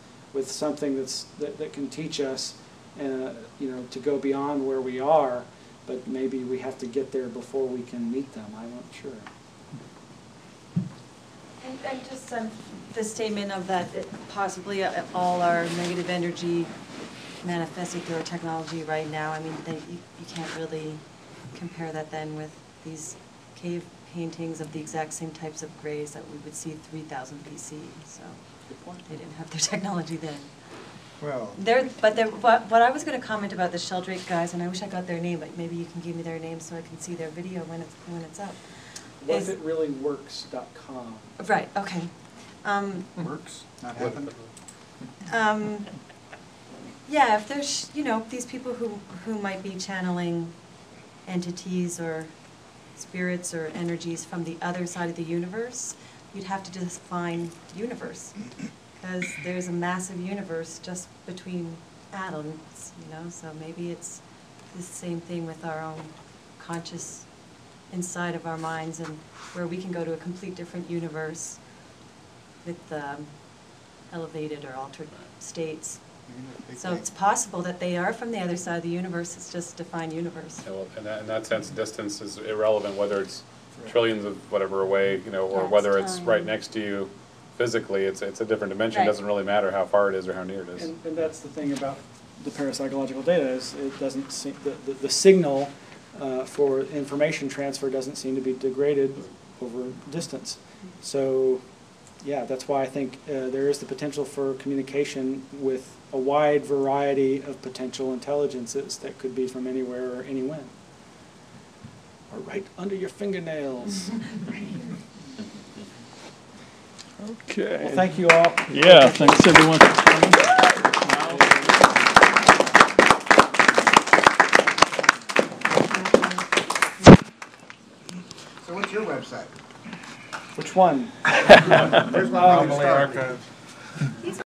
something that can teach us, to go beyond where we are. But maybe we have to get there before we can meet them. I'm not sure. And just the statement of that possibly all our negative energy manifested through our technology right now. I mean, you can't really compare that then with these cave paintings of the exact same types of grays that we would see 3000 BC. So they didn't have their technology then. Well, what I was going to comment about the Sheldrake guys, and I wish I got their name, but maybe you can give me their name so I can see their video when it's up. WhatItReallyWorks.com. Right. Okay. works, not happened. Yeah, if there's these people who might be channeling entities or spirits or energies from the other side of the universe, you'd have to define universe. Because there's a massive universe just between atoms, so maybe it's the same thing with our own conscious inside of our minds, and where we can go to a complete different universe with elevated or altered states. So it's possible that they are from the other side of the universe. It's just defined universe. Yeah, well, in that sense, distance is irrelevant, whether it's trillions of whatever away, or whether it's right next to you. Physically, it's a different dimension. Right. It doesn't really matter how far it is or how near it is. And that's the thing about the parapsychological data is it doesn't seem the signal for information transfer doesn't seem to be degraded over distance. So, yeah, that's why I think there is the potential for communication with a wide variety of potential intelligences that could be from anywhere or anywhen. Or right under your fingernails. Okay. Well, thank you all. Yeah, thanks everyone for coming. So what's your website? Which one? Here's one. Anomaly Archive.